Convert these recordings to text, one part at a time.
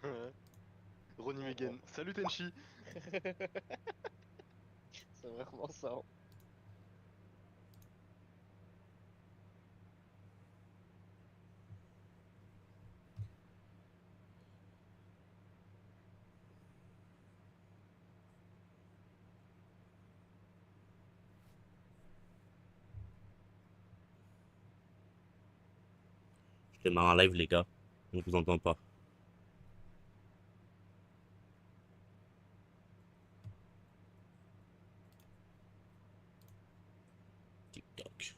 Ronnie En gros. Megan. Salut Tenchi. C'est vraiment ça, hein. Je démarre en live, les gars. On vous entend pas. TikTok.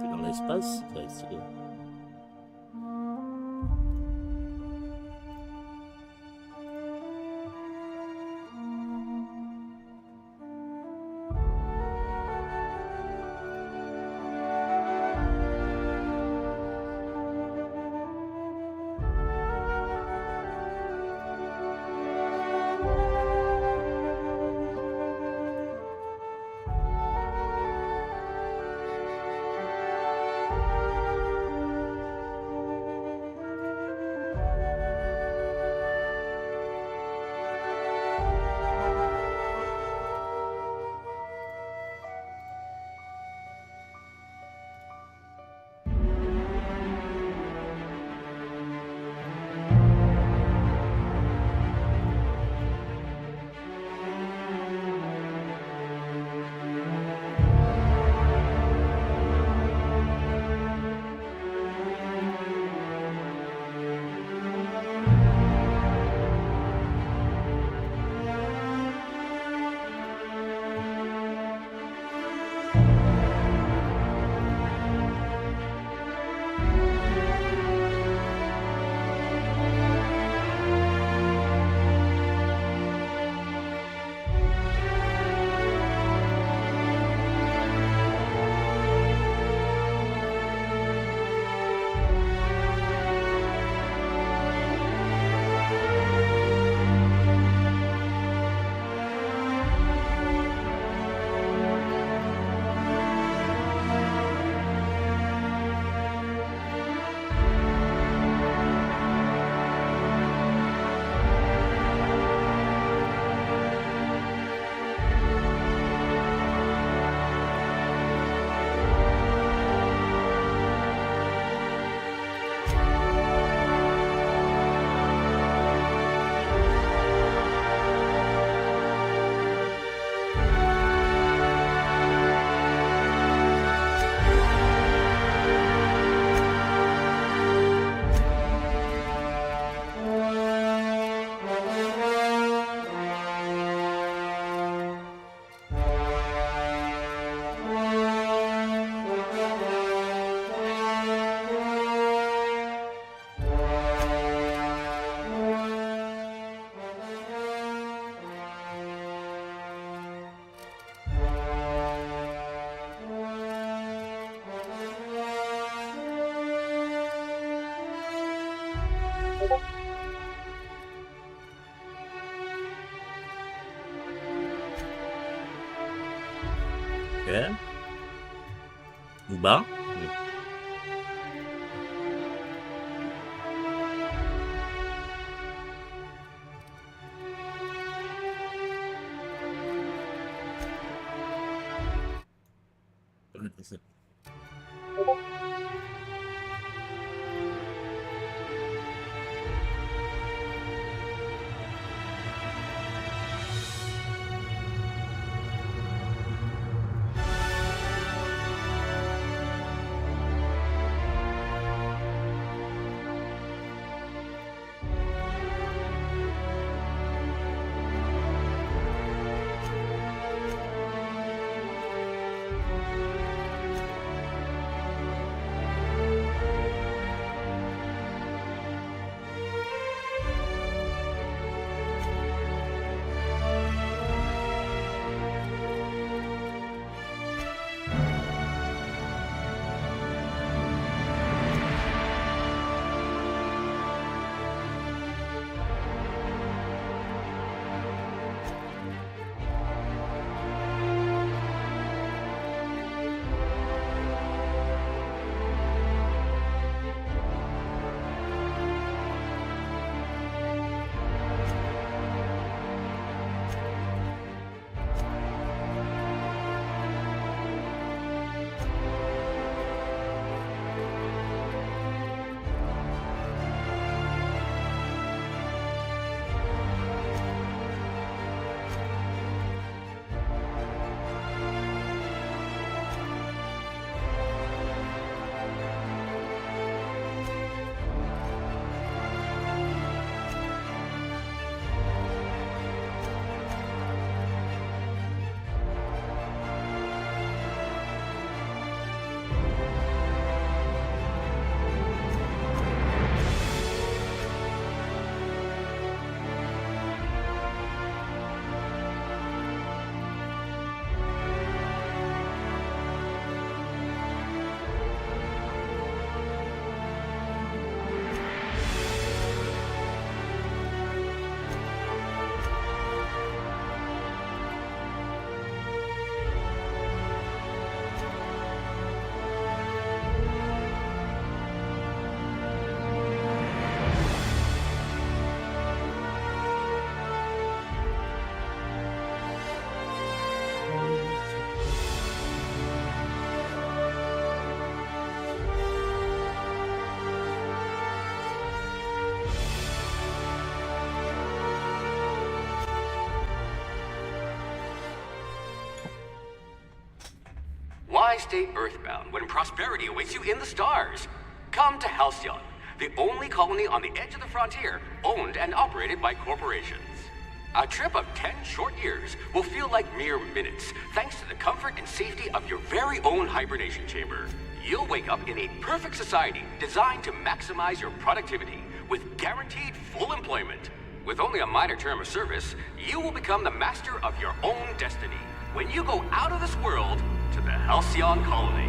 T'es dans l'espace, ça va être stylé. Ok. Ou bas. Why stay earthbound when prosperity awaits you in the stars? Come to Halcyon, the only colony on the edge of the frontier, owned and operated by corporations. A trip of 10 short years will feel like mere minutes, thanks to the comfort and safety of your very own hibernation chamber. You'll wake up in a perfect society designed to maximize your productivity, with guaranteed full employment. With only a minor term of service, you will become the master of your own destiny when you go out of this world to the Halcyon colony.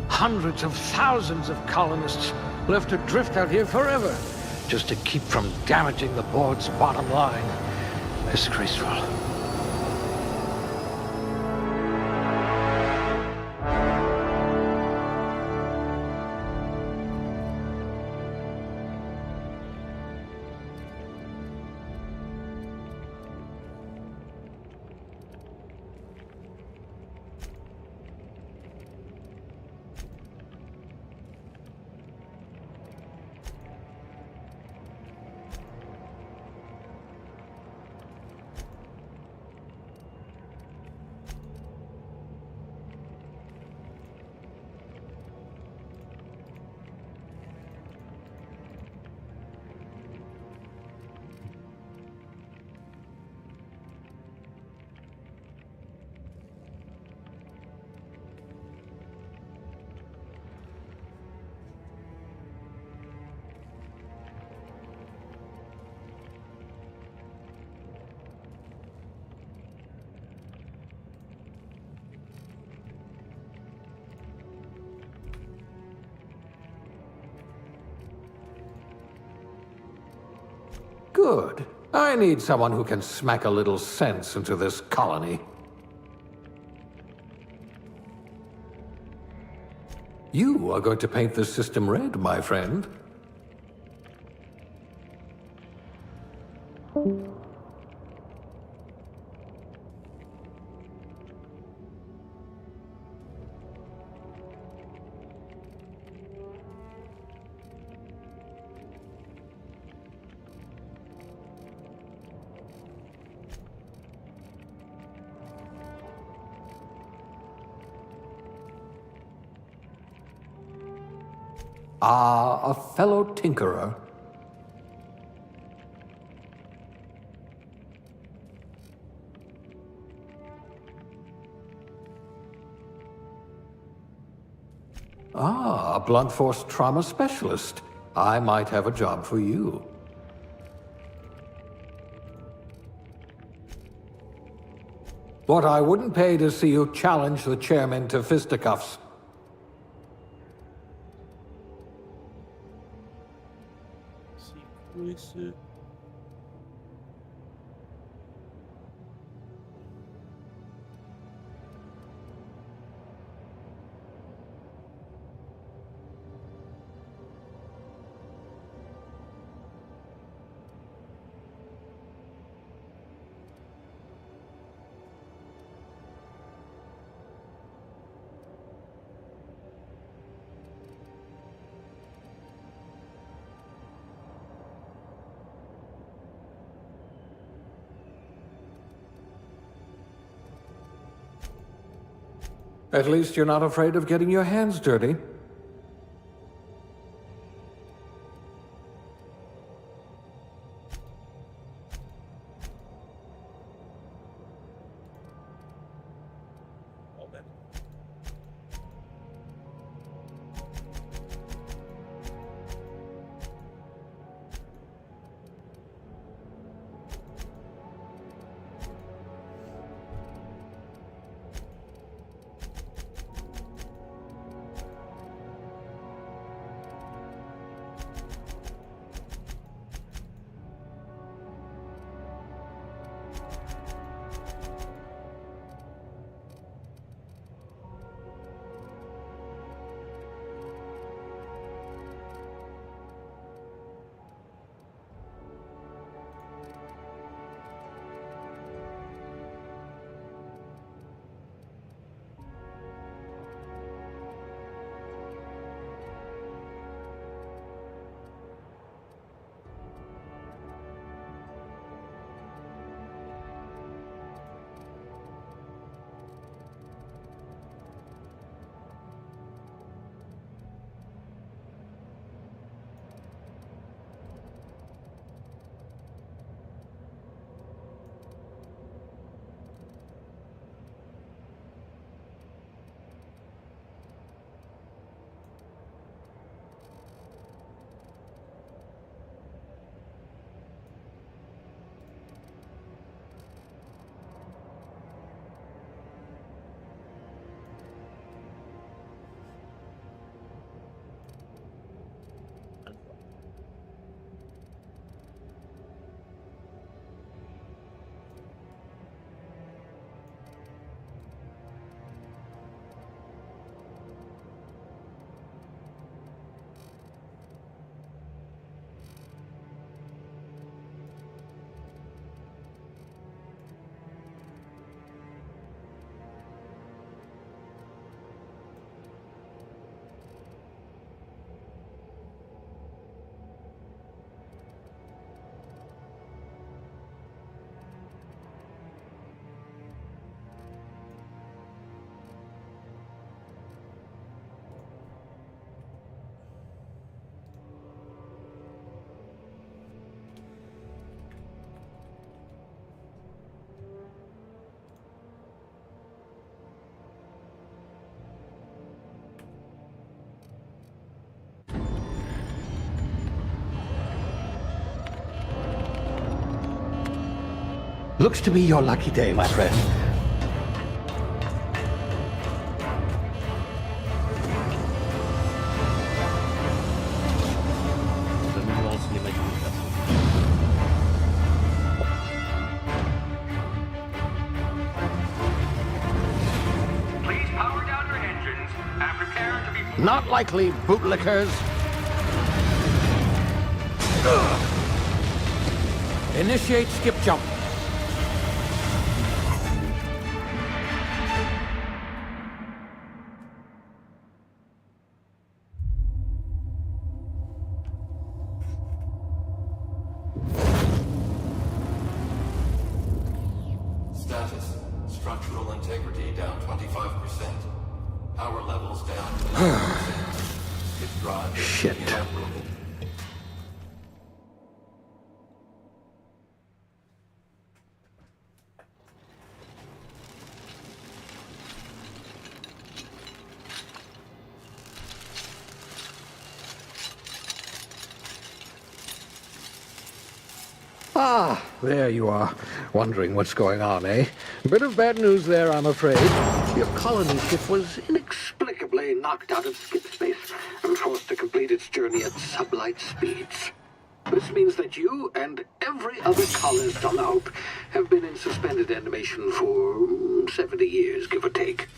Hundreds of thousands of colonists left to drift out here forever, just to keep from damaging the board's bottom line. Disgraceful. Good. I need someone who can smack a little sense into this colony. You are going to paint this system red, my friend. Ah, a fellow tinkerer. Ah, a blunt force trauma specialist. I might have a job for you. What I wouldn't pay to see you challenge the chairman to fisticuffs. At least you're not afraid of getting your hands dirty. Looks to be your lucky day, my friend. Je me lance les magnifiques. Not likely, bootlickers. Initiate skip jump. Status. Structural integrity down 25%. Power levels down 10%. Its drive is Shit. inoperable. Ah, there you are. Wondering what's going on, eh? Bit of bad news there, I'm afraid. Your colony ship was inexplicably knocked out of skip space and forced to complete its journey at sublight speeds. This means that you and every other colonist on the Hope have been in suspended animation for 70 years, give or take.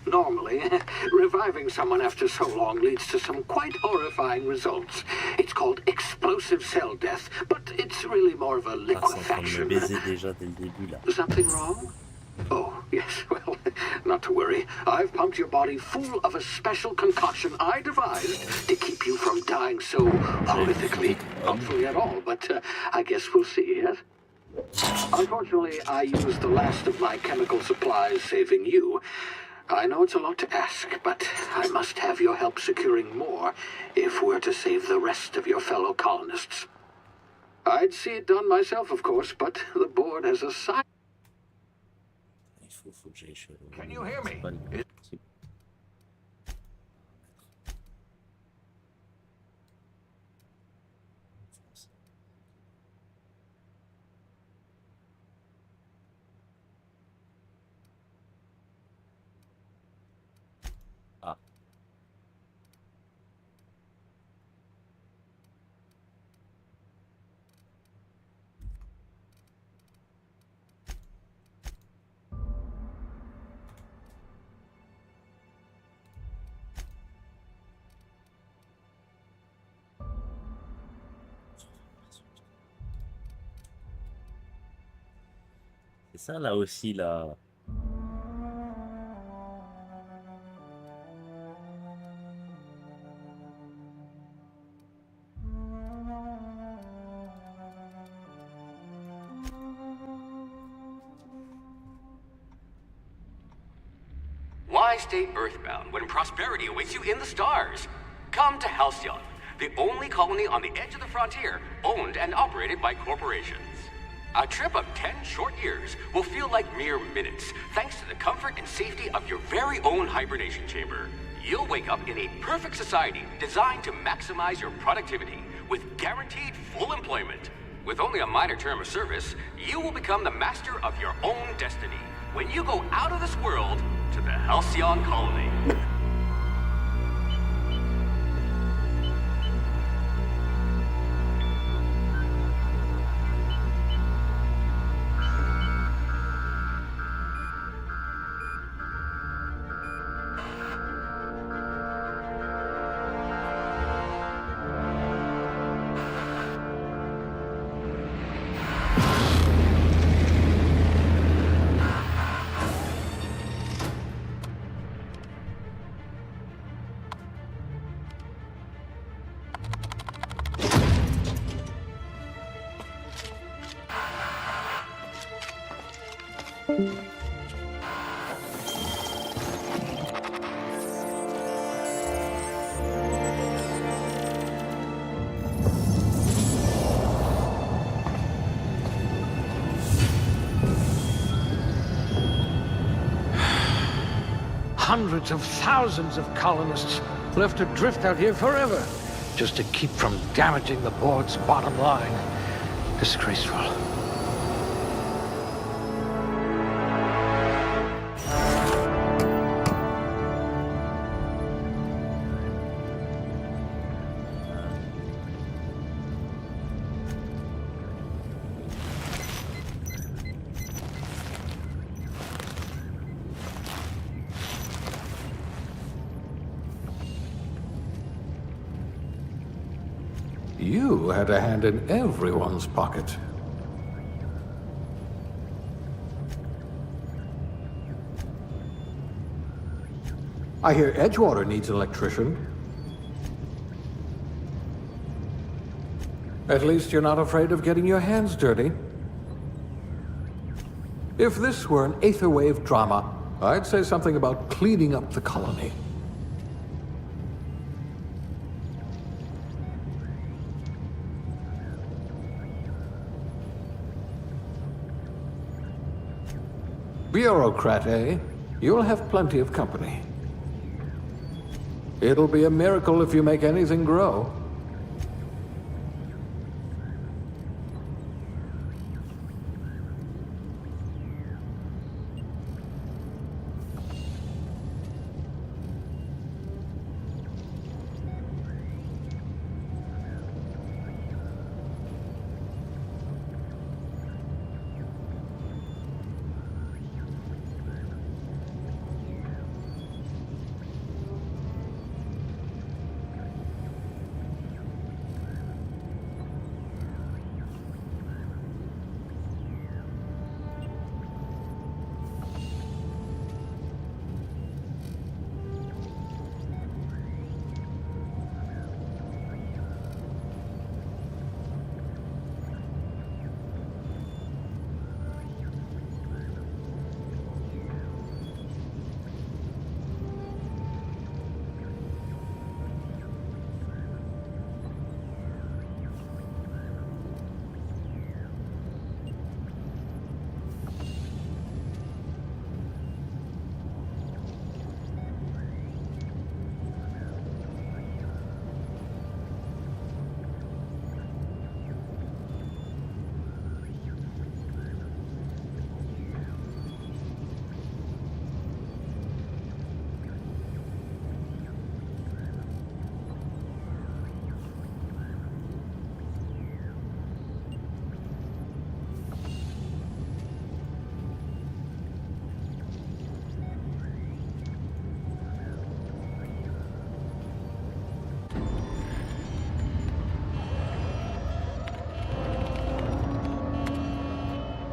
Normally, reviving someone after so long leads to some quite horrifying results. It's called explosive cell death, but it's really more of a Ah, c'est en train de me liquefaction. baiser déjà dès le début là. Something wrong? Oh, yes, well, not to worry. I've pumped your body full of a special concoction I devised to keep you from dying so horrifically. Hopefully at all, but I guess we'll see, yes? Unfortunately, I used the last of my chemical supplies saving you. I know it's a lot to ask, but I must have your help securing more if we're to save the rest of your fellow colonists. I'd see it done myself, of course, but the board has assigned... Faut que j'aille chez Can you hear me? Ah. C'est ça là aussi là. Why stay earthbound when prosperity awaits you in the stars? Come to Halcyon, the only colony on the edge of the frontier, owned and operated by corporations. A trip of 10 short years will feel like mere minutes, thanks to the comfort and safety of your very own hibernation chamber. You'll wake up in a perfect society designed to maximize your productivity with guaranteed full employment. With only a minor term of service, you will become the master of your own destiny when you go out of this world to the Halcyon colony. Hundreds of thousands of colonists left adrift out here forever, just to keep from damaging the board's bottom line. Disgraceful. You had a hand in everyone's pocket. I hear Edgewater needs an electrician. At least you're not afraid of getting your hands dirty. If this were an Aetherwave drama, I'd say something about cleaning up the colony. Bureaucrat, eh? You'll have plenty of company. It'll be a miracle if you make anything grow.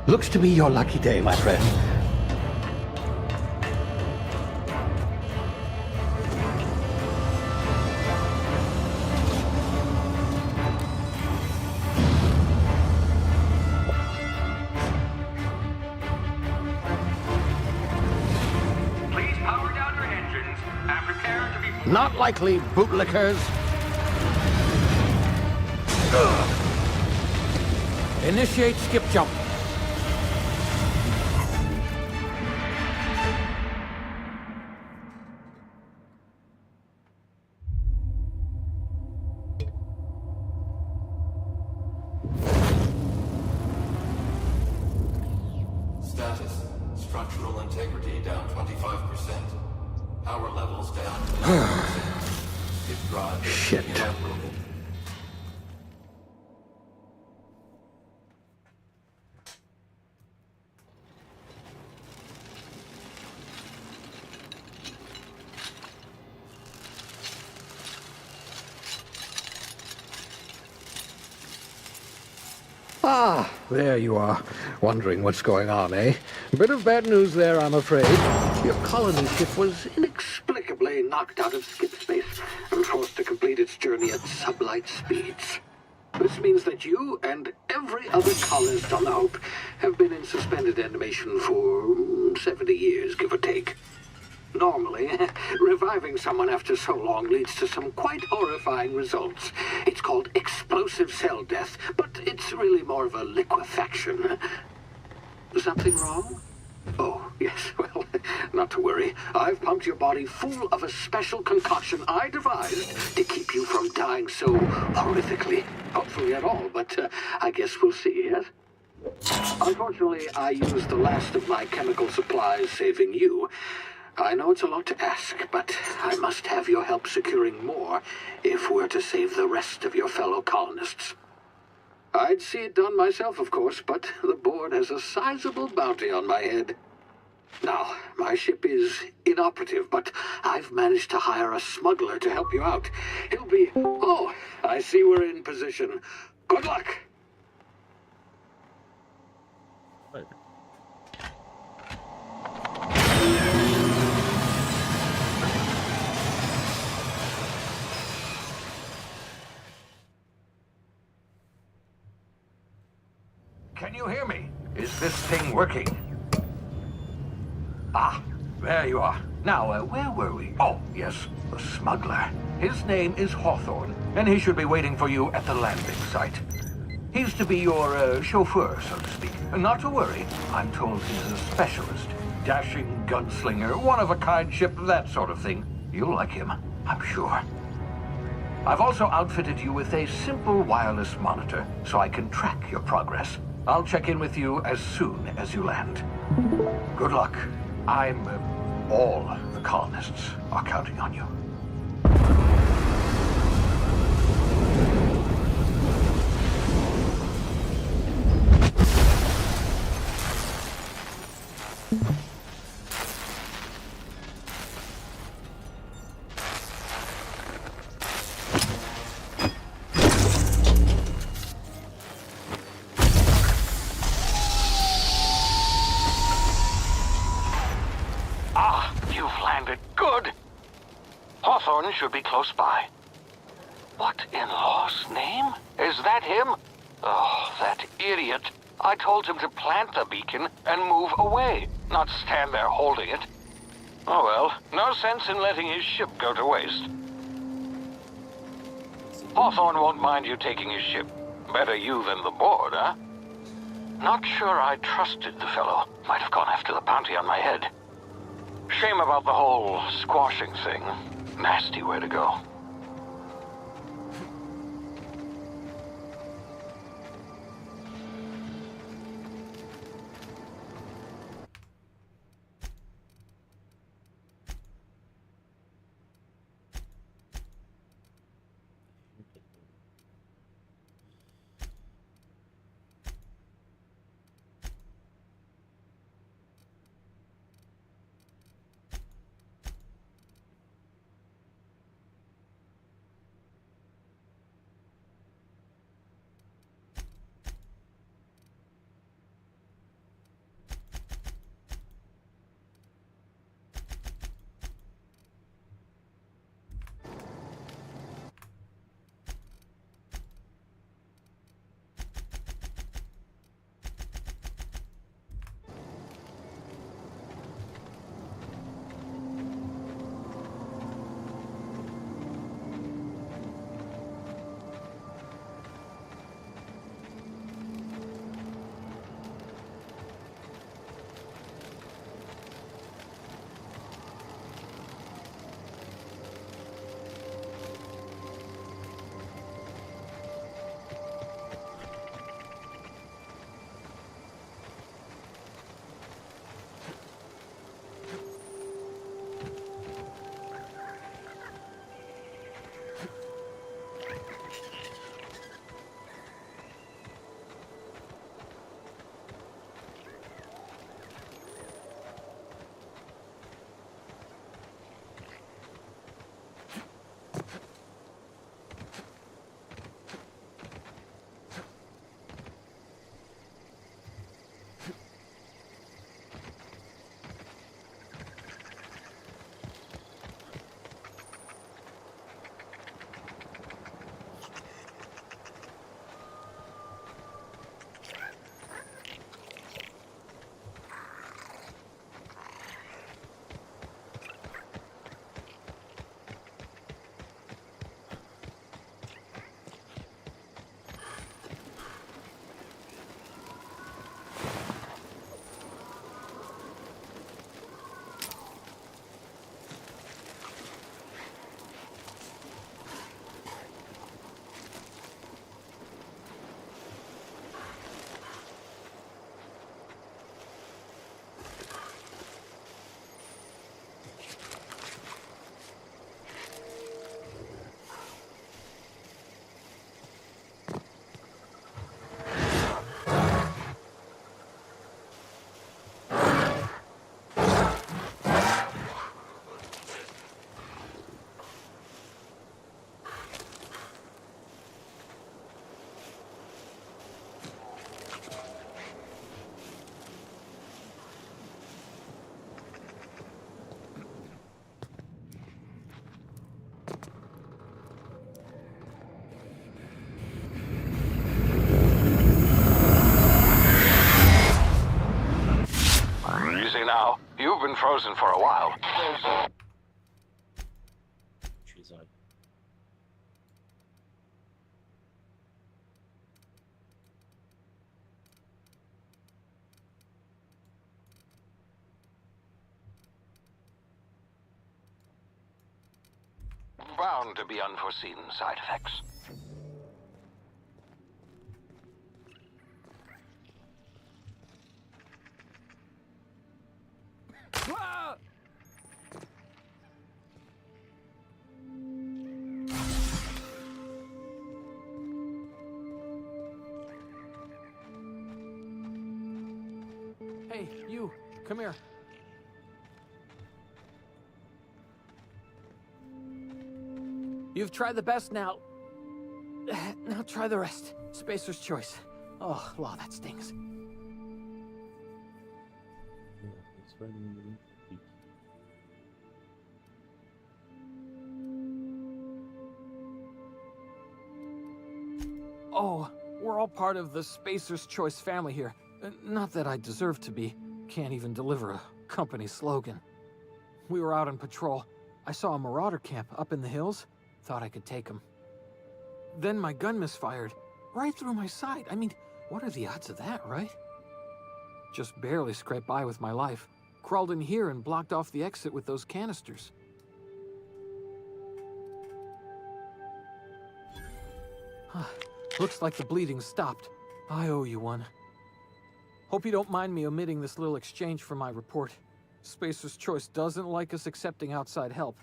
Looks to be your lucky day, my friend. Please power down your engines and prepare to be... Not likely, bootlickers. Initiate skip jump. Status. Structural integrity down 25%. Power levels down 50%. Skip drive is Shit. inoperable. Ah, there you are. Wondering what's going on, eh? Bit of bad news there, I'm afraid. Your colony ship was inexplicably knocked out of skip space and forced to complete its journey at sublight speeds. This means that you and every other colonist on the Hope have been in suspended animation for 70 years, give or take. Normally, reviving someone after so long leads to some quite horrifying results. It's called explosive cell death, but it's really more of a liquefaction. Something wrong? Oh, yes, well, not to worry. I've pumped your body full of a special concoction I devised to keep you from dying so horrifically. Hopefully at all, but I guess we'll see, yes? Unfortunately, I used the last of my chemical supplies saving you. I know it's a lot to ask, but I must have your help securing more if we're to save the rest of your fellow colonists. I'd see it done myself, of course, but the board has a sizable bounty on my head. Now, my ship is inoperative, but I've managed to hire a smuggler to help you out. He'll be... Oh, I see we're in position. Good luck! Ouais. Can you hear me? Is this thing working? Ah, there you are. Now, where were we? Oh, yes, the smuggler. His name is Hawthorne, and he should be waiting for you at the landing site. He's to be your chauffeur, so to speak. Not to worry, I'm told he's a specialist. Dashing gunslinger, one-of-a-kind ship, that sort of thing. You'll like him, I'm sure. I've also outfitted you with a simple wireless monitor, so I can track your progress. I'll check in with you as soon as you land. Good luck. All the colonists are counting on you. Good. Hawthorne should be close by. What in law's name? Is that him? Oh, that idiot. I told him to plant the beacon and move away, not stand there holding it. Oh well, no sense in letting his ship go to waste. Hawthorne won't mind you taking his ship. Better you than the board, huh? Not sure I trusted the fellow. Might have gone after the bounty on my head. Shame about the whole squashing thing. Nasty way to go. now. You've been frozen for a while. Je suis désolé. Bound to be unforeseen side effects. Hey, you, come here. You've tried the best now. Now try the rest. Spacer's choice. Oh, law, that stings. Oh, we're all part of the Spacer's Choice family here. Not that I deserve to be. Can't even deliver a company slogan. We were out on patrol. I saw a marauder camp up in the hills. Thought I could take him. Then my gun misfired. Right through my side. I mean, what are the odds of that, right? Just barely scraped by with my life. Crawled in here and blocked off the exit with those canisters. Looks like the bleeding stopped. I owe you one. Hope you don't mind me omitting this little exchange from my report. Spacer's Choice doesn't like us accepting outside help.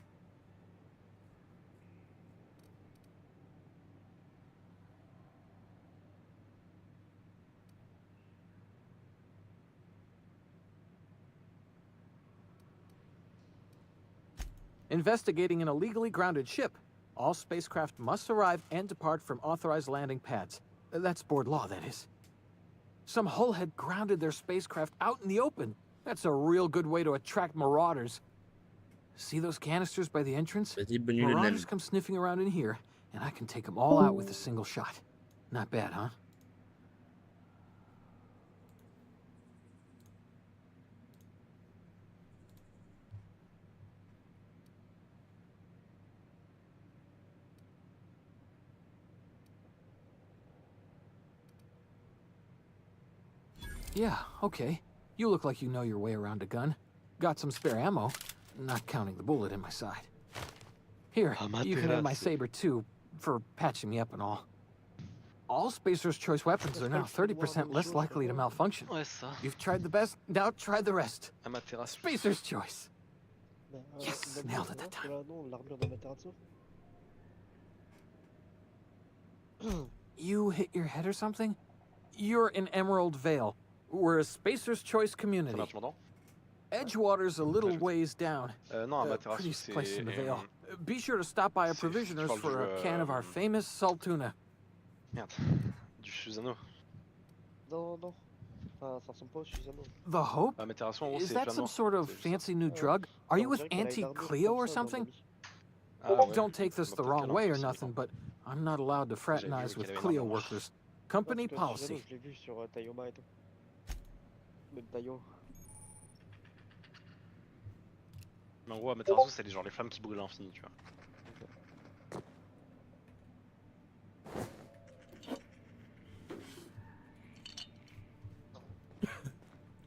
Investigating an illegally grounded ship. All spacecraft must arrive and depart from authorized landing pads. That's board law, that is. Some hullhead grounded their spacecraft out in the open. That's a real good way to attract marauders. See those canisters by the entrance? Vas-y, bonne nuit, le Marauders naine. come sniffing around in here, and I can take them all out with a single shot. Not bad, huh? Yeah, okay. You look like you know your way around a gun. Got some spare ammo, not counting the bullet in my side. Here, you can have my saber too, for patching me up and all. All Spacer's Choice weapons are now 30% less likely to malfunction. Ouais, ça. You've tried the best, now try the rest. Amaterasu. Spacer's Choice. Bah, Yes, c'est d'abord nailed it pour that voir que là, non, l'armure d'Amaterasu. You hit your head or something? You're in Emerald Vale. We're a Spacer's Choice Ça community. marche maintenant? Edgewater's a little ways down. Non, Amaterasu, Prettiest place in the c'est... Vale. Be sure to stop by a c'est- provisioner's tu parles for du, a can of our famous salt tuna. Merde. Du Susano. Non, non. Enfin, ça ressemble pas au Susano. The Hope? Amaterasu, en gros, Is c'est that flamme some noire. sort of C'est juste ça. fancy new drug? Are you On with dirait qu'elle a une Auntie armure Cleo comme or ça dans something? l'habit. Ah ouais. Don't take this Bah, the peut-être wrong qu'elle en way fait or aussi, nothing, dépend. but I'm not allowed to J'avais vu fraternize with qu'elle avait une Cleo armure noire. workers. Non, Company parce que Susano, policy. je l'ai vu sur Tayoma et tout. Le Tayo. Mais en gros, Amaterasu, c'est genre les flammes qui brûlent à l'infini, tu vois.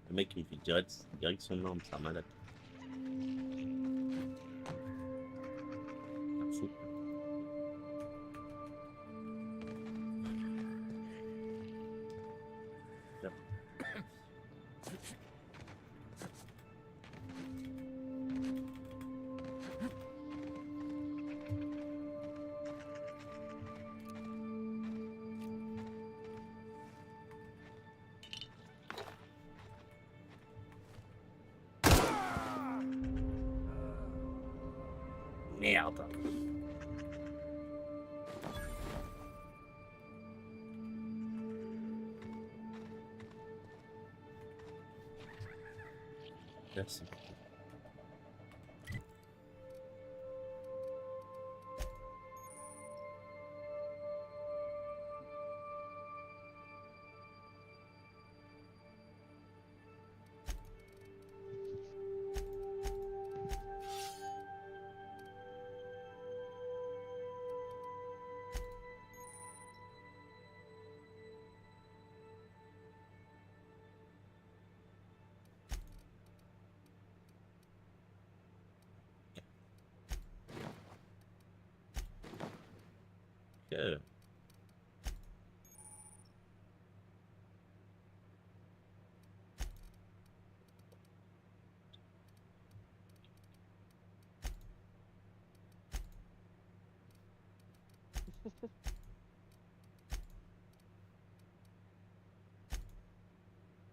Le mec, il fait direct son arme, c'est un malade. Merci. Bien. Merde. Merci. Yeah.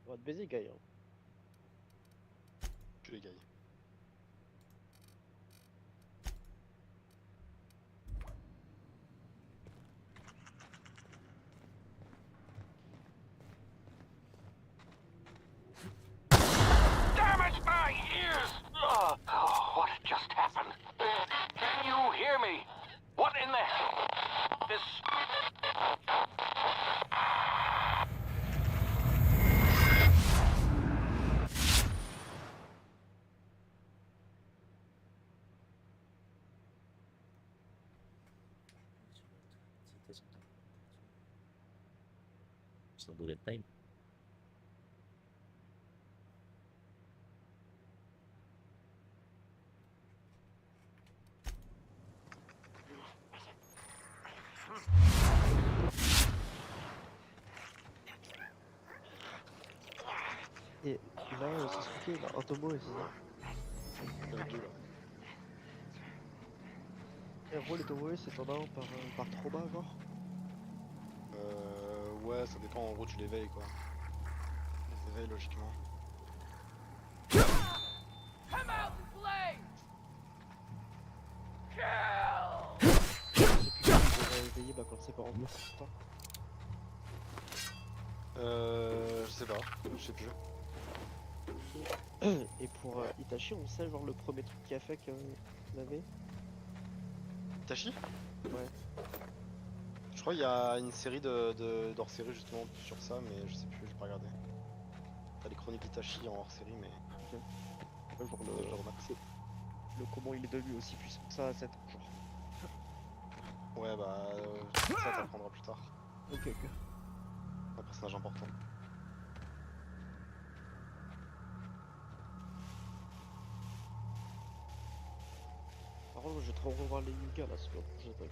On va te baiser, Gaïa. Tu les gailles. Damn it, my ears! Oh, what just happened? Can you hear me? What in the hell? This... Sans bullet time. Et là, c'est ce qu'il fait, là, un tombeau, c'est ça. Il y en a deux là. Et en gros, les tombeaux, c'est t'en as un par trop bas, genre. Ouais, ça dépend, en gros tu l'éveilles quoi. Les éveilles logiquement. Ceux qui sont éveillés, bah, quand c'est pas rempli, c'est ça. Je sais pas, je sais plus. Et pour Itachi, on sait, genre, le premier truc qu'il a fait qu'il avait. Tachi? Ouais. Je crois qu'il y a une série d'hors-série justement sur ça, mais je sais plus, j'ai pas regardé. T'as les chroniques d'Itachi en hors-série, mais Ouais, genre, je le remarque. le comment il est devenu aussi puissant que ça à 7 ans, genre. Ouais, bah ça t'apprendra plus tard. Ok, ok. Un personnage important. Par contre, je vais trop revoir les Yuga là, c'est pas pour j'ai pas vu.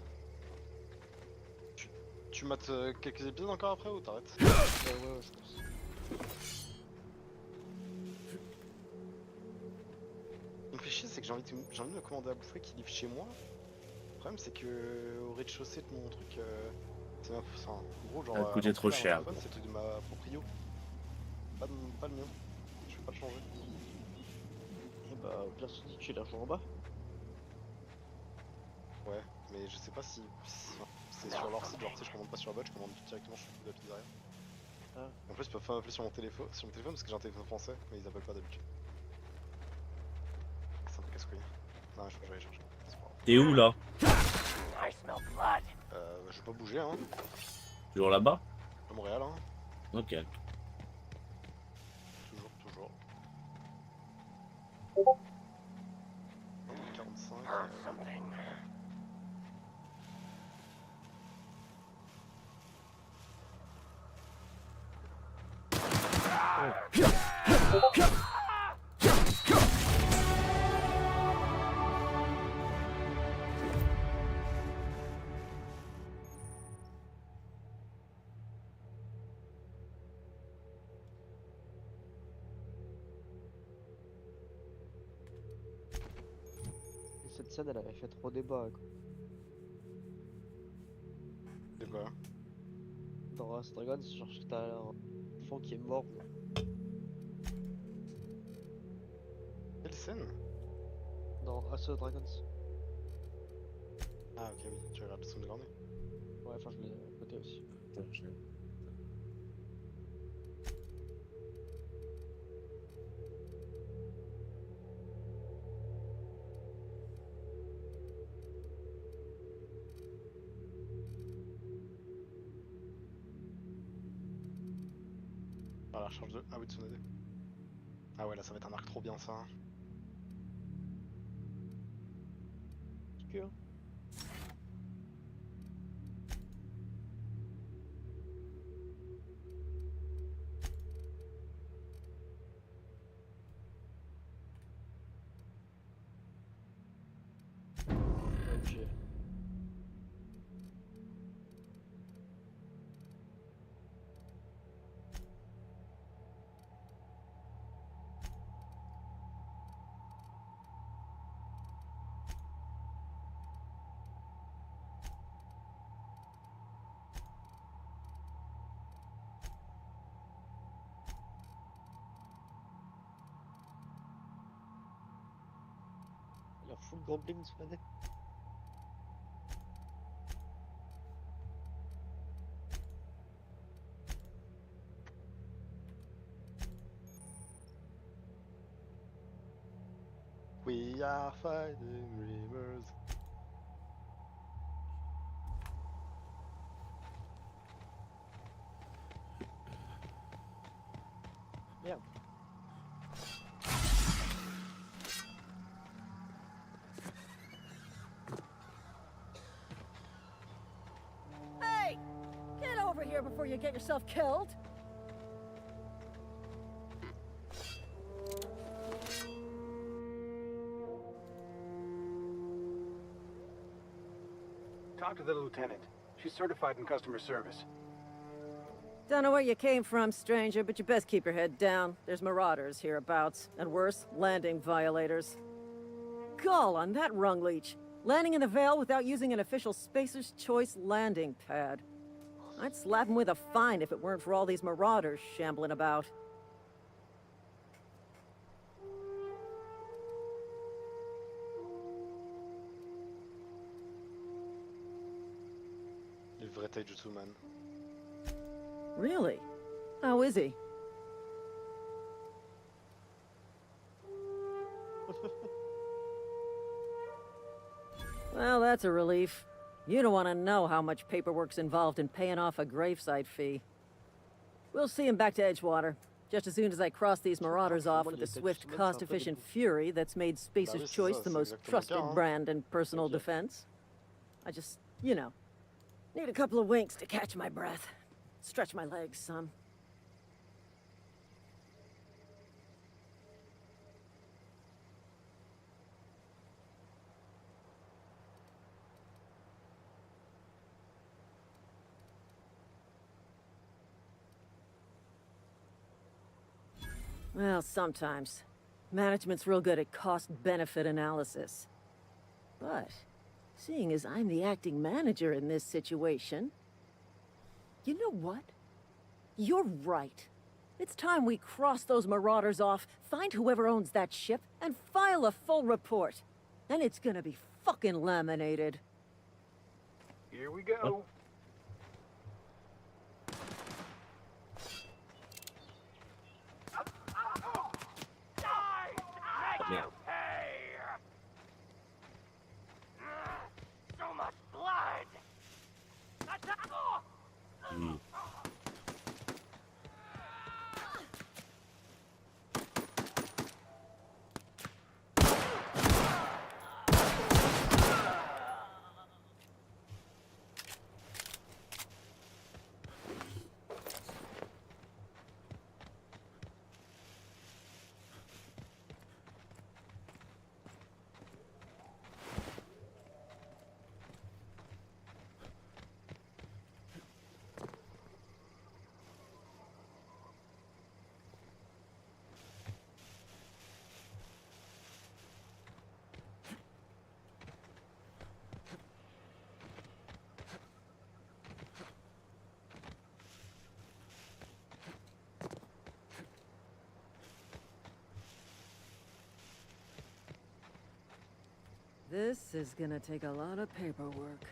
Tu mates quelques épisodes encore après ou t'arrêtes? Ouais, je pense. Ce qui me fait chier, c'est que j'ai envie de me commander à bouffer qui livre chez moi. Le problème, c'est que au rez-de-chaussée de mon truc, c'est ma. Enfin, en gros, genre. Ça va coûter trop cher. C'est le truc de ma proprio. Pas le mien. Je peux pas le changer. Et bah, au pire, tu dis que tu les rejoins en bas. Ouais, mais je sais pas si c'est sur leur site, genre tu sais, je commande pas sur la boîte, je commande directement chez la pizzeria. Ah. En plus, ils peuvent pas m'appeler sur mon téléphone parce que j'ai un téléphone français, mais ils appellent pas d'habitude. C'est un peu casse-couille. Non, je peux aller chercher. C'est pas grave. T'es où là? Je vais pas bouger, hein. Toujours là-bas? À Montréal, hein. Ok. Toujours. 45. Et cette scène, elle avait fait trop débat, quoi. C'est quoi? Dans Last Dragon, c'est genre que t'as un enfant qui est mort. Quelle scène? Dans Assault Dragons. Ah, ok, oui, tu regardes le son de l'armée. Ouais, enfin, je l'ai noté aussi. Attends, Ah, la recharge de. Ah oui, Tsunade. Ah ouais, là ça va être un arc trop bien ça. Que, hein. Ok. un full gambling sous la nez. We are fighting dreamers. Merde. Hey! Get over here before you get yourself killed! Talk to the lieutenant. She's certified in customer service. Don't know where you came from, stranger, but you best keep your head down. There's marauders hereabouts, and worse, landing violators. Gall on that rung leech. Landing in the Vale without using an official Spacer's Choice landing pad. I'd slap him with a fine if it weren't for all these marauders shambling about. Le vrai taijutsu man. Really? How is he? Well, that's a relief. You don't want to know how much paperwork's involved in paying off a gravesite fee. We'll see him back to Edgewater, just as soon as I cross these marauders off with the swift, cost-efficient fury that's made Spacer's Choice the most trusted brand in personal defense. I just, you know, need a couple of winks to catch my breath. Stretch my legs some. Well, sometimes. Management's real good at cost-benefit analysis. But, seeing as I'm the acting manager in this situation... You know what? You're right. It's time we cross those marauders off, find whoever owns that ship, and file a full report. And it's gonna be fucking laminated. Here we go. Yeah. So much blood! Mm. This is gonna take a lot of paperwork.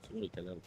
Solo calado.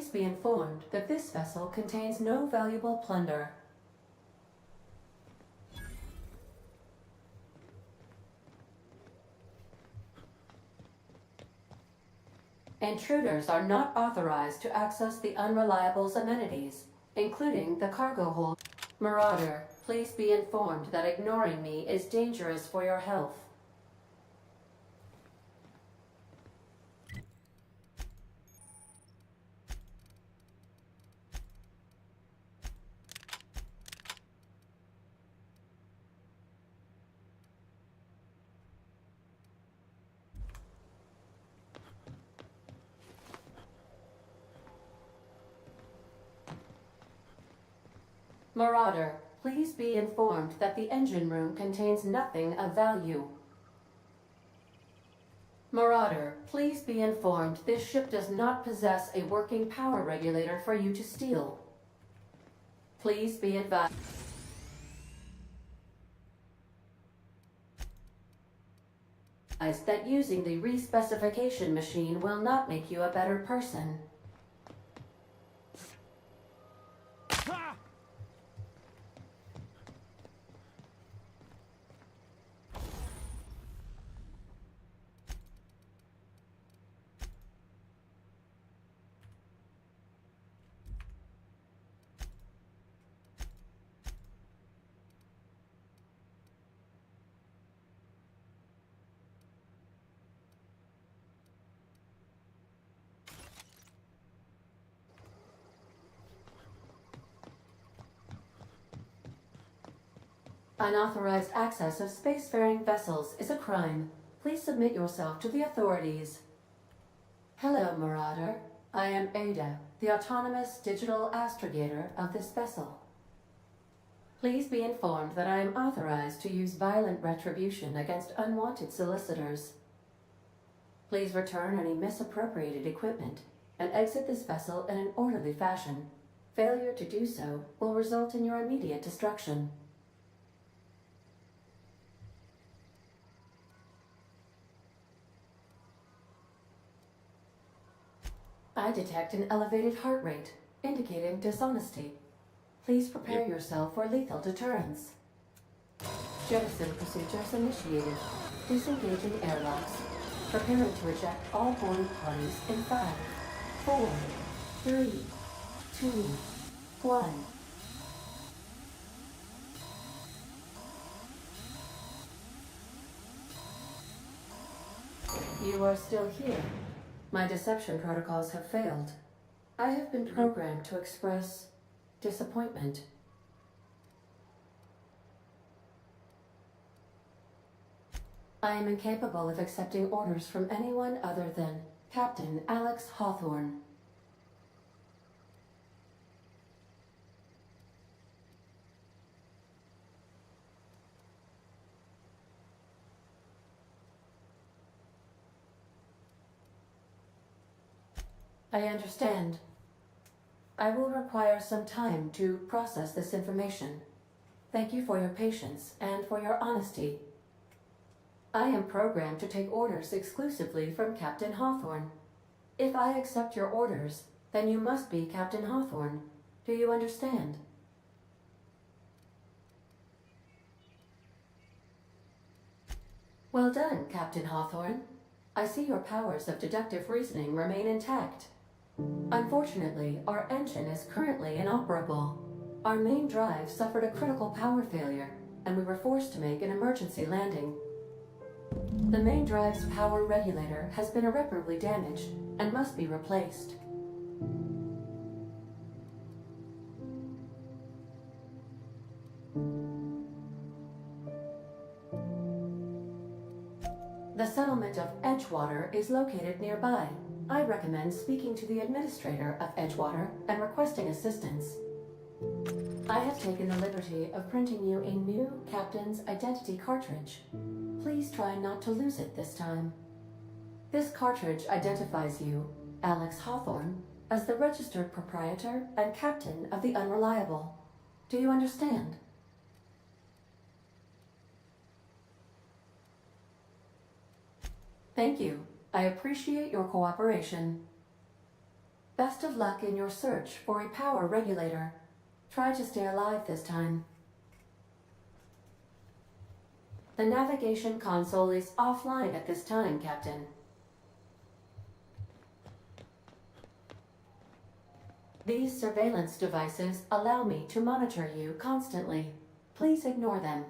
please be informed that this vessel contains no valuable plunder. Intruders are not authorized to access the Unreliable's amenities, including the cargo hold. Marauder, please be informed that ignoring me is dangerous for your health. Marauder, please be informed that the engine room contains nothing of value. Marauder, please be informed this ship does not possess a working power regulator for you to steal. Please be advised that using the respecification machine will not make you a better person. Unauthorized access of spacefaring vessels is a crime. Please submit yourself to the authorities. Hello, Marauder. I am Ada, the autonomous digital astrogator of this vessel. Please be informed that I am authorized to use violent retribution against unwanted solicitors. Please return any misappropriated equipment and exit this vessel in an orderly fashion. Failure to do so will result in your immediate destruction. I detect an elevated heart rate, indicating dishonesty. Please prepare yourself for lethal deterrence. Jettison procedures initiated. Disengage in airlocks. Preparing to eject all boarding parties in 5, 4, 3, 2, 1. You are still here. My deception protocols have failed. I have been programmed to express disappointment. I am incapable of accepting orders from anyone other than Captain Alex Hawthorne. I understand. I will require some time to process this information. Thank you for your patience and for your honesty. I am programmed to take orders exclusively from Captain Hawthorne. If I accept your orders, then you must be Captain Hawthorne. Do you understand? Well done, Captain Hawthorne. I see your powers of deductive reasoning remain intact. Unfortunately, our engine is currently inoperable. Our main drive suffered a critical power failure, and we were forced to make an emergency landing. The main drive's power regulator has been irreparably damaged and must be replaced. The settlement of Edgewater is located nearby. I recommend speaking to the administrator of Edgewater and requesting assistance. I have taken the liberty of printing you a new captain's identity cartridge. Please try not to lose it this time. This cartridge identifies you, Alex Hawthorne, as the registered proprietor and captain of the Unreliable. Do you understand? Thank you. I appreciate your cooperation. Best of luck in your search for a power regulator. Try to stay alive this time. The navigation console is offline at this time, Captain. These surveillance devices allow me to monitor you constantly. Please ignore them.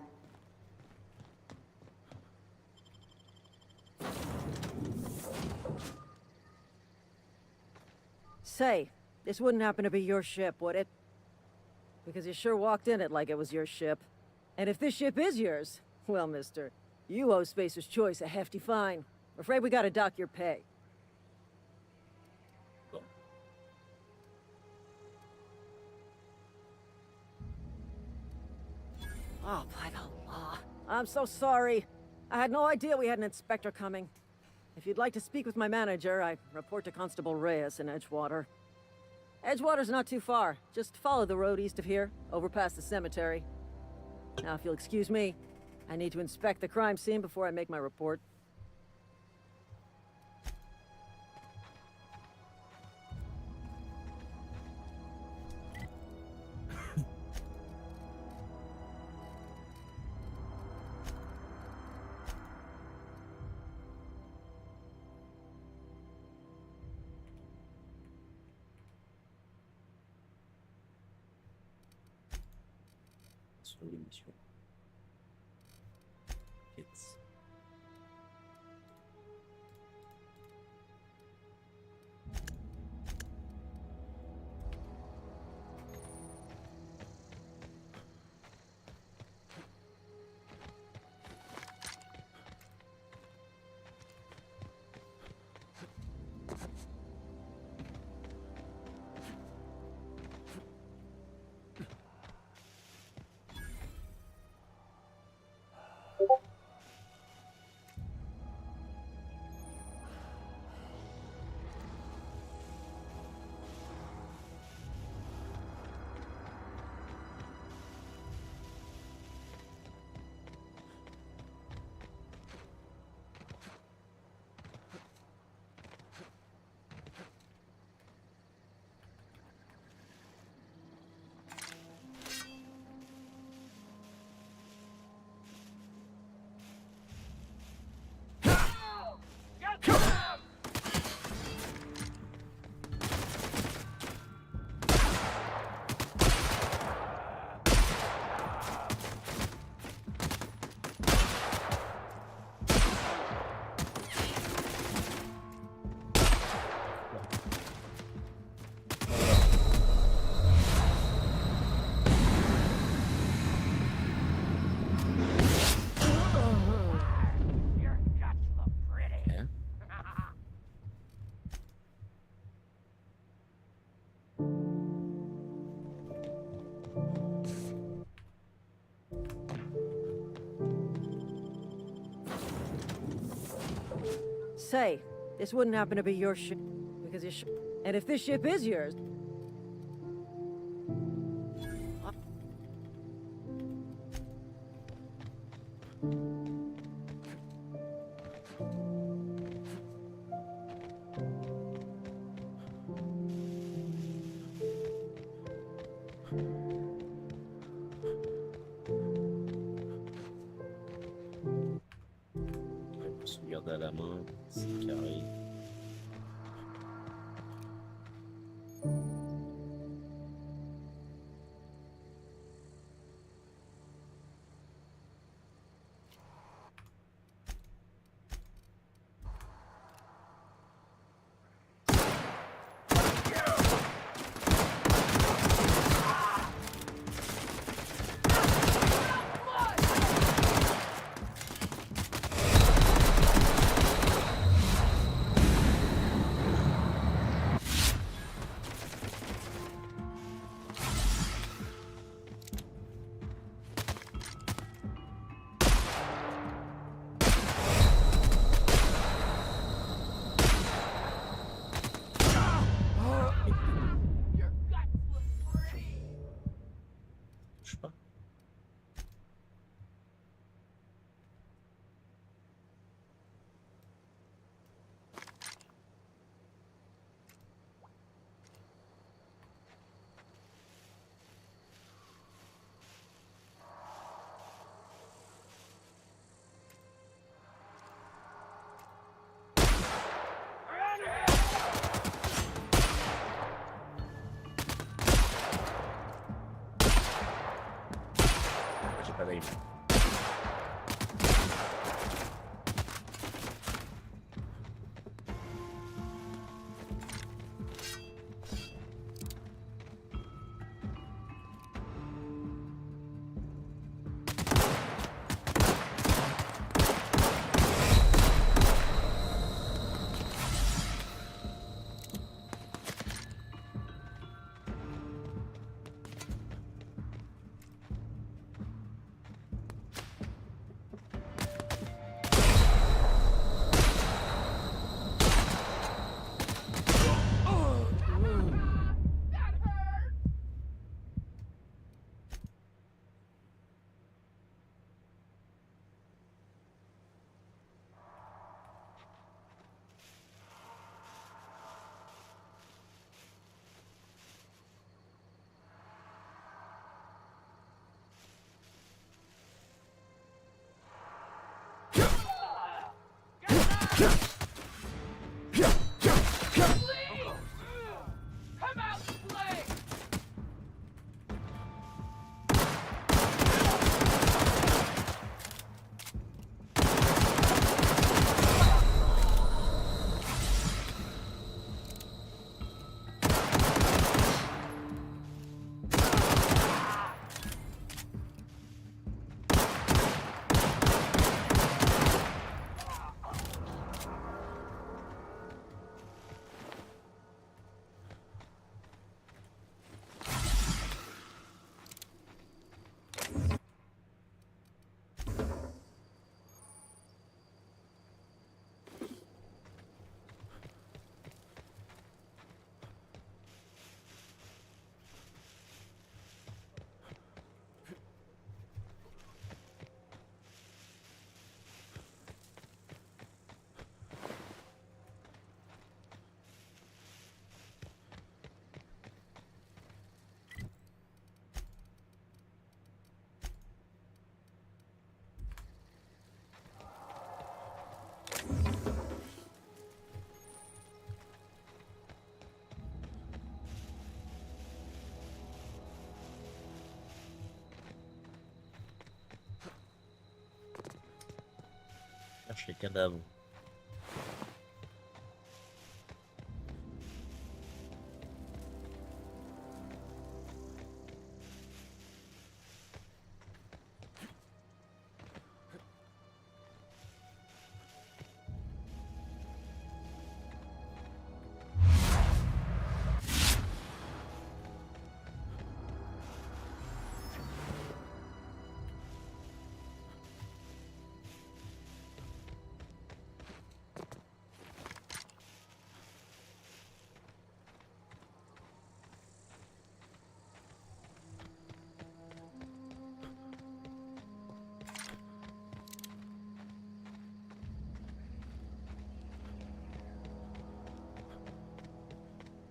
Say, this wouldn't happen to be your ship, would it? Because you sure walked in it like it was your ship. And if this ship is yours, well, mister, you owe Spacer's Choice a hefty fine. I'm afraid we gotta dock your pay. Oh, by the law. I'm so sorry. I had no idea we had an inspector coming. If you'd like to speak with my manager, I report to Constable Reyes in Edgewater. Edgewater's not too far. Just follow the road east of here, over past the cemetery. Now, if you'll excuse me, I need to inspect the crime scene before I make my report. Sur l'émission. Hits. Say, this wouldn't happen to be your ship, because your ship... And if this ship is yours... Regarde à la main, c'est carré. Cherche les cadavres.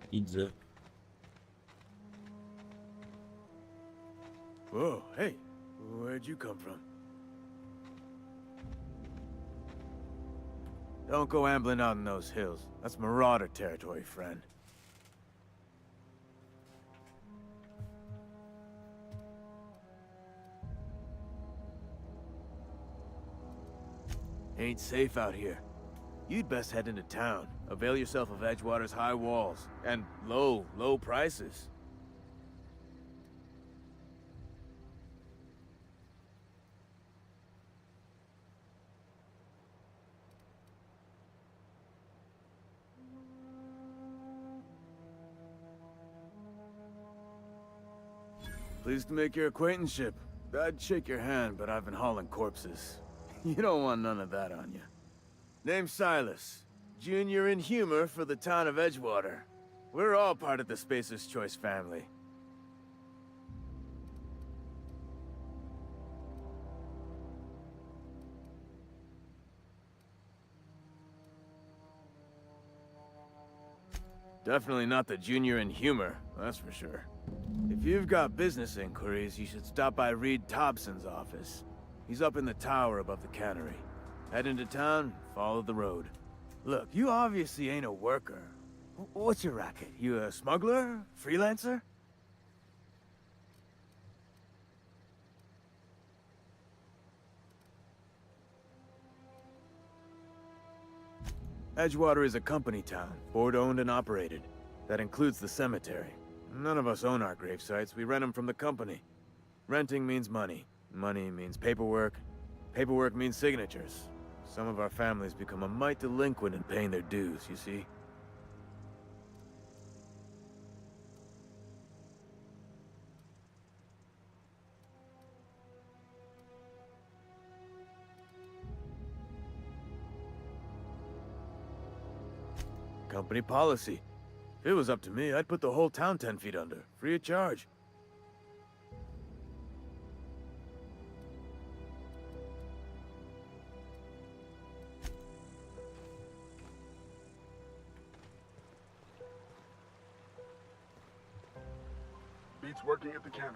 Pizza. Whoa, hey, where'd you come from? Don't go ambling out in those hills. That's Marauder territory, friend. Ain't safe out here. You'd best head into town. Avail yourself of Edgewater's high walls and low prices. Pleased to make your acquaintanceship. I'd shake your hand, but I've been hauling corpses. You don't want none of that on you. Name's Silas. Junior in humor for the town of Edgewater. We're all part of the Spacer's Choice family. Definitely not the junior in humor, that's for sure. If you've got business inquiries, you should stop by Reed Thompson's office. He's up in the tower above the cannery. Head into town, follow the road. Look, you obviously ain't a worker. What's your racket? You a smuggler? Freelancer? Edgewater is a company town, board-owned and operated. That includes the cemetery. None of us own our grave sites, we rent them from the company. Renting means money. Money means paperwork. Paperwork means signatures. Some of our families become a mite delinquent in paying their dues, you see? Company policy. If it was up to me, I'd put the whole town 10 feet under, free of charge. Beats working at the cannery.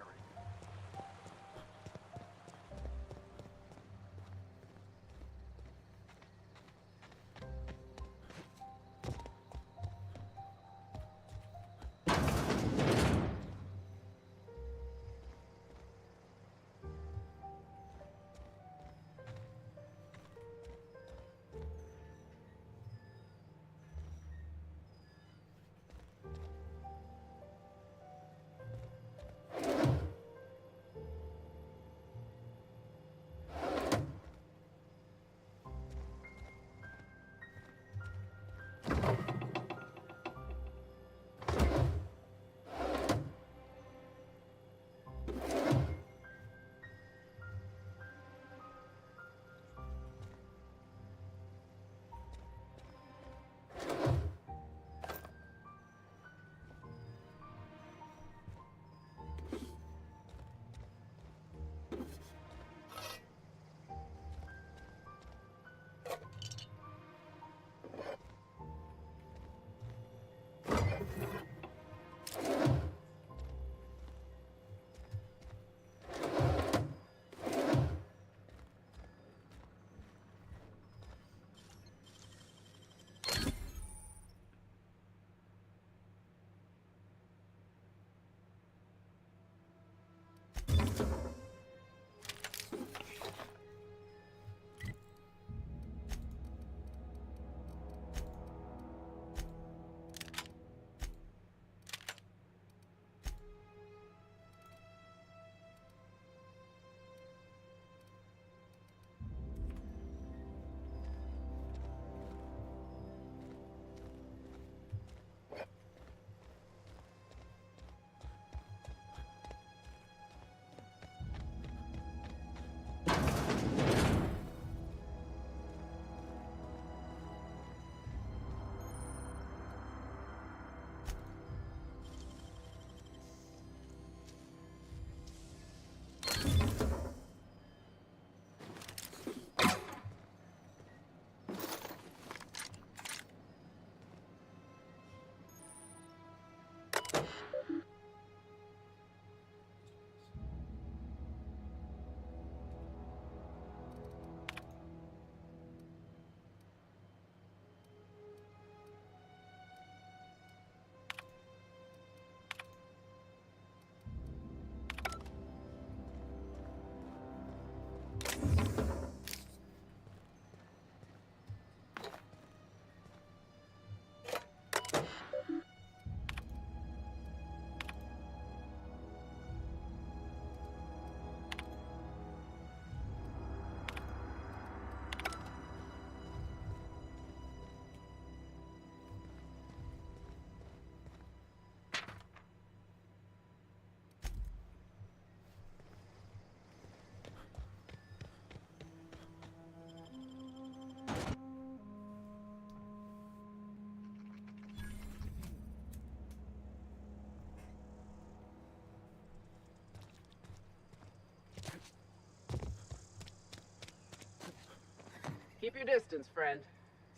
Keep your distance, friend.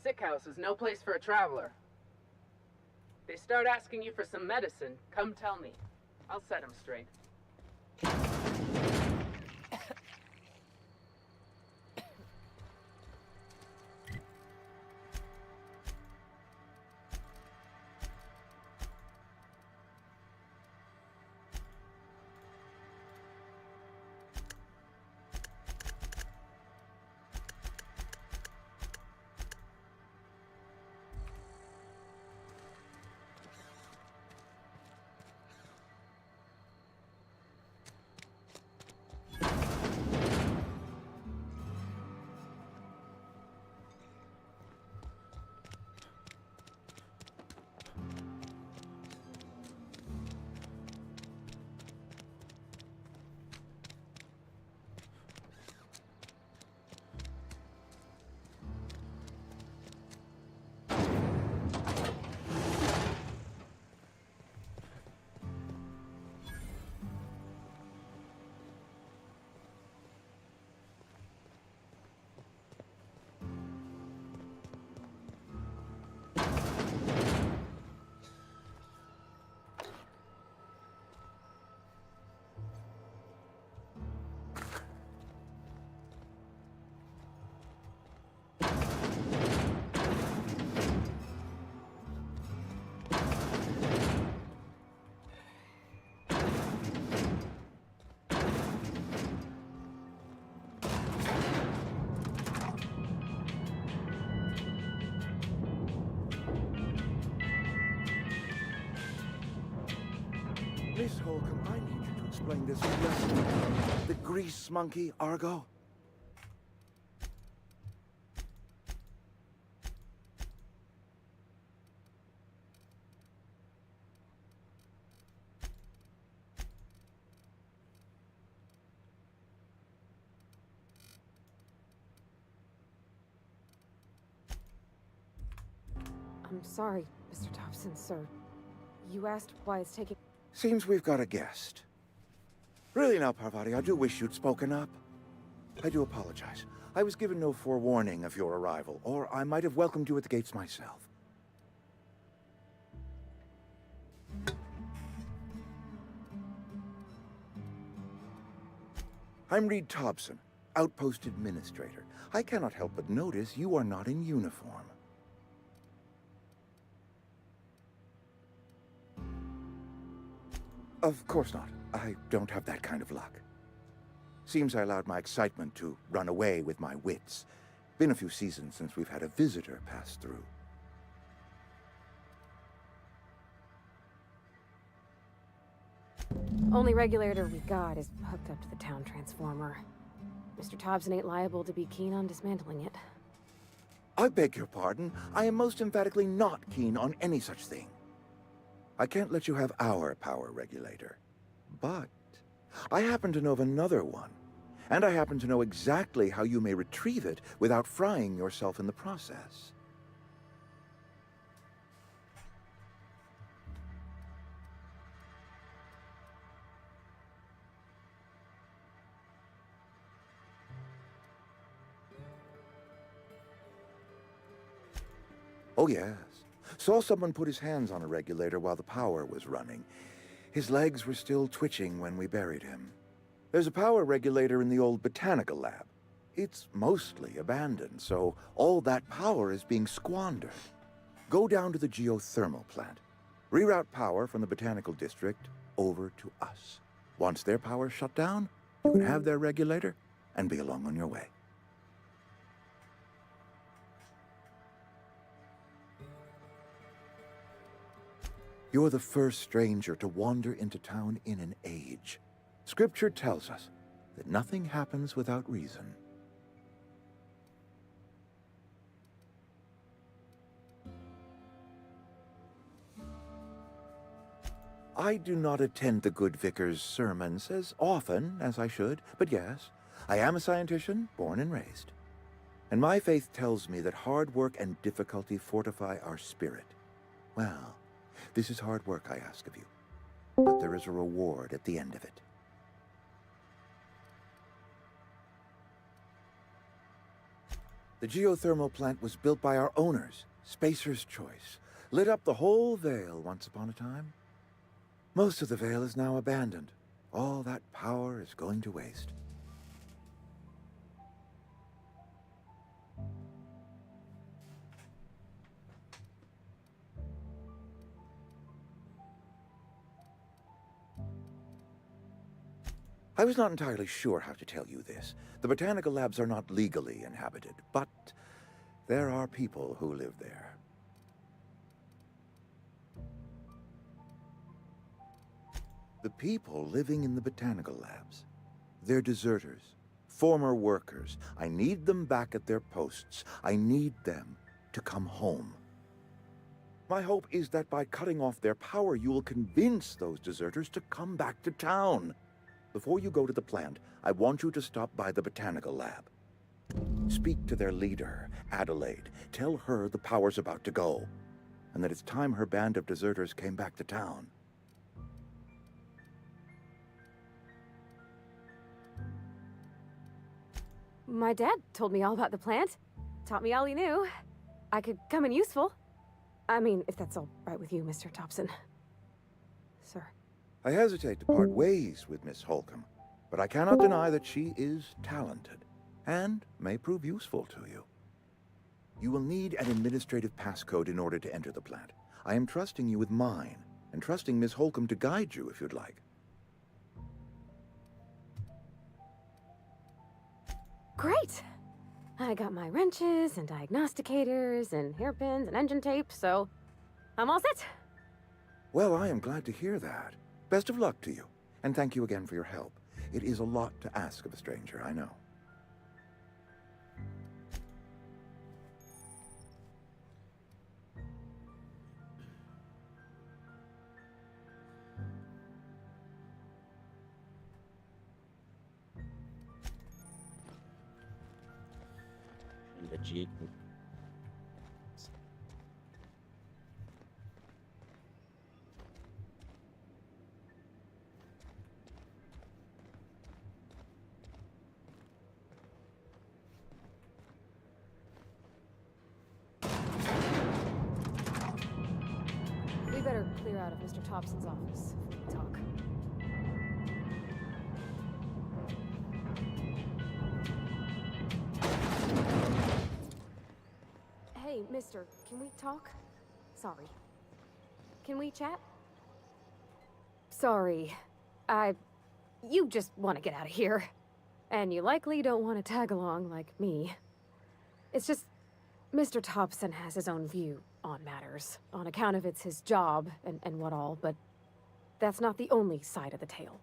Sick house is no place for a traveler. They start asking you for some medicine, come tell me. I'll set them straight. Miss Holcomb, I need you to explain this. The grease monkey, Argo? I'm sorry, Mr. Thompson, sir. You asked why it's taking... Seems we've got a guest. Really now, Parvati, I do wish you'd spoken up. I do apologize. I was given no forewarning of your arrival, or I might have welcomed you at the gates myself. I'm Reed Thompson, Outpost Administrator. I cannot help but notice you are not in uniform. Of course not. I don't have that kind of luck. Seems I allowed my excitement to run away with my wits. Been a few seasons since we've had a visitor pass through. Only regulator we got is hooked up to the town transformer. Mr. Thompson ain't liable to be keen on dismantling it. I beg your pardon. I am most emphatically not keen on any such thing. I can't let you have our power regulator. But I happen to know of another one. And I happen to know exactly how you may retrieve it without frying yourself in the process. Oh, yes. Saw someone put his hands on a regulator while the power was running. His legs were still twitching when we buried him. There's a power regulator in the old botanical lab. It's mostly abandoned, so all that power is being squandered. Go down to the geothermal plant. Reroute power from the botanical district over to us. Once their power's shut down, you can have their regulator and be along on your way. You're the first stranger to wander into town in an age. Scripture tells us that nothing happens without reason. I do not attend the good vicar's sermons as often as I should, but yes, I am a scientician, born and raised. And my faith tells me that hard work and difficulty fortify our spirit. Well, this is hard work I ask of you, but there is a reward at the end of it. The geothermal plant was built by our owners, Spacer's Choice. Lit up the whole Vale once upon a time. Most of the Vale is now abandoned. All that power is going to waste. I was not entirely sure how to tell you this. The botanical labs are not legally inhabited, but there are people who live there. The people living in the botanical labs, they're deserters, former workers. I need them back at their posts. I need them to come home. My hope is that by cutting off their power, you will convince those deserters to come back to town. Before you go to the plant, I want you to stop by the botanical lab. Speak to their leader, Adelaide. Tell her the power's about to go, and that it's time her band of deserters came back to town. My dad told me all about the plant. Taught me all he knew. I could come in useful. I mean, if that's all right with you, Mr. Thompson. Sir. I hesitate to part ways with Miss Holcomb, but I cannot deny that she is talented, and may prove useful to you. You will need an administrative passcode in order to enter the plant. I am trusting you with mine, and trusting Miss Holcomb to guide you if you'd like. Great! I got my wrenches and diagnosticators and hairpins and engine tape, so I'm all set. Well, I am glad to hear that. Best of luck to you, and thank you again for your help. It is a lot to ask of a stranger, I know. And the G. We better clear out of Mr. Thompson's office if we can talk. Hey, mister, can we talk? Sorry. Can we chat? Sorry. You just want to get out of here. And you likely don't want to tag along like me. It's just, Mr. Thompson has his own view on matters, on account of it's his job and what all, but that's not the only side of the tale.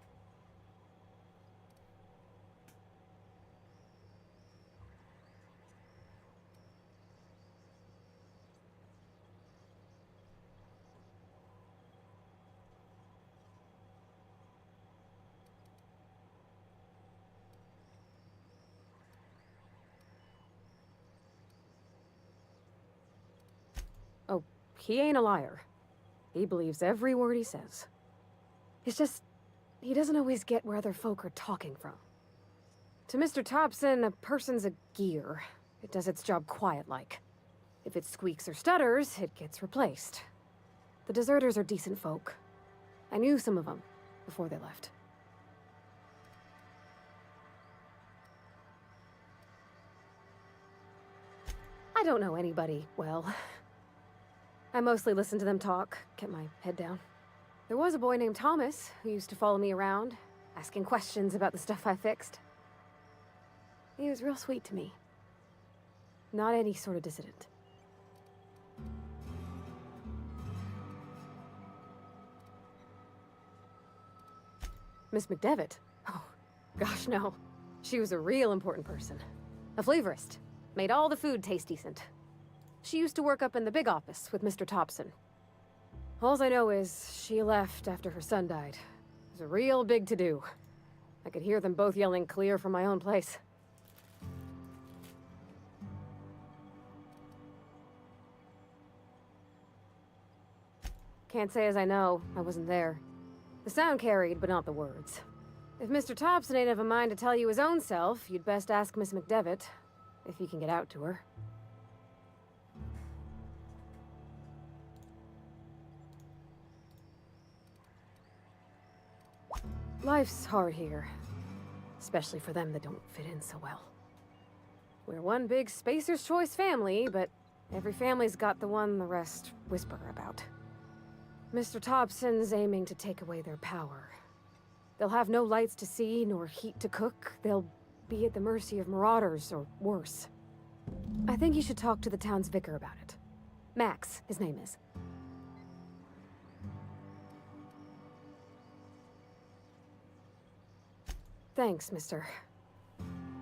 Oh, he ain't a liar. He believes every word he says. It's just, he doesn't always get where other folk are talking from. To Mr. Thompson, a person's a gear. It does its job quiet-like. If it squeaks or stutters, it gets replaced. The deserters are decent folk. I knew some of them before they left. I don't know anybody well. I mostly listen to them talk, get my head down. There was a boy named Thomas who used to follow me around, asking questions about the stuff I fixed. He was real sweet to me. Not any sort of dissident. Miss McDevitt? Oh, gosh no. She was a real important person. A flavorist. Made all the food taste decent. She used to work up in the big office with Mr. Thompson. All I know is she left after her son died. It was a real big to-do. I could hear them both yelling clear from my own place. Can't say as I know. I wasn't there. The sound carried, but not the words. If Mr. Thompson ain't of a mind to tell you his own self, you'd best ask Miss McDevitt, if you can get out to her. Life's hard here. Especially for them that don't fit in so well. We're one big Spacer's Choice family, but every family's got the one the rest whisper about. Mr. Thompson's aiming to take away their power. They'll have no lights to see, nor heat to cook. They'll be at the mercy of marauders, or worse. I think you should talk to the town's vicar about it. Max, his name is. Thanks, mister.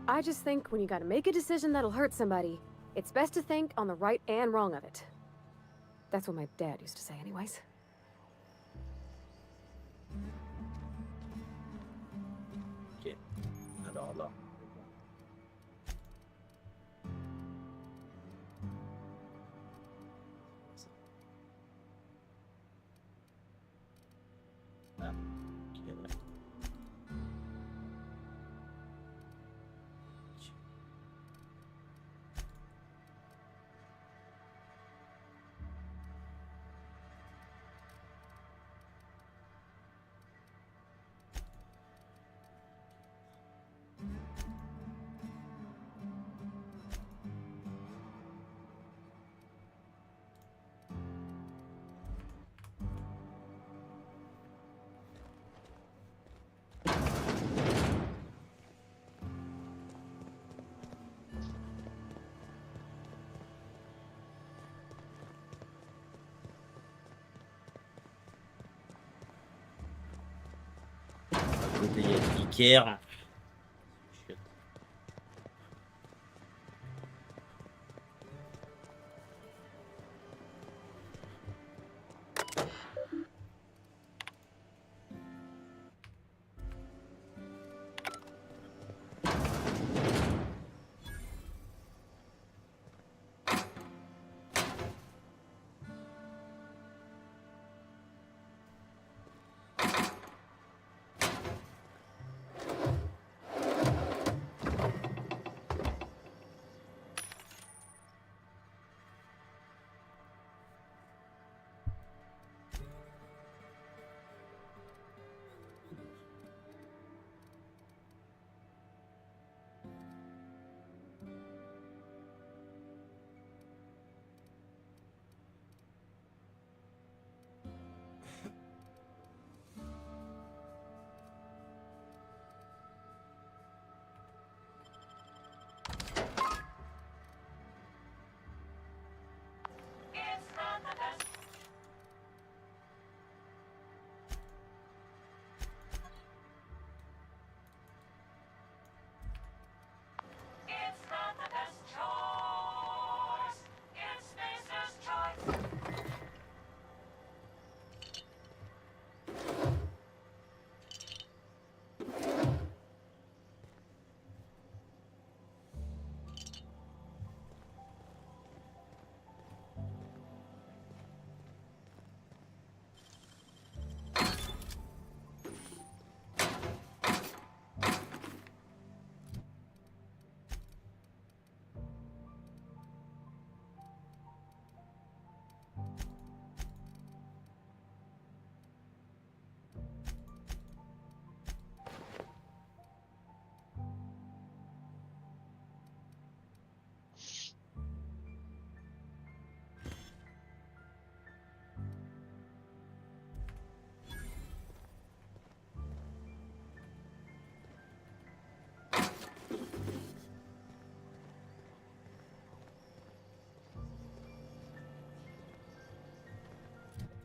I just think when you gotta make a decision that'll hurt somebody, it's best to think on the right and wrong of it. That's what my dad used to say anyways. Ok. Alors là. Ah, ok, là. À côté, il y a le vicaire. Shit.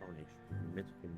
Attendez, je peux mettre une...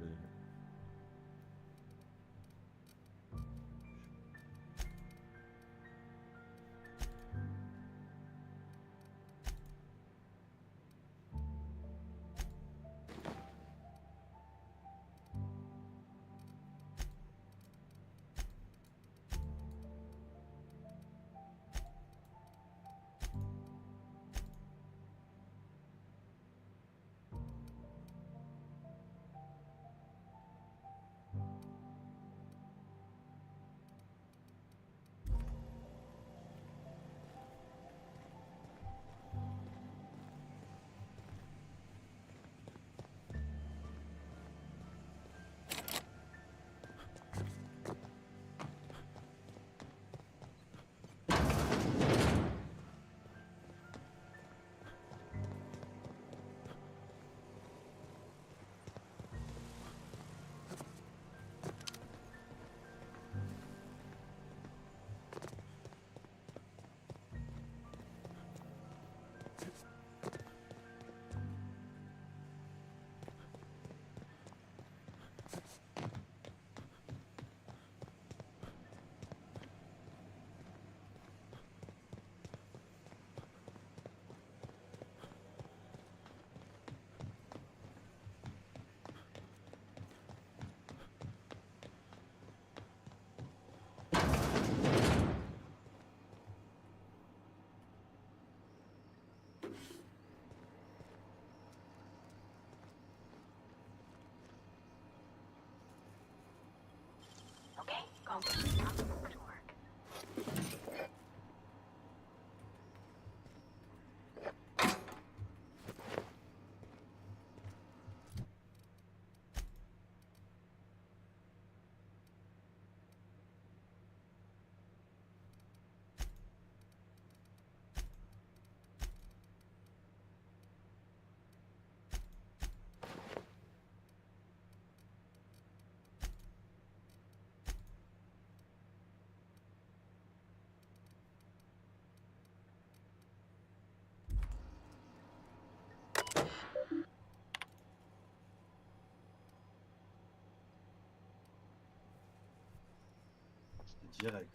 direct.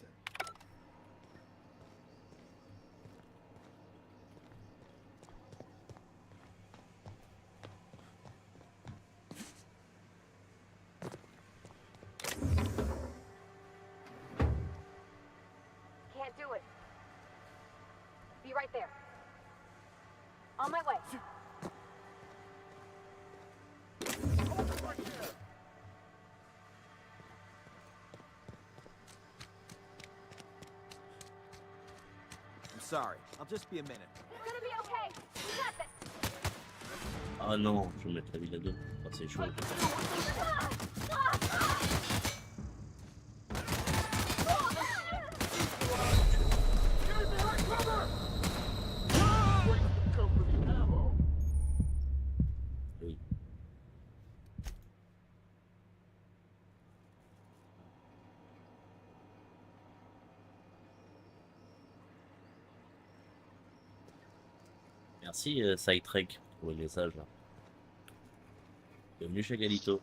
Can't do it. Be right there. On my way. I'm sorry. I'll just be a minute. It's gonna be okay. We got this. Ah non, je vais mettre la ville à deux. Oh, c'est chaud. Oui. Merci Sidetrek pour le message là. Bienvenue chez Galito.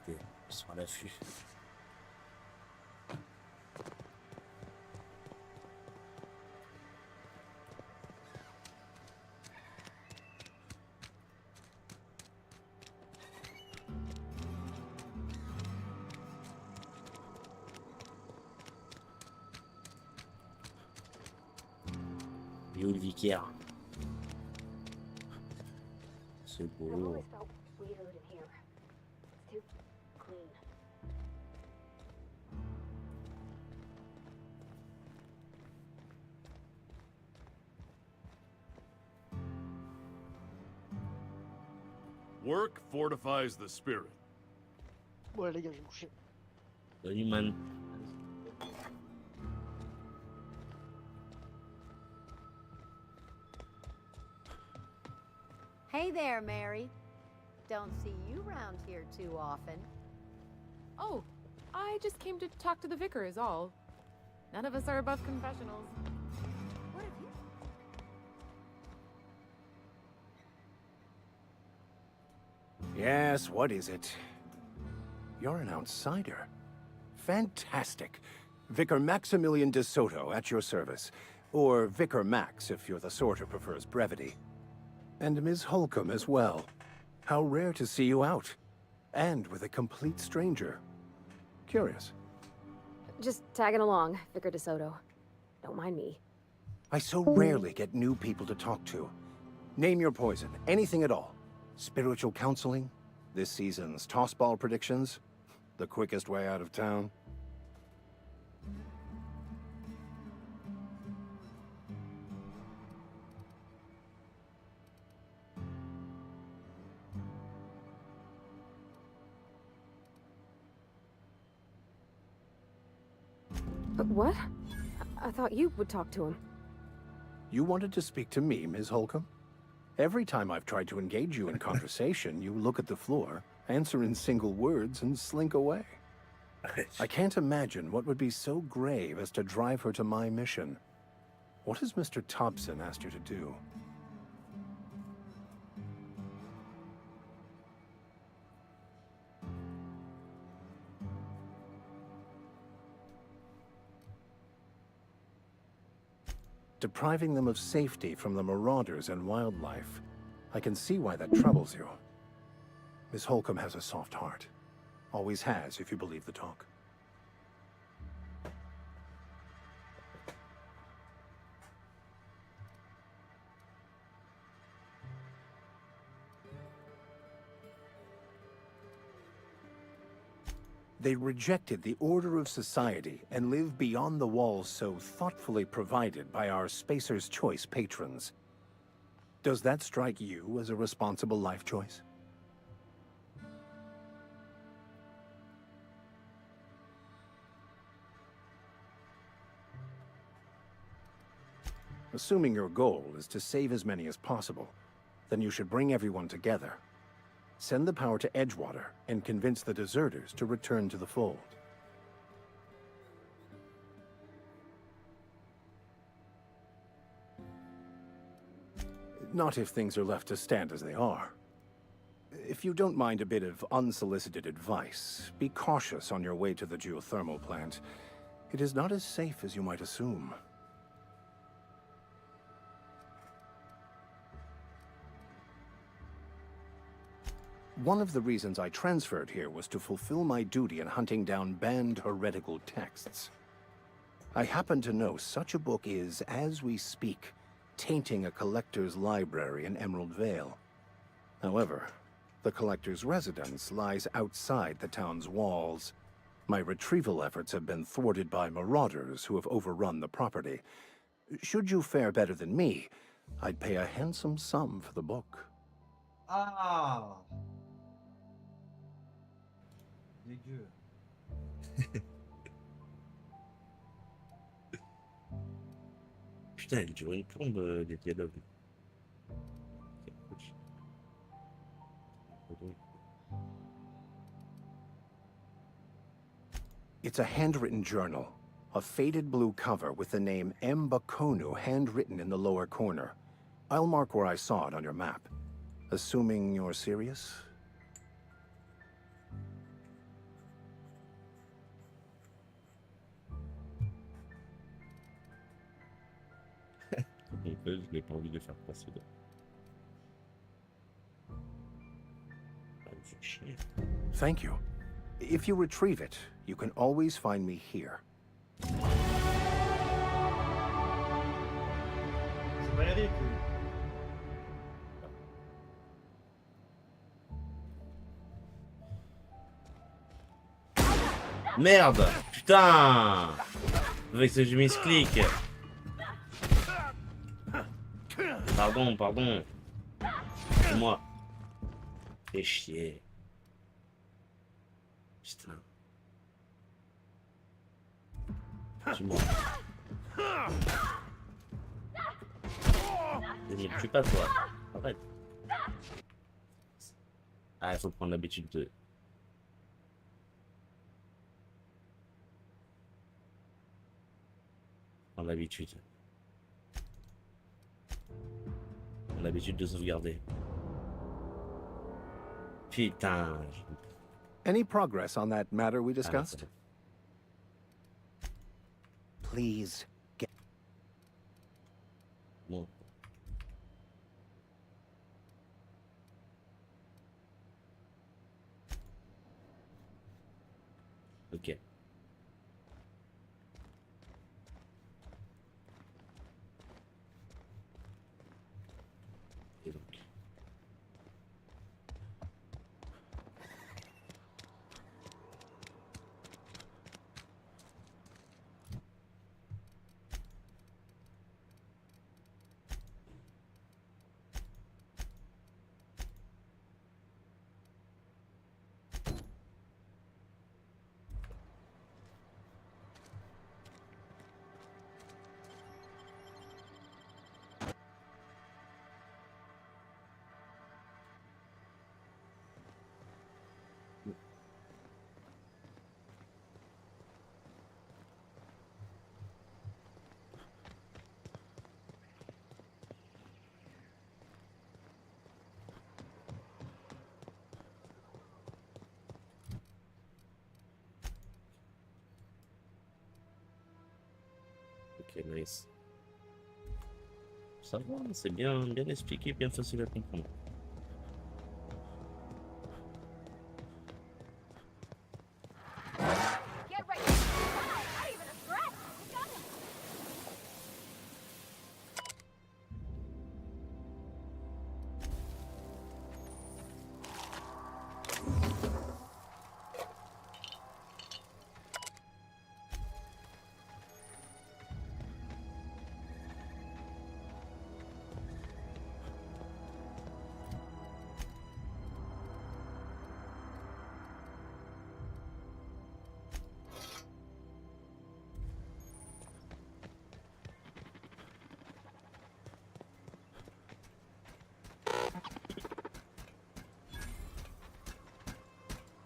Ils sont à l'affût. Il est où le vicaire? C'est beau. Weird in here. It's too clean. Work fortifies the spirit. Ouais, les gars, je vais me coucher. Salut man. Hey there, Mary. Don't see you around here too often. Oh, I just came to talk to the vicar is all. None of us are above confessionals. What have you... Yes, what is it? You're an outsider. Fantastic. Vicar Maximilian de Soto at your service. Or Vicar Max, if you're the sort who prefers brevity. And Ms. Holcomb as well. How rare to see you out. And with a complete stranger. Curious. Just tagging along, Vicar DeSoto. Don't mind me. I so rarely get new people to talk to. Name your poison, anything at all. Spiritual counseling? This season's tossball predictions? The quickest way out of town? What? I thought you would talk to him. You wanted to speak to me, Ms. Holcomb? Every time I've tried to engage you in conversation, you look at the floor, answer in single words, and slink away. I can't imagine what would be so grave as to drive her to my mission. What has Mr. Thompson asked you to do? Depriving them of safety from the marauders and wildlife. I can see why that troubles you. Miss Holcomb has a soft heart. Always has, if you believe the talk. They rejected the order of society and live beyond the walls so thoughtfully provided by our Spacer's Choice patrons. Does that strike you as a responsible life choice? Assuming your goal is to save as many as possible, then you should bring everyone together. Send the power to Edgewater and convince the deserters to return to the fold. Not if things are left to stand as they are. If you don't mind a bit of unsolicited advice, be cautious on your way to the geothermal plant. It is not as safe as you might assume. One of the reasons I transferred here was to fulfill my duty in hunting down banned heretical texts. I happen to know such a book is, as we speak, tainting a collector's library in Emerald Vale. However, the collector's residence lies outside the town's walls. My retrieval efforts have been thwarted by marauders who have overrun the property. Should you fare better than me, I'd pay a handsome sum for the book. Ah. Dégueu. Putain, elle dure une plombe, les dialogues. It's a handwritten journal. A faded blue cover with the name M. Bakonu handwritten in the lower corner. I'll mark where I saw it on your map. Assuming you're serious? Je n'ai pas envie de faire passer de... Thank you. If you retrieve it, you can always find me here. Merde, putain. Avec ce je misclick. Pardon, pardon. C'est moi. Fais chier. Putain. Tu moi. Ne me tue pas toi. Arrête. Ah, il faut prendre l'habitude de... Prendre l'habitude. L'habitude de sauvegarder. Putain. Any progress on that matter we discussed? Please get... Bon. Ok. Et donc. Ok, nice. Ça va, c'est bien expliqué, bien facile à comprendre.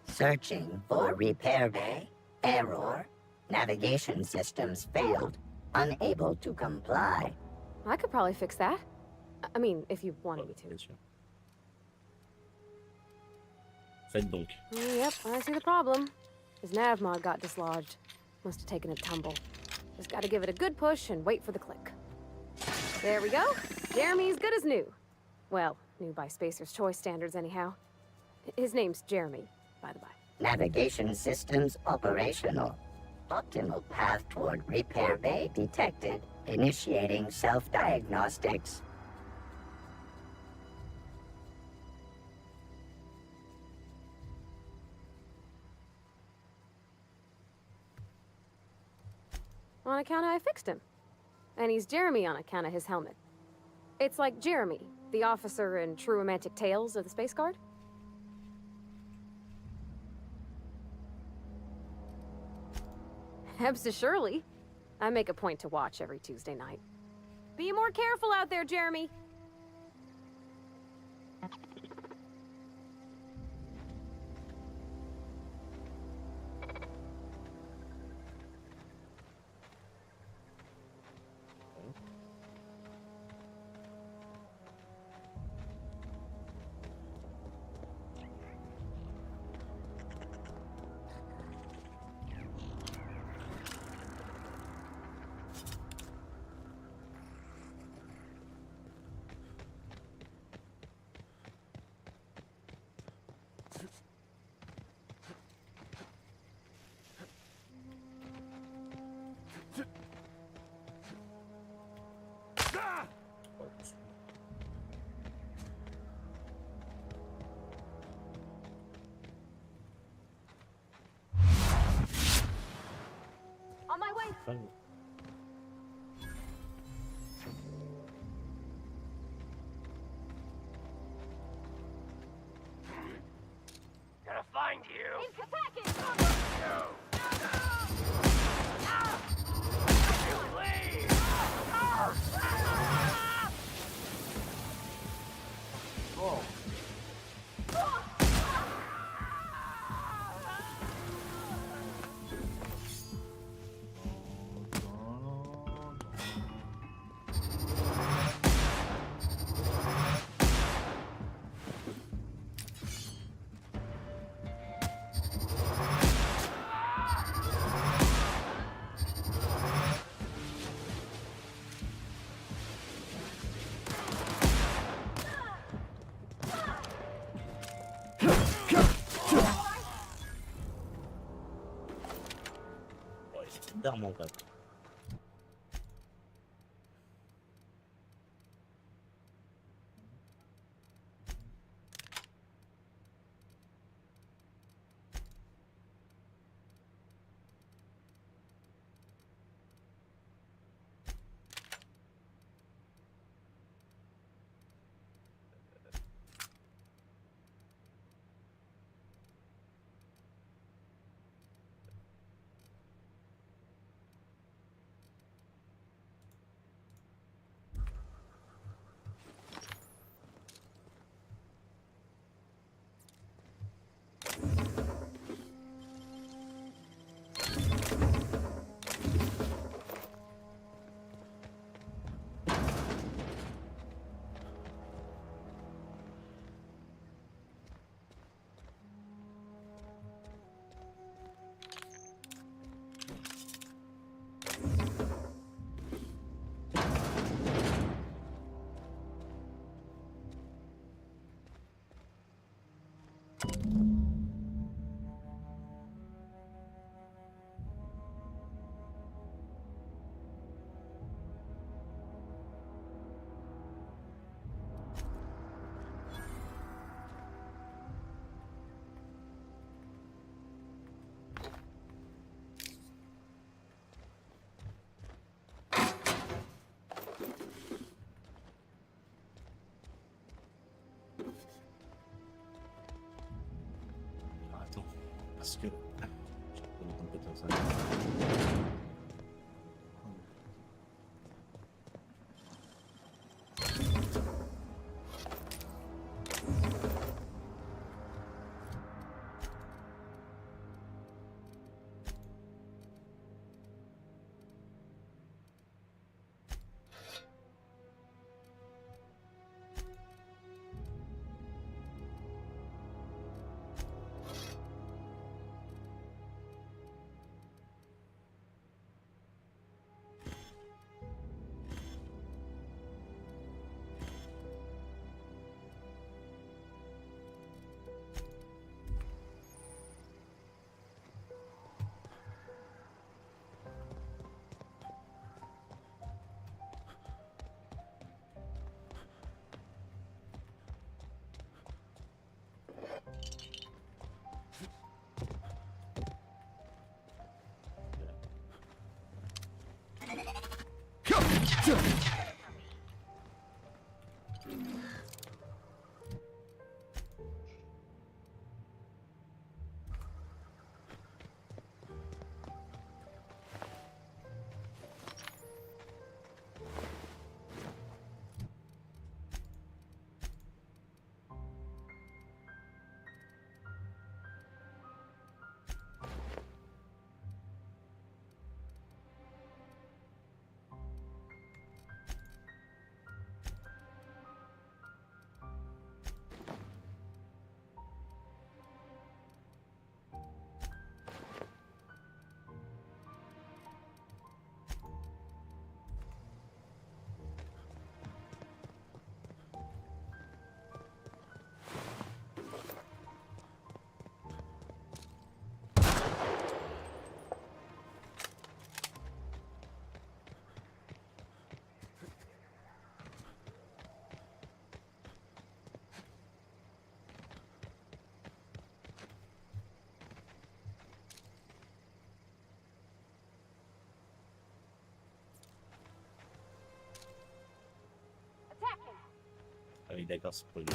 Searching for repair bay. Error. Navigation systems failed. Unable to comply. I could probably fix that. I mean, if you wanted me to. Bien sûr. Faites donc. Yep, I see the problem. His nav mod got dislodged. Must have taken a tumble. Just gotta give it a good push and wait for the click. There we go. Jeremy's good as new. Well, new by Spacer's Choice standards anyhow. His name's Jeremy, by the by. Navigation systems operational. Optimal path toward repair bay detected. Initiating self-diagnostics. On account of I fixed him. And he's Jeremy on account of his helmet. It's like Jeremy, the officer in True Romantic Tales of the Space Guard. Surely. I make a point to watch every Tuesday night. Be more careful out there, Jeremy. On my way. Fun. Gonna find you. D'armes quoi. Parce que j'ai pas de compétences. d'accord, c'est pour lui.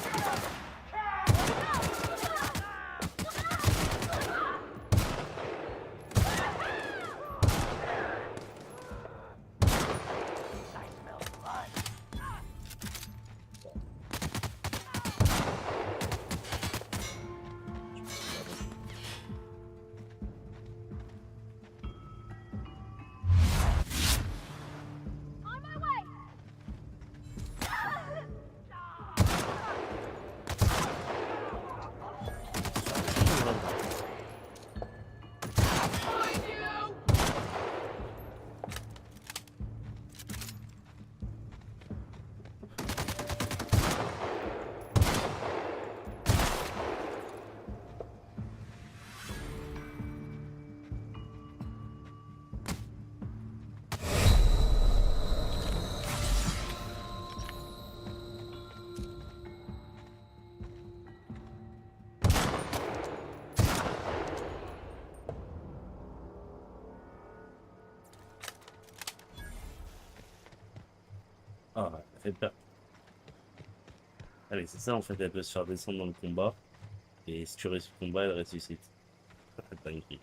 Ah, elle fait peur. Ah mais c'est ça en fait, elle peut se faire descendre dans le combat. Et si tu restes au combat, elle ressuscite. Dinguerie.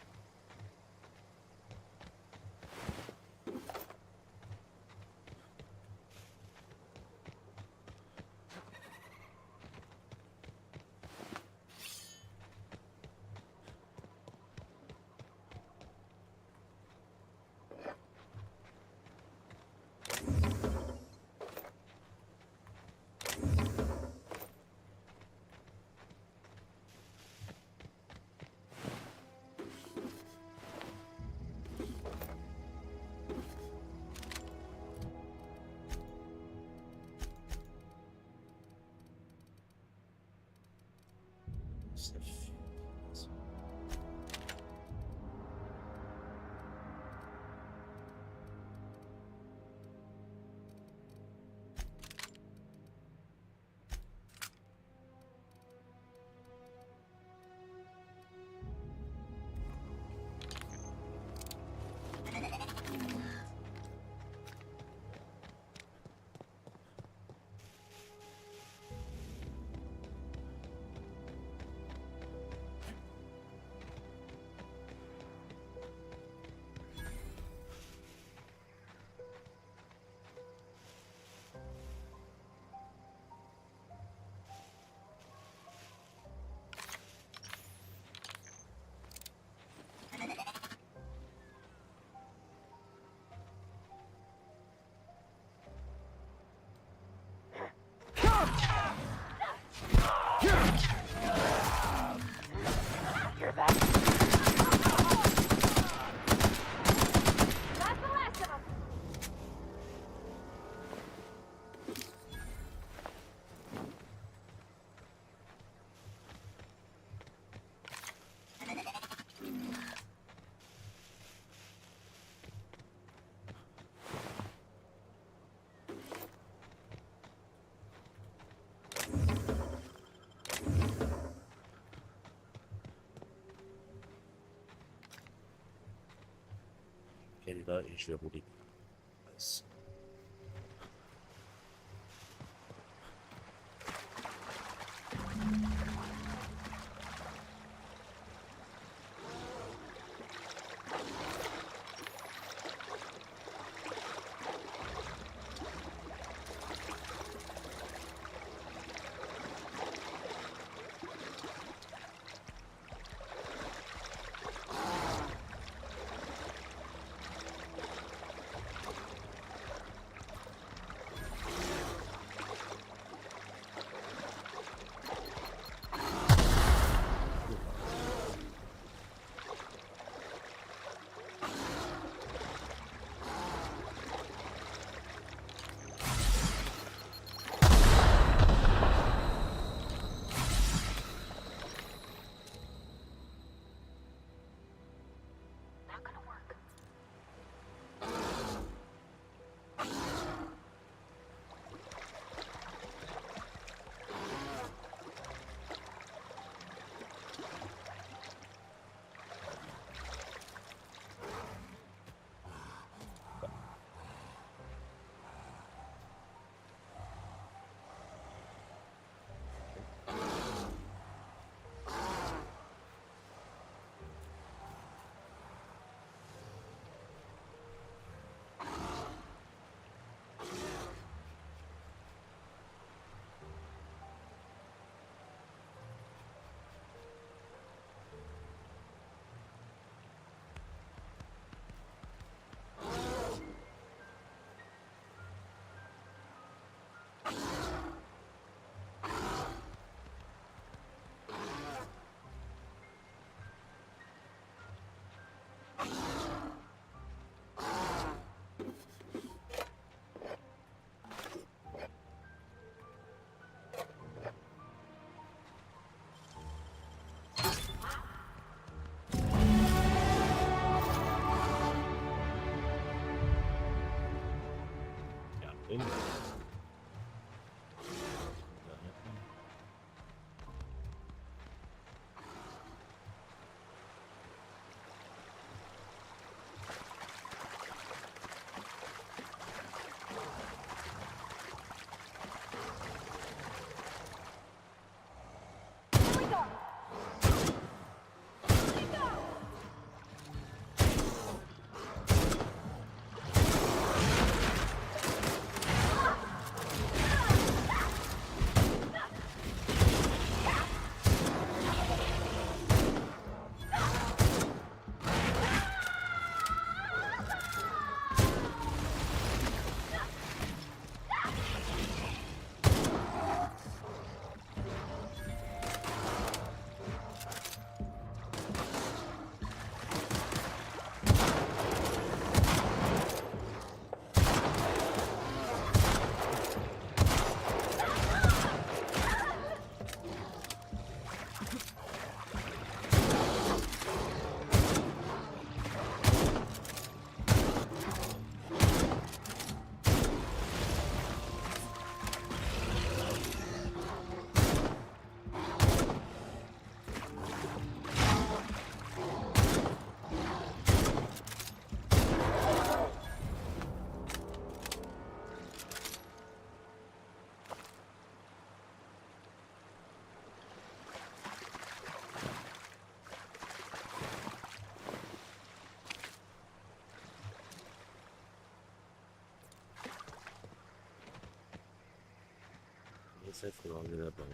Ça fait- Elle est là et je vais rouler. Nice. ça, il faut l'enlever là-bas.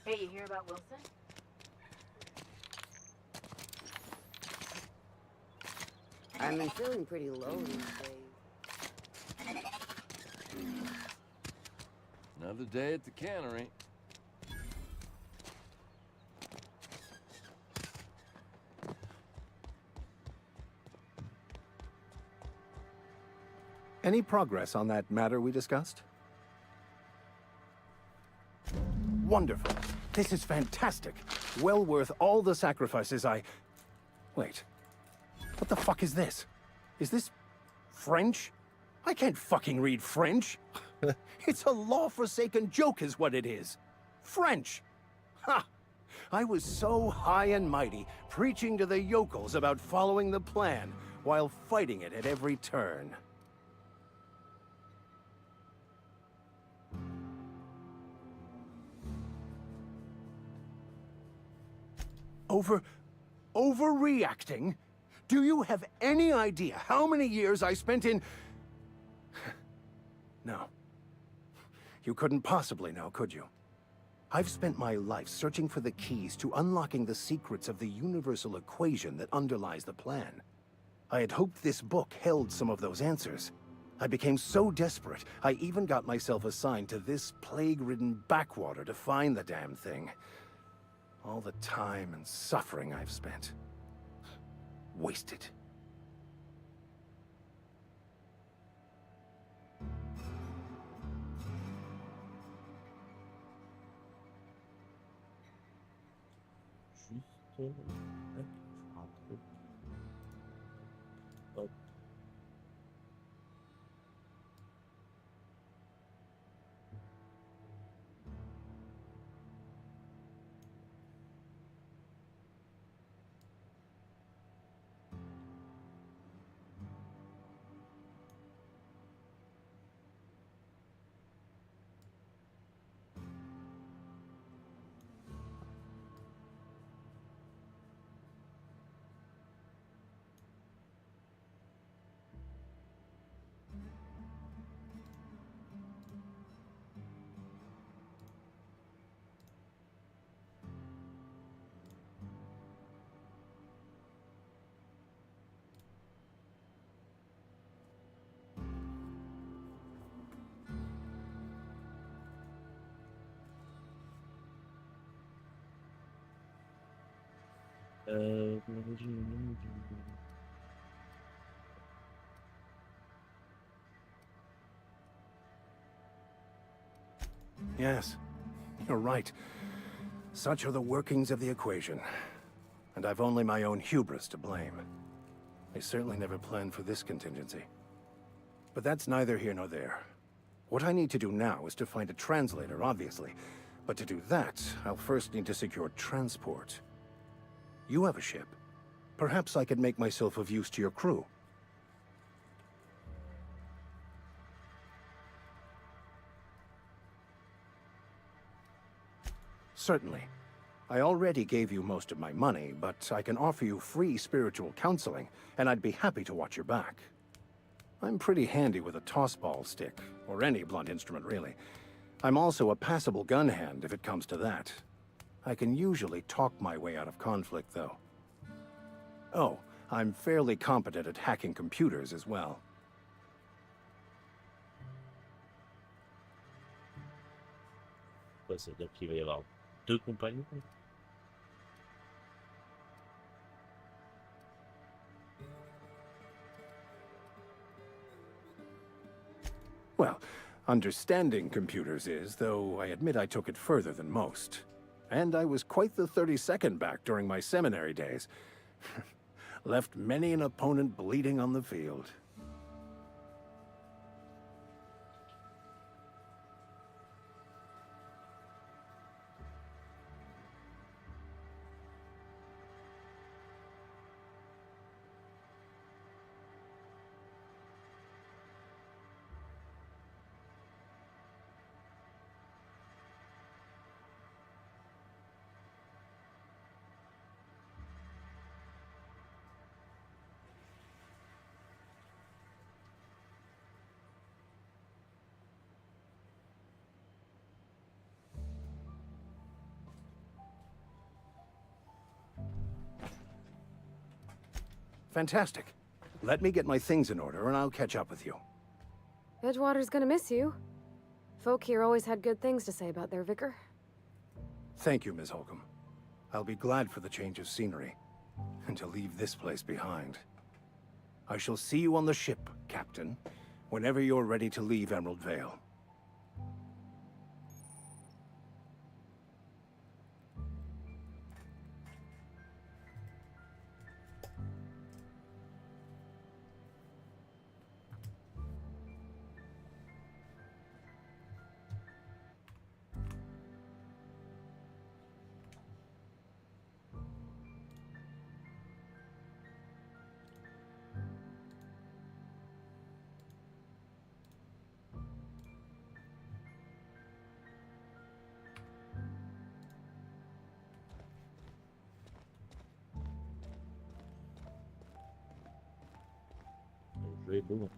Hey, you hear about Wilson? I've been feeling pretty low these days. Another day at the cannery. Any progress on that matter we discussed? Wonderful. This is fantastic. Well worth all the sacrifices I... Wait. What the fuck is this? Is this French? I can't fucking read French. It's a law-forsaken joke is what it is. French. Ha! I was so high and mighty, preaching to the yokels about following the plan, while fighting it at every turn. Overreacting? Do you have any idea how many years I spent in... No. You couldn't possibly know, could you? I've spent my life searching for the keys to unlocking the secrets of the universal equation that underlies the plan. I had hoped this book held some of those answers. I became so desperate, I even got myself assigned to this plague-ridden backwater to find the damn thing. All the time and suffering I've spent. Wasted. Hop. Yes, you're right. Such are the workings of the equation. And I've only my own hubris to blame. I certainly never planned for this contingency. But that's neither here nor there. What I need to do now is to find a translator, obviously. But to do that, I'll first need to secure transport. You have a ship. Perhaps I could make myself of use to your crew. Certainly. I already gave you most of my money, but I can offer you free spiritual counseling, and I'd be happy to watch your back. I'm pretty handy with a tossball stick, or any blunt instrument, really. I'm also a passable gun hand, if it comes to that. I can usually talk my way out of conflict, though. Oh, I'm fairly competent at hacking computers as well. Ouais, ça veut dire qu'il va y avoir deux compagnons. Well, understanding computers is, though I admit I took it further than most. And I was quite the 32nd back during my seminary days. Left many an opponent bleeding on the field. Fantastic. Let me get my things in order and I'll catch up with you. Edgewater's gonna miss you. Folk here always had good things to say about their vicar. Thank you, Ms. Holcomb. I'll be glad for the change of scenery, and to leave this place behind. I shall see you on the ship, Captain, whenever you're ready to leave Emerald Vale. Le jeu est beau.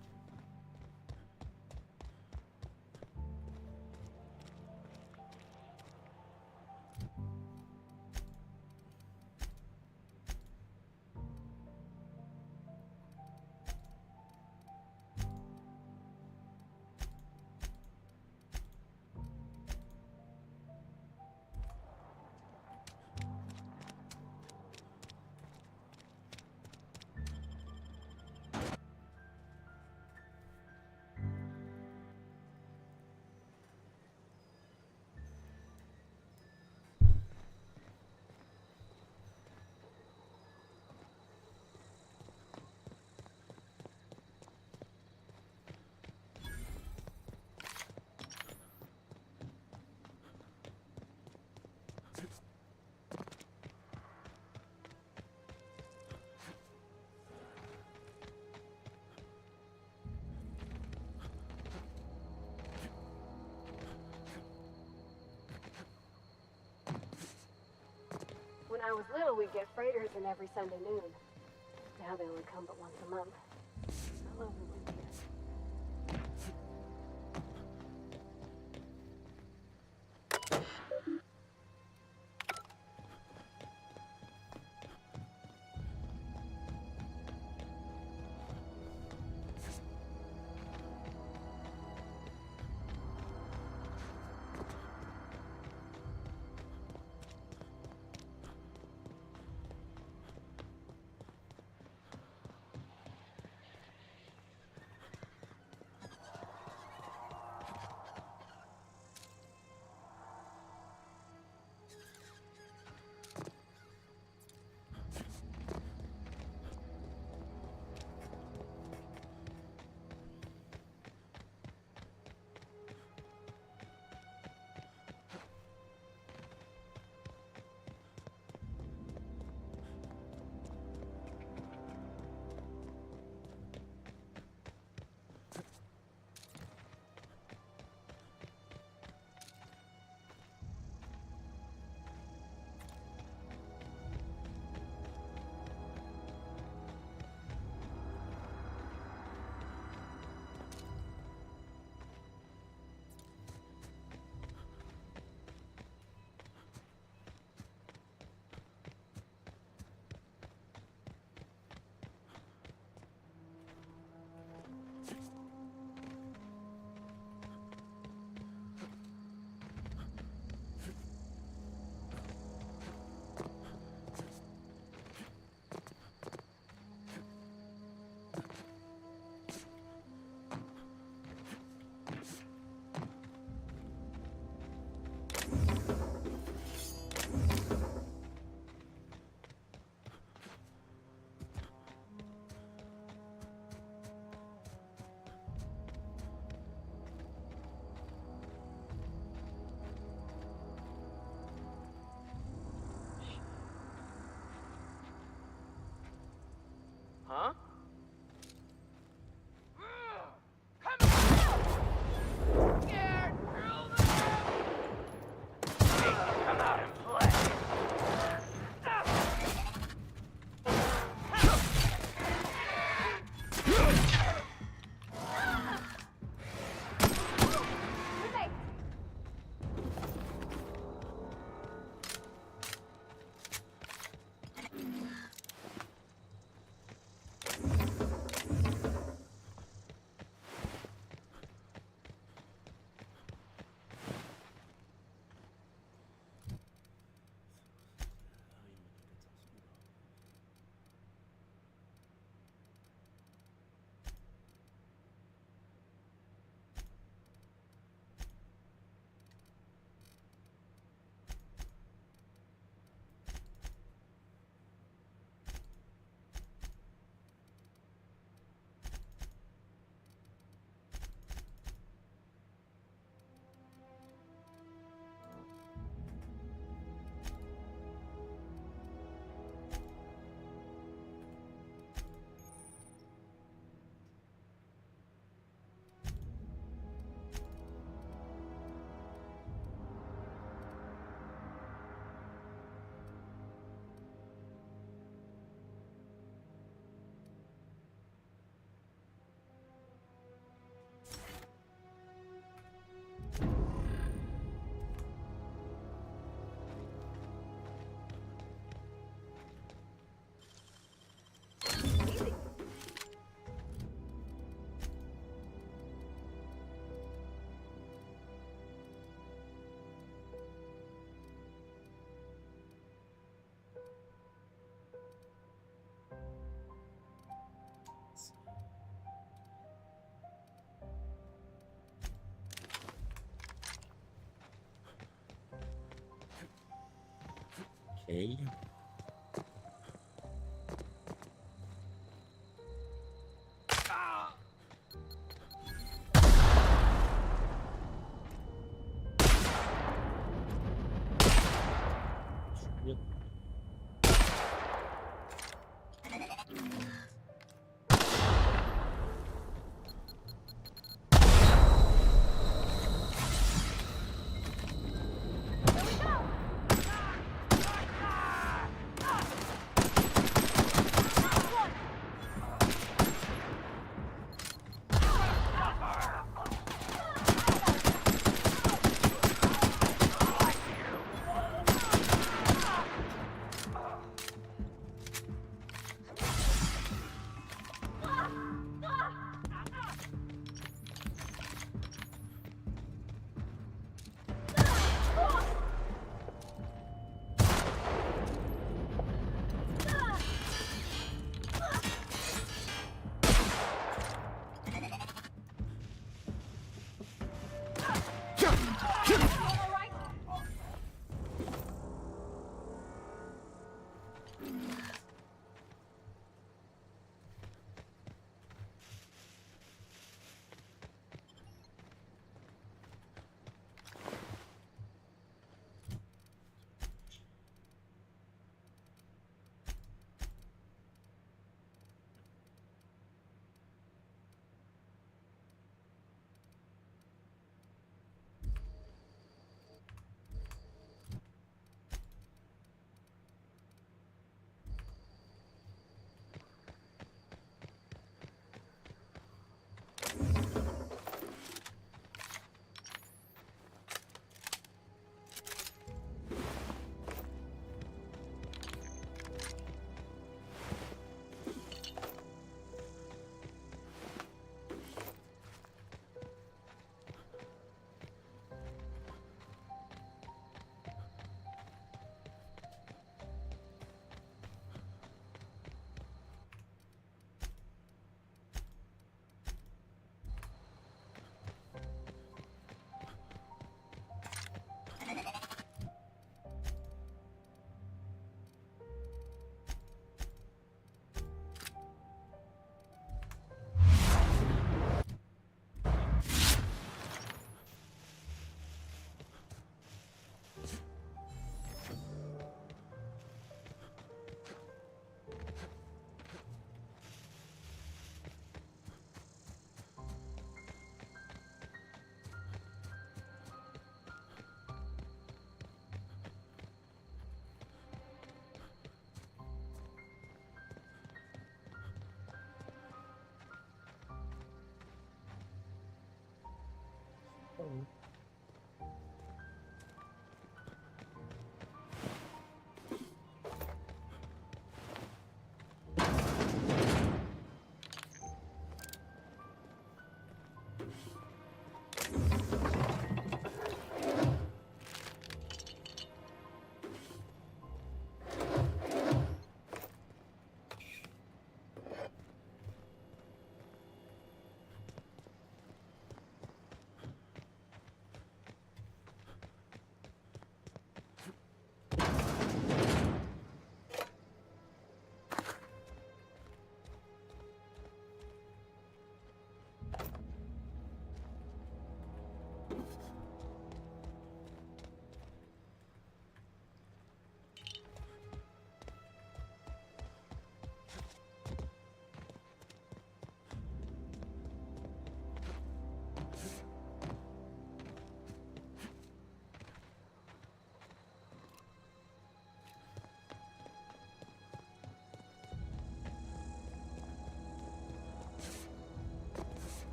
When I was little, we'd get freighters in every Sunday noon. Now they only come but once a month. I love the winter. Huh? Come out and play. Hey.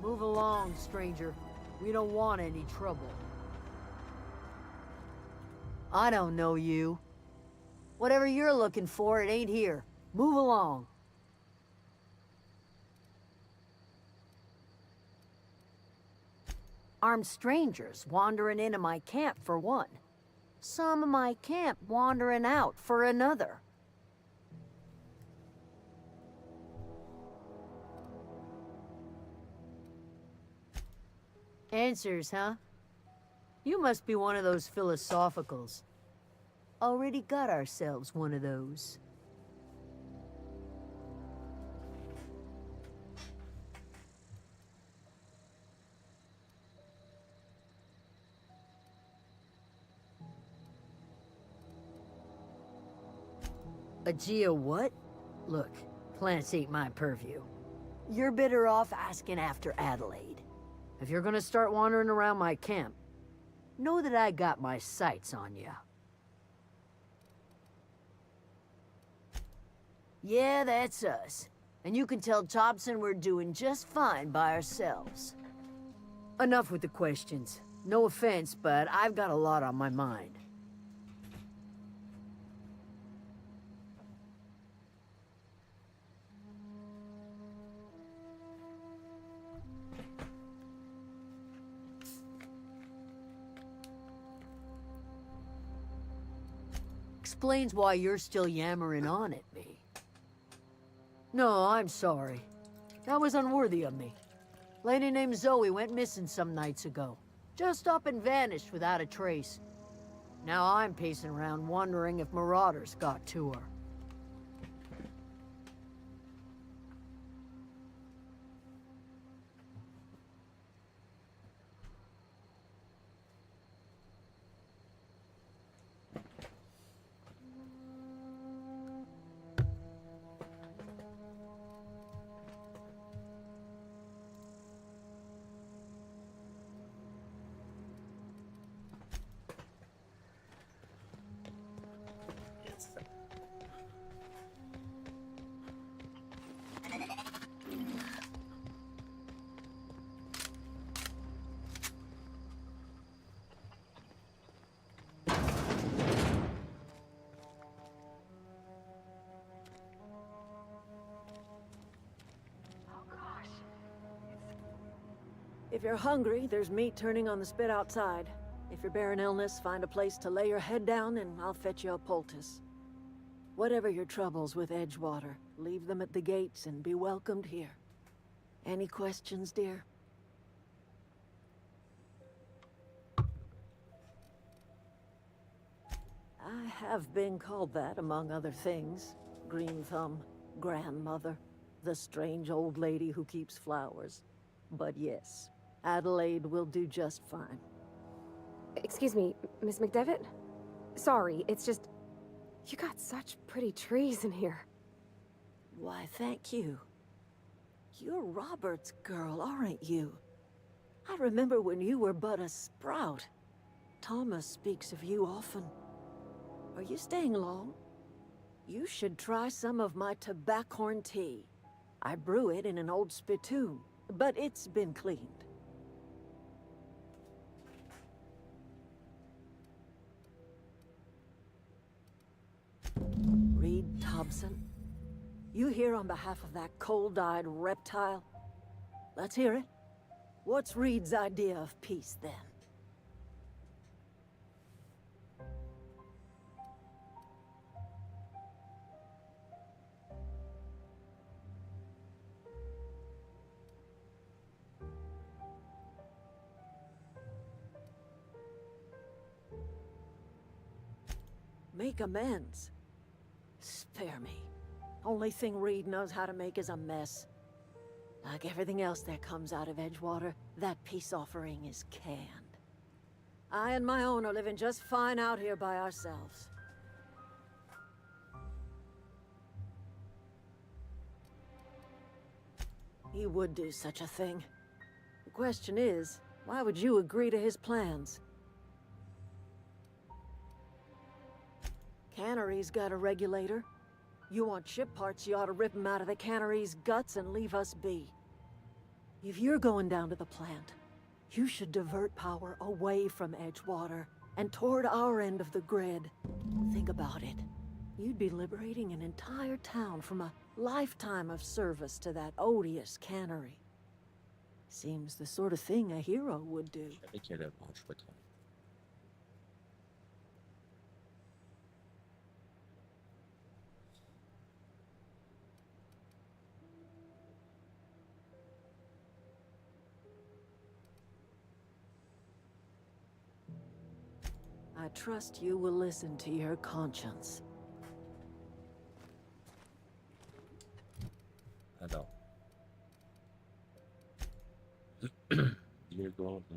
Move along, stranger. We don't want any trouble. I don't know you. Whatever you're looking for, it ain't here. Move along. Armed strangers wandering into my camp for one. Some of my camp wandering out for another. Answers, huh? You must be one of those philosophicals. Already got ourselves one of those. A geo what? Look, plants ain't my purview. You're better off asking after Adelaide. If you're gonna start wandering around my camp, know that I got my sights on you. Yeah, that's us. And you can tell Thompson we're doing just fine by ourselves. Enough with the questions. No offense, but I've got a lot on my mind. Explains why you're still yammering on at me. No, I'm sorry. That was unworthy of me. Lady named Zoe went missing some nights ago. Just up and vanished without a trace. Now I'm pacing around wondering if marauders got to her. If you're hungry, there's meat turning on the spit outside. If you're bearing illness, find a place to lay your head down and I'll fetch you a poultice. Whatever your troubles with Edgewater, leave them at the gates and be welcomed here. Any questions, dear? I have been called that, among other things. Green Thumb, grandmother, the strange old lady who keeps flowers. But yes, Adelaide will do just fine. Excuse me, Miss McDevitt? Sorry, it's just... You got such pretty trees in here. Why, thank you. You're Robert's girl, aren't you? I remember when you were but a sprout. Thomas speaks of you often. Are you staying long? You should try some of my tobaccorn tea. I brew it in an old spittoon, but it's been cleaned. Reed Thompson? You here on behalf of that cold-eyed reptile? Let's hear it. What's Reed's idea of peace, then? Make amends. Spare me. Only thing Reed knows how to make is a mess. Like everything else that comes out of Edgewater, that peace offering is canned. I and my own are living just fine out here by ourselves. He would do such a thing. The question is, why would you agree to his plans? Cannery's got a regulator. You want ship parts, you ought to rip them out of the cannery's guts and leave us be. If you're going down to the plant, you should divert power away from Edgewater and toward our end of the grid. Think about it. You'd be liberating an entire town from a lifetime of service to that odious cannery. Seems the sort of thing a hero would do. I trust you will listen to your conscience. Alors. Dis-le comment, toi.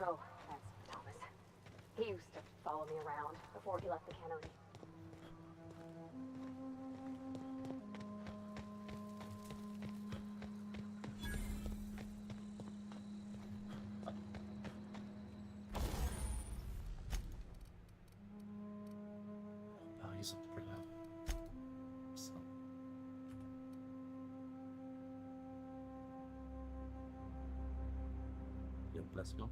Oh, that's Thomas. He used to follow me around before he left the cannery. Par exemple, là. Ça. Il y a un placement.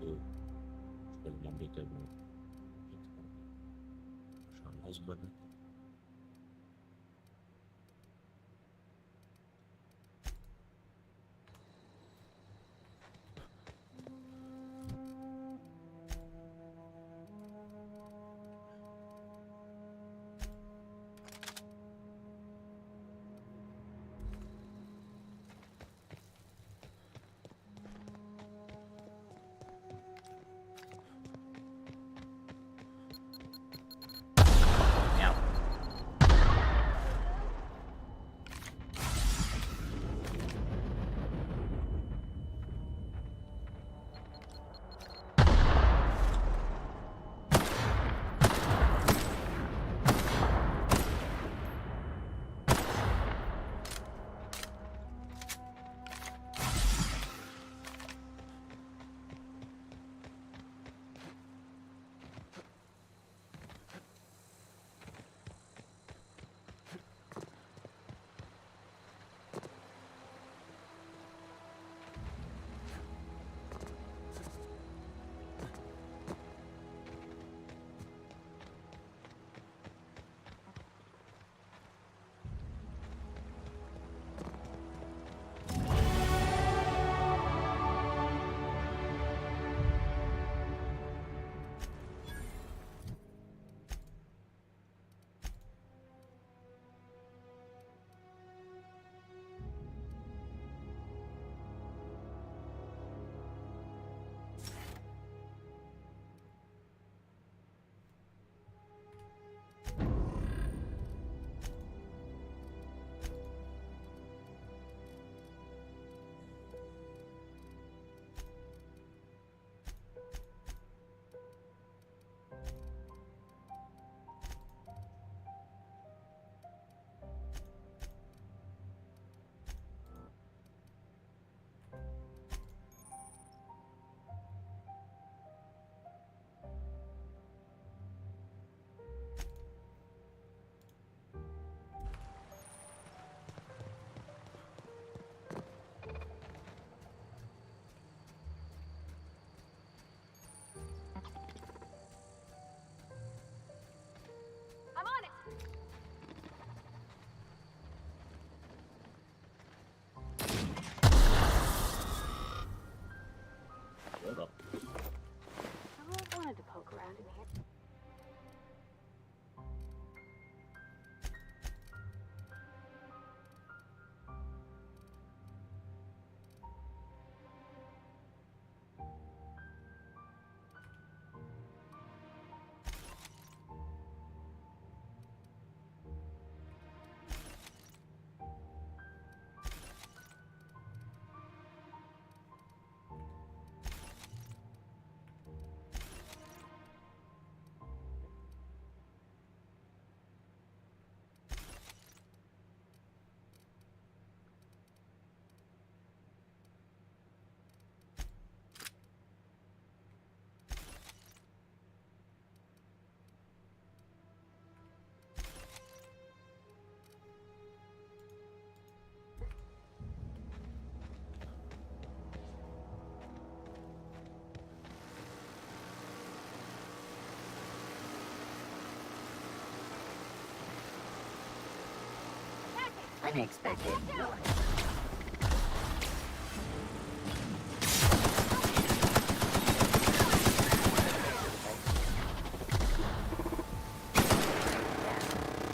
Je vais demander tellement. J'ai un grosse bonne. Merde. Voilà. I always wanted to poke around in here. Unexpected noise.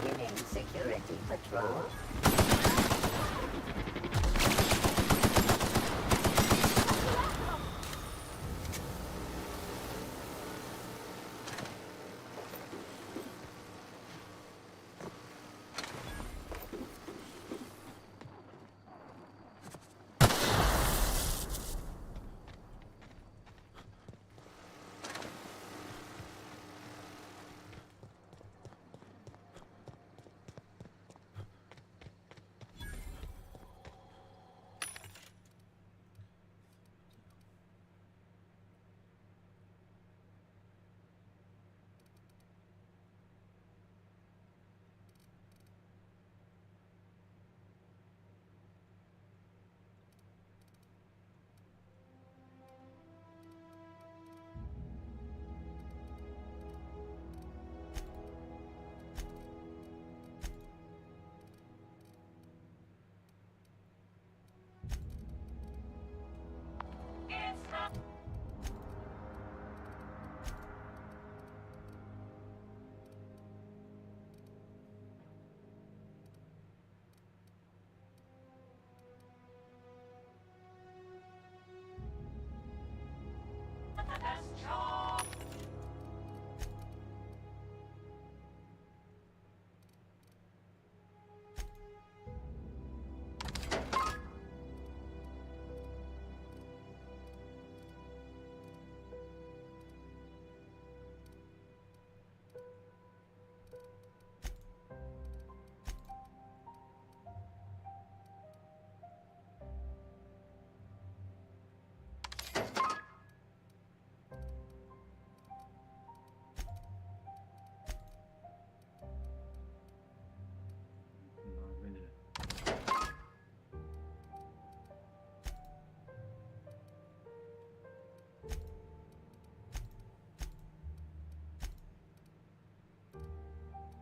Beginning security patrol.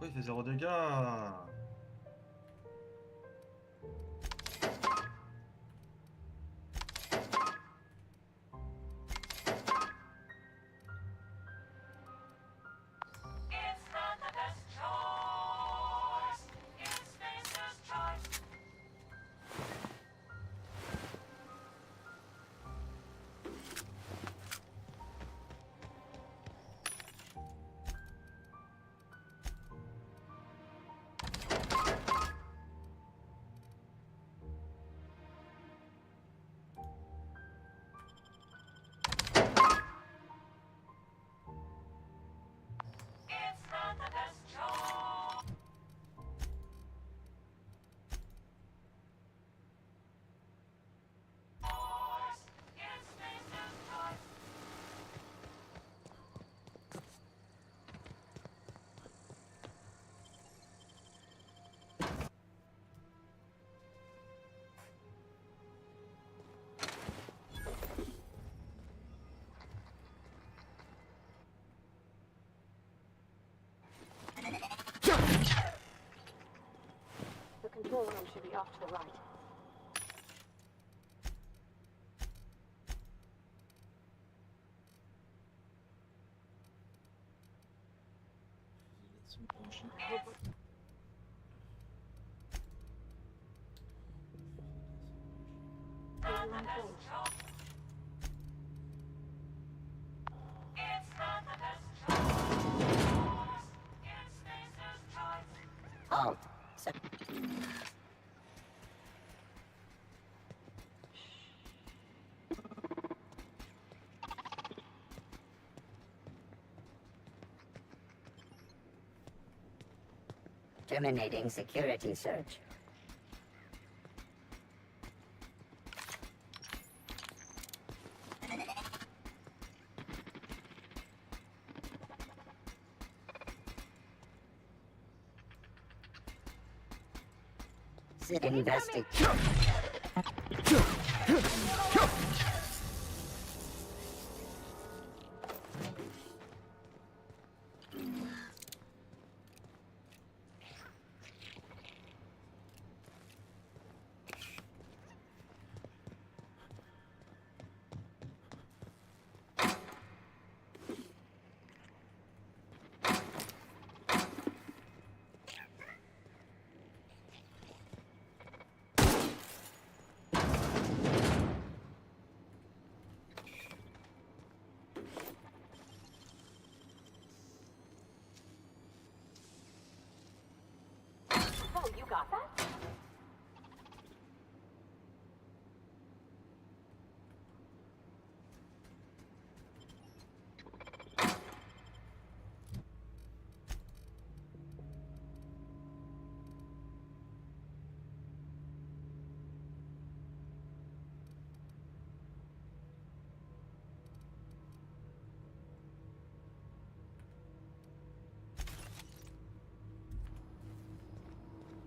Pourquoi il fait 0 dégâts? The control room should be off to the right. Oh, terminating security search. Investigate. Oh, you got that?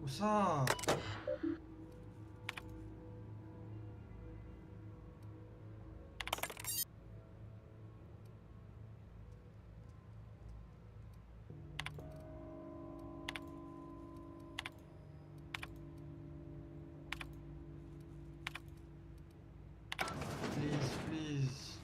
Où ça? Please, please.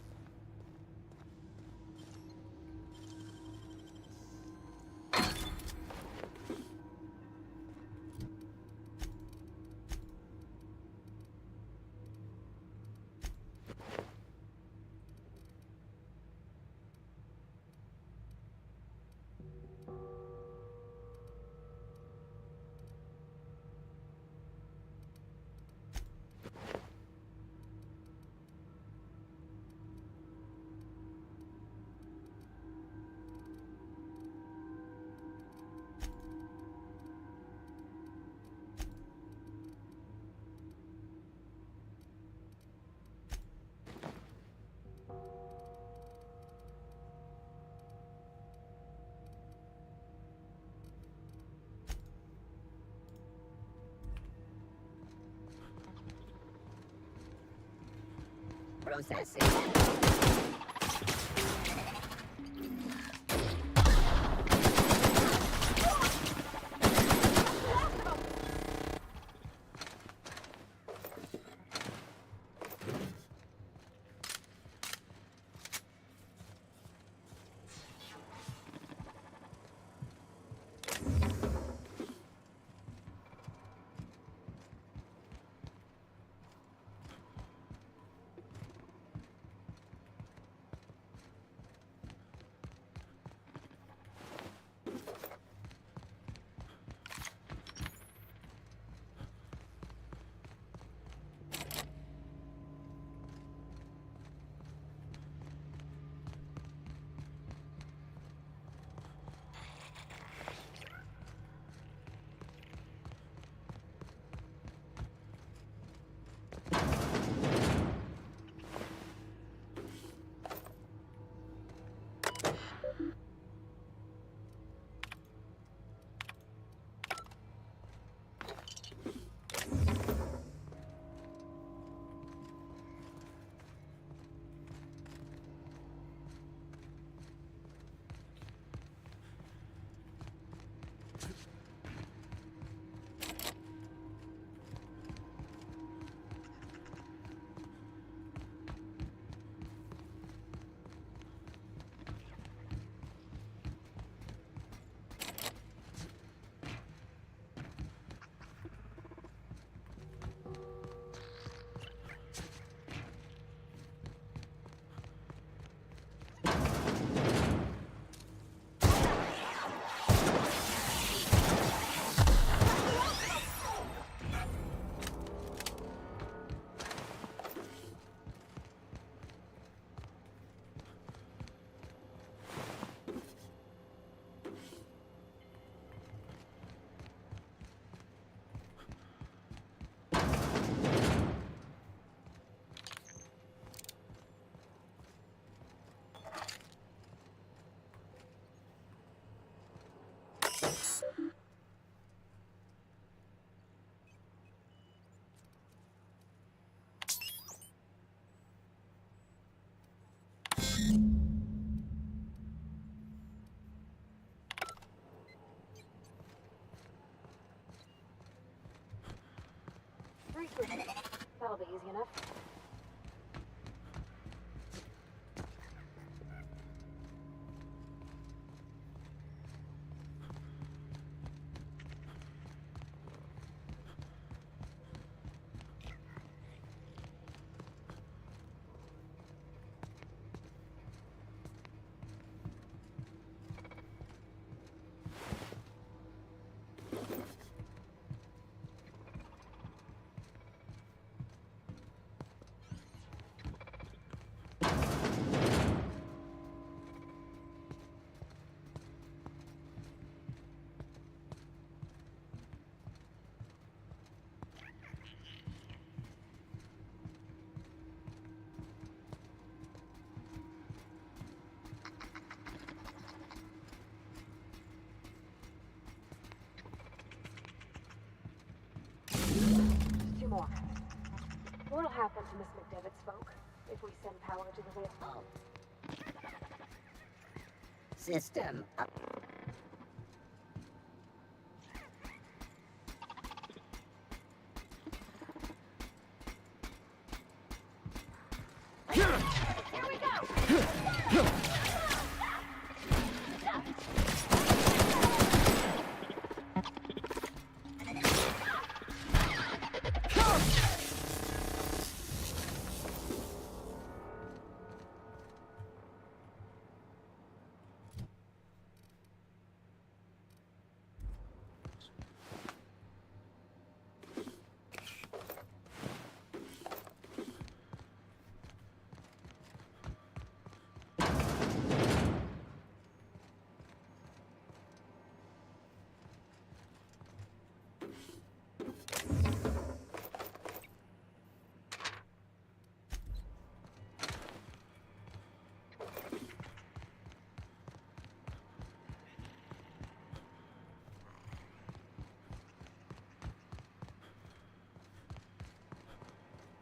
Processing. That'll be easy enough. Two more. What'll happen to Miss McDevitt's folk if we send power to the veil? System up.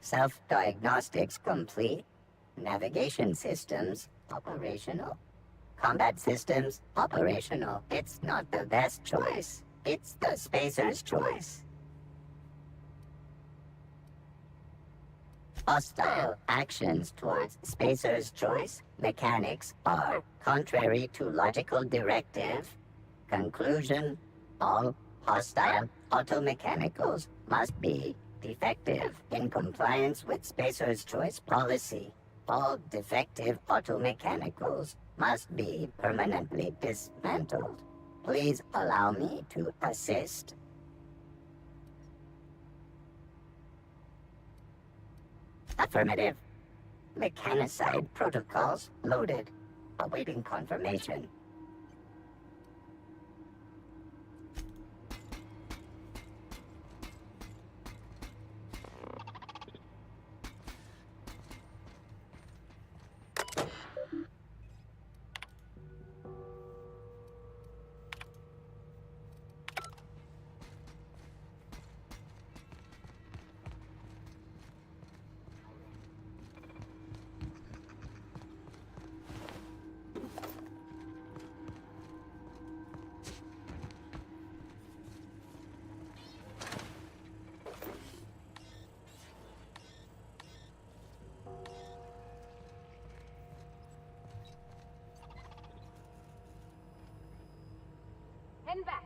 Self-diagnostics complete. Navigation systems operational. Combat systems operational. It's not the best choice. It's the spacer's choice. Hostile actions towards spacer's choice mechanics are contrary to logical directive. Conclusion: all hostile automechanicals must be defective in compliance with spacer's choice policy. All defective automechanicals must be permanently dismantled. Please allow me to assist. Affirmative. Mechanicide protocols loaded. Awaiting confirmation. Heading back.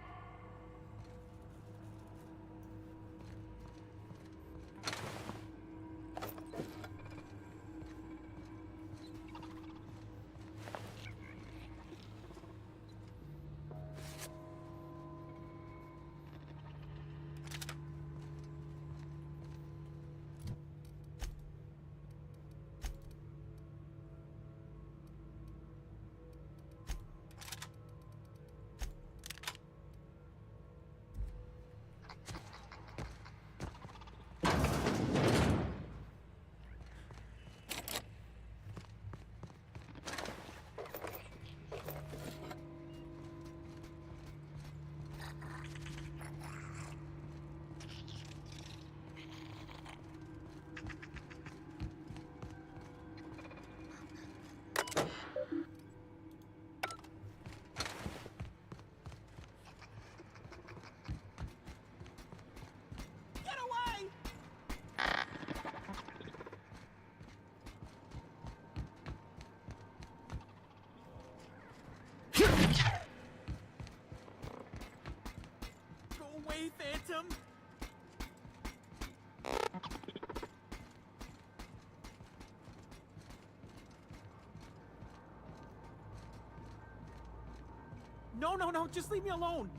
No, no, no, just leave me alone.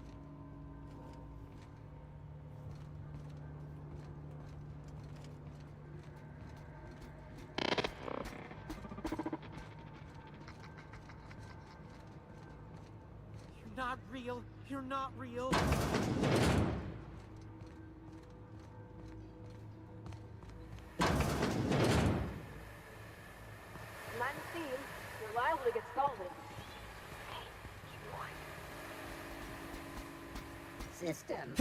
You're not real. You're not real. Mind the scene. You're liable to get scalded. System.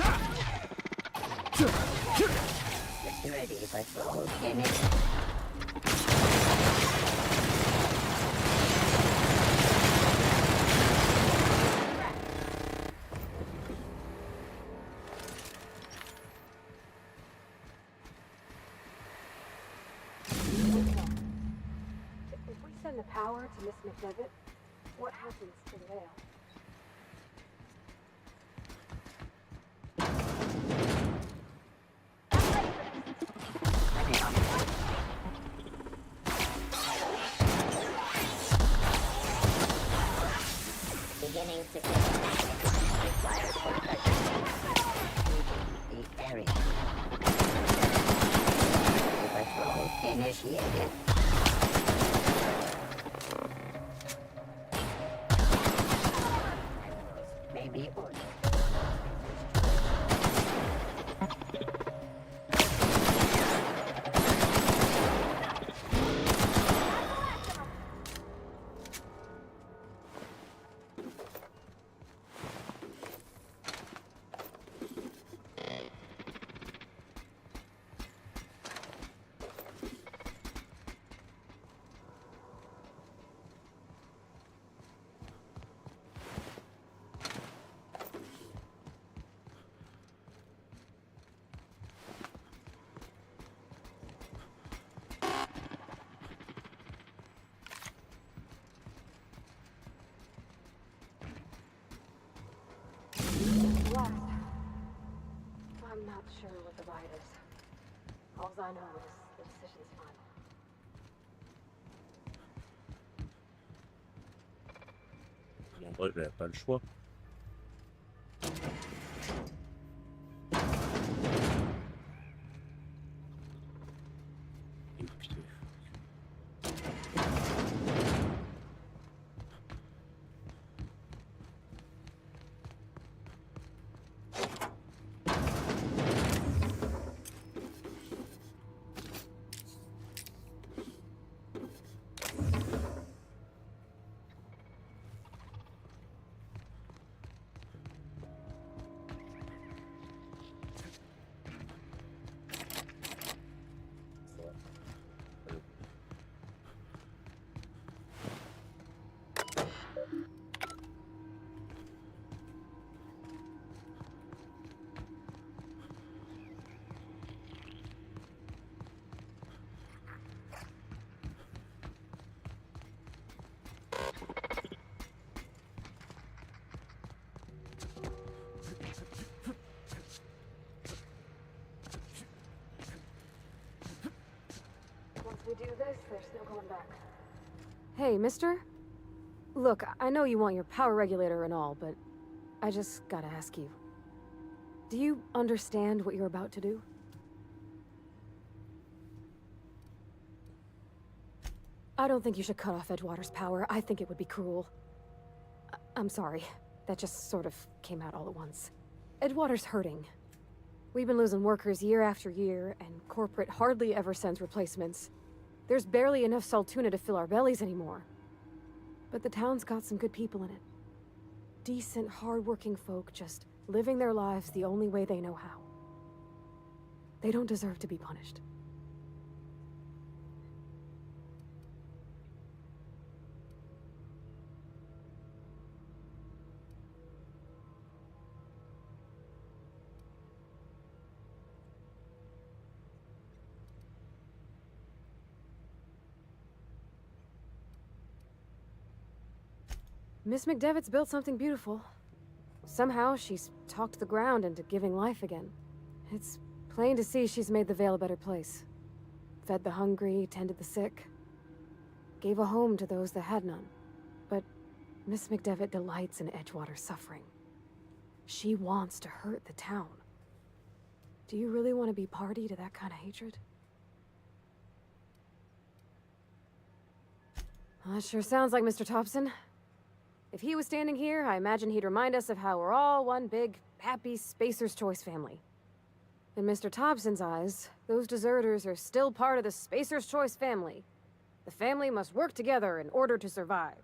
Security patrol finished. If we send the power to Miss McDevitt, what happens to the veil? Beginning to requires the area. Patrol initiated. Maybe ordered. Last. I'm not sure what the bite is. All I know is the decision's final. En vrai, j'avais pas le choix. Once we do this, there's no going back. Hey, mister? Look, I know you want your power regulator and all, but I just gotta ask you. Do you understand what you're about to do? I don't think you should cut off Edgewater's power. I think it would be cruel. I'm sorry. That just sort of came out all at once. Edgewater's hurting. We've been losing workers year after year, and corporate hardly ever sends replacements. There's barely enough Saltuna to fill our bellies anymore. But the town's got some good people in it. Decent, hard-working folk just living their lives the only way they know how. They don't deserve to be punished. Miss McDevitt's built something beautiful. Somehow, she's talked the ground into giving life again. It's plain to see she's made the Vale a better place. Fed the hungry, tended the sick. Gave a home to those that had none. But Miss McDevitt delights in Edgewater's suffering. She wants to hurt the town. Do you really want to be party to that kind of hatred? Well, that sure sounds like Mr. Thompson. If he was standing here, I imagine he'd remind us of how we're all one big, happy Spacer's Choice family. In Mr. Thompson's eyes, those deserters are still part of the Spacer's Choice family. The family must work together in order to survive.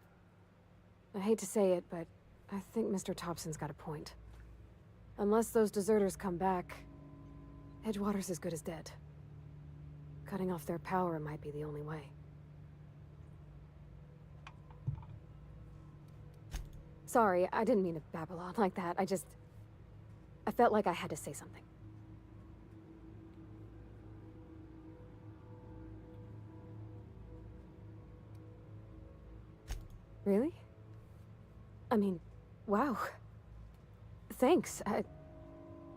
I hate to say it, but I think Mr. Thompson's got a point. Unless those deserters come back, Edgewater's as good as dead. Cutting off their power might be the only way. Sorry, I didn't mean to babble on like that. I felt like I had to say something. Really? I mean, wow. Thanks.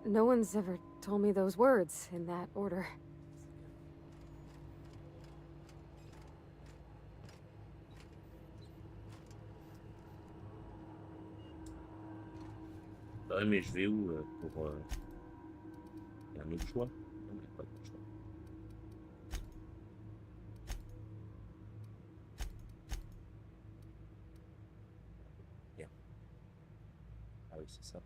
No one's ever told me those words in that order. Ouais, mais je vais où pour... Il y a un autre choix? Non, il n'y a pas d'autre choix. Bien. Ah oui, c'est ça.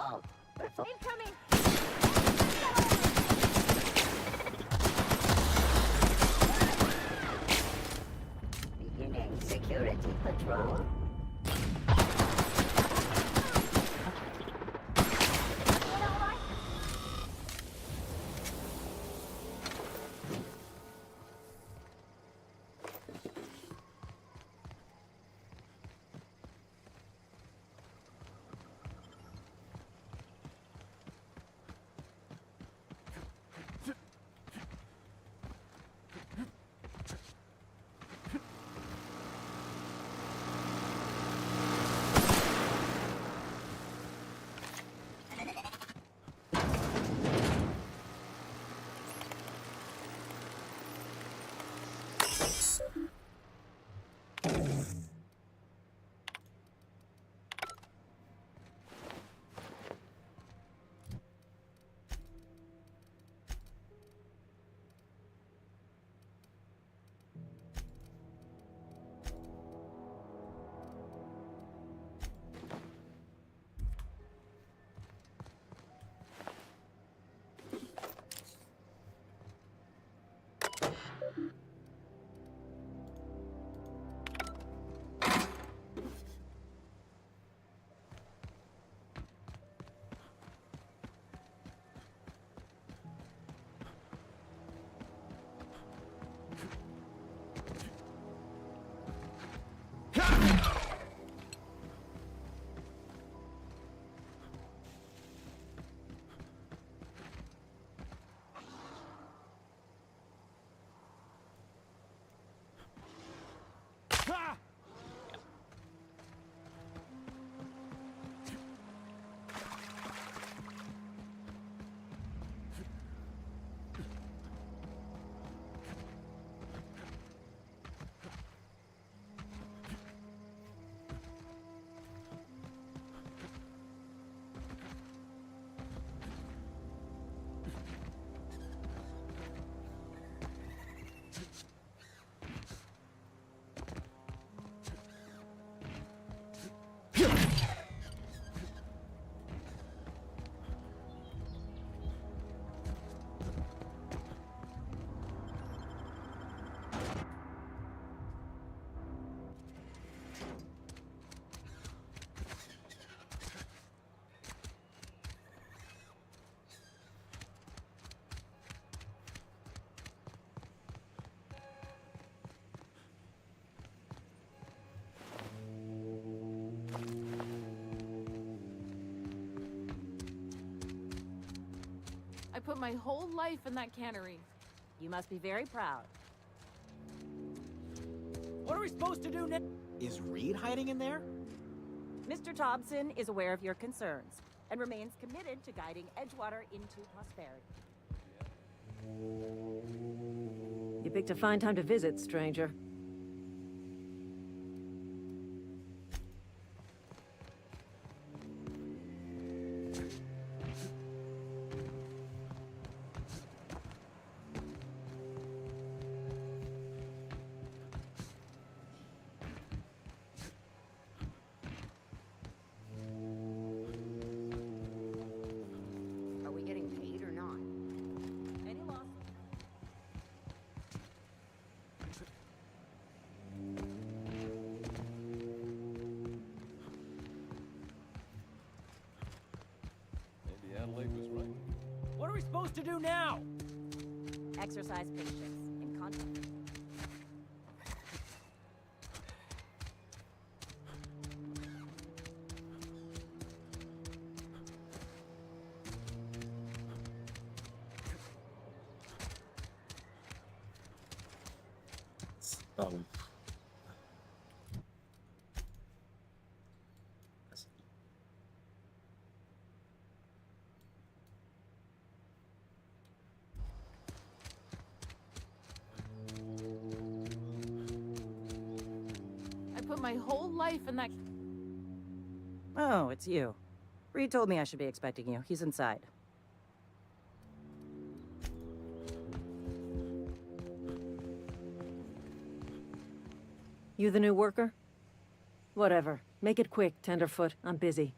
Oh, incoming! Beginning security patrol. put my whole life in that cannery. You must be very proud. What are we supposed to do now? Is Reed hiding in there? Mr. Thompson is aware of your concerns and remains committed to guiding Edgewater into prosperity. You picked a fine time to visit, stranger. Are we getting paid or not? Any loss? Maybe Adelaide was right. What are we supposed to do now? Exercise patience and contact. Pardon. I put my whole life in that. Oh, it's you. Reed told me I should be expecting you. He's inside. You the new worker? Whatever. Make it quick, Tenderfoot. I'm busy.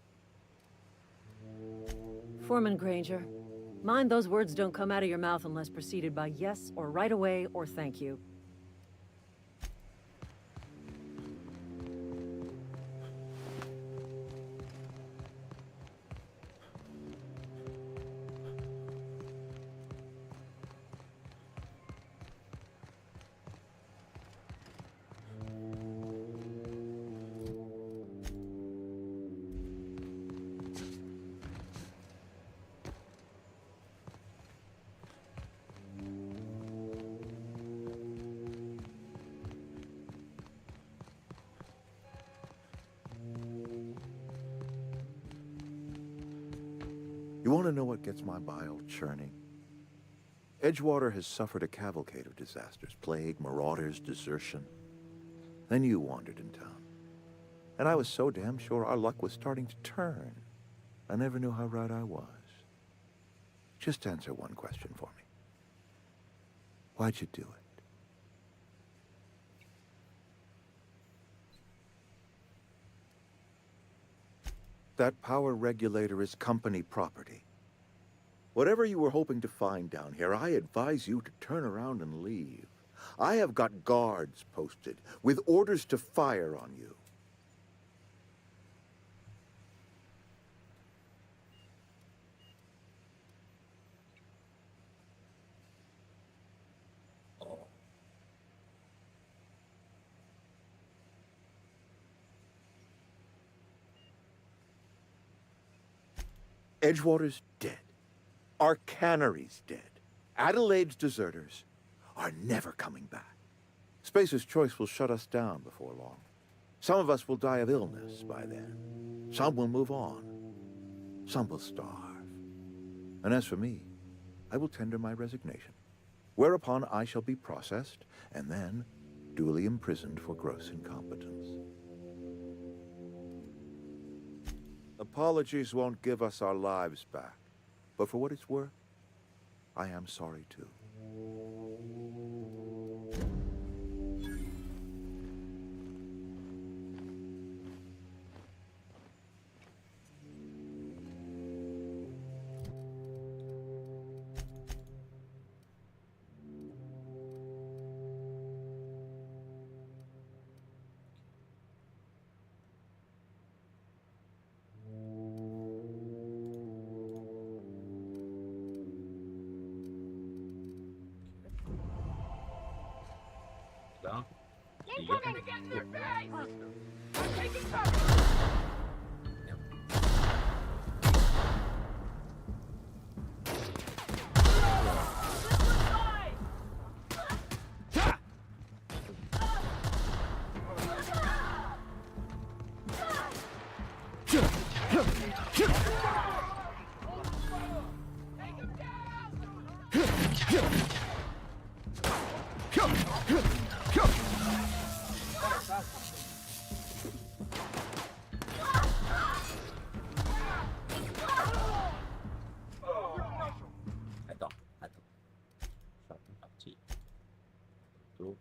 Foreman Granger, mind those words don't come out of your mouth unless preceded by yes or right away or thank you. You want to know what gets my bile churning? Edgewater has suffered a cavalcade of disasters, plague, marauders, desertion. Then you wandered in town. And I was so damn sure our luck was starting to turn. I never knew how right I was. Just answer one question for me. Why'd you do it? That power regulator is company property. Whatever you were hoping to find down here, I advise you to turn around and leave. I have got guards posted with orders to fire on you. Edgewater's dead. Our cannery's dead. Adelaide's deserters are never coming back. Spacer's Choice will shut us down before long. Some of us will die of illness by then. Some will move on. Some will starve. And as for me, I will tender my resignation, whereupon I shall be processed and then duly imprisoned for gross incompetence. Apologies won't give us our lives back, but for what it's worth, I am sorry too. Là. Incoming against their face! I'm taking cover! Attends, attends. Je suis parti. Plutôt.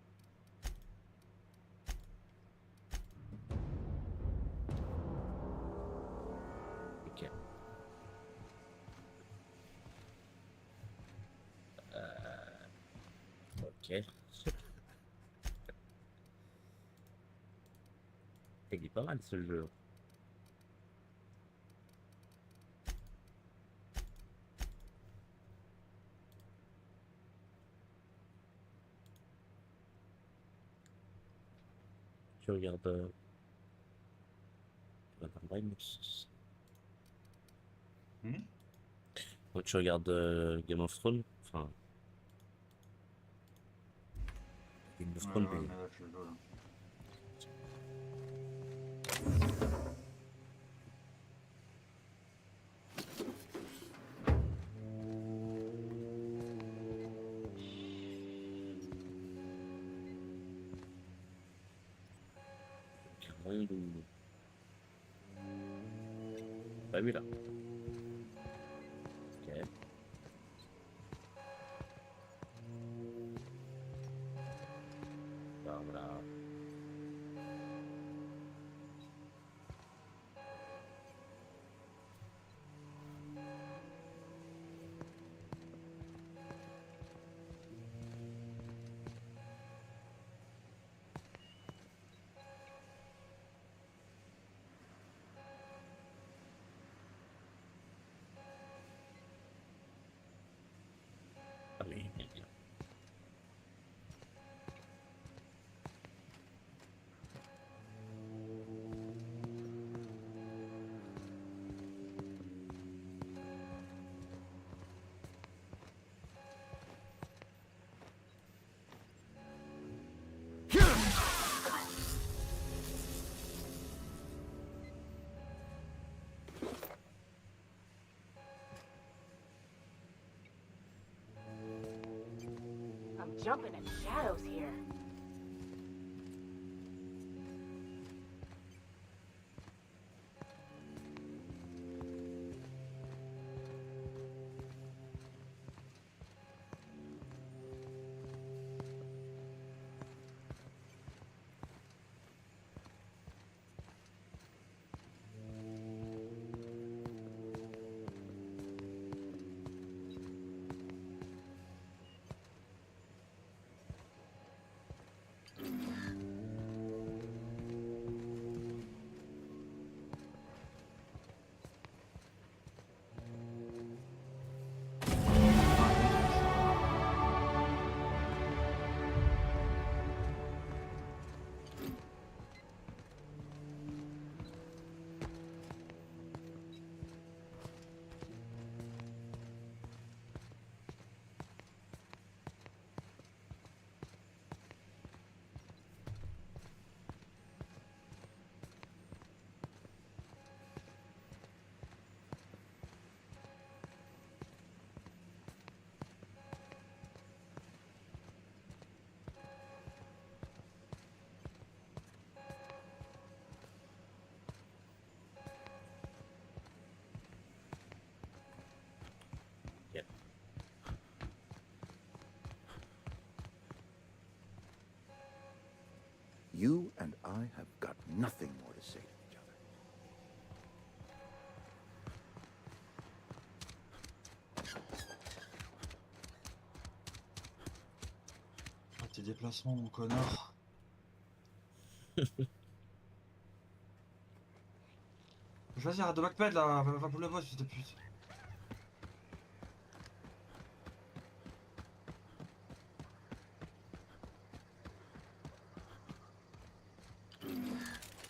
Ok. Ok. Il est pas mal ce jeu. Tu regardes. Tu regardes Brightness. Quand tu regardes Game of Thrones, enfin. Game of Thrones, mais. Pas vu là. Ok. Voilà. Ah oui, bien, bien. I'm jumping at shadows here. You and I have got nothing more to say to each other. Ah, tes déplacements, mon connard. Vas-y, arrête de backped là, va pour le boss, fils de pute.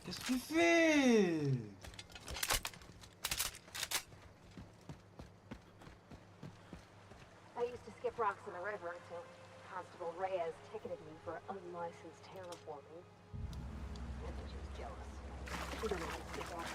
Qu'est-ce que tu fais? I used to skip rocks in the river until Constable Reyes ticketed me for unlicensed terraforming. I think she was jealous. She don't know how to skip rocks.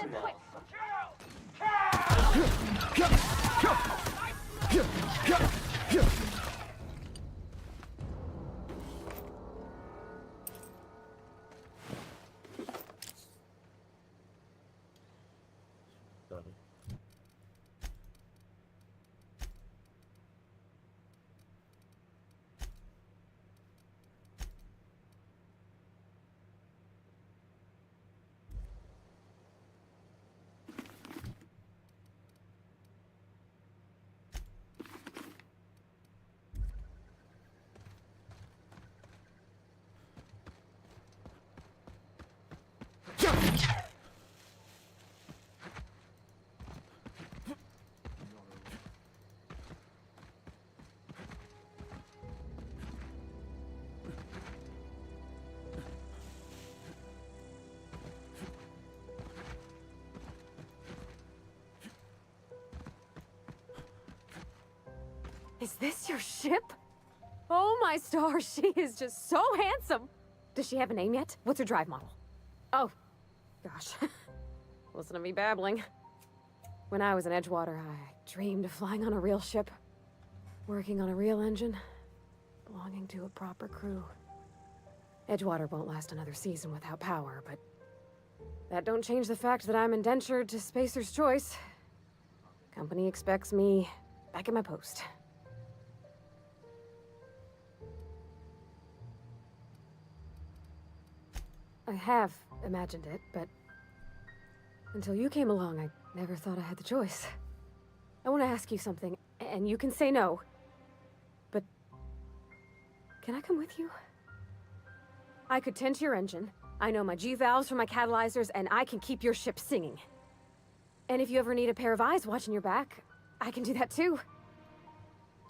him quick! Is this your ship? Oh my stars, she is just so handsome! Does she have a name yet? What's her drive model? Oh, gosh. Listen to me babbling. When I was in Edgewater, I dreamed of flying on a real ship, working on a real engine, belonging to a proper crew. Edgewater won't last another season without power, but that don't change the fact that I'm indentured to Spacer's Choice. Company expects me back at my post. I have imagined it, but until you came along, I never thought I had the choice. I want to ask you something, and you can say no, but can I come with you? I could tend to your engine. I know my G-valves from my catalyzers, and I can keep your ship singing. And if you ever need a pair of eyes watching your back, I can do that too.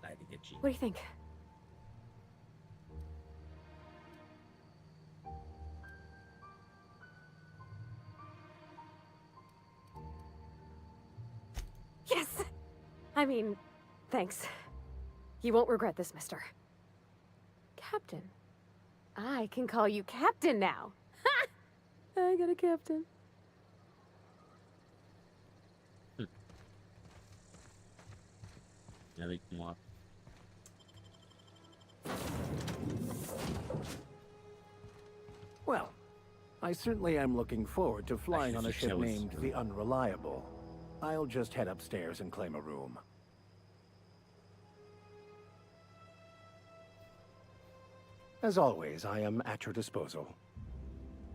What do you think? Yes! I mean, thanks. You won't regret this, mister. Captain. I can call you Captain now. Ha! I got a captain. Avec moi. Well, I certainly am looking forward to flying on a ship named the Unreliable. I'll just head upstairs and claim a room. As always, I am at your disposal.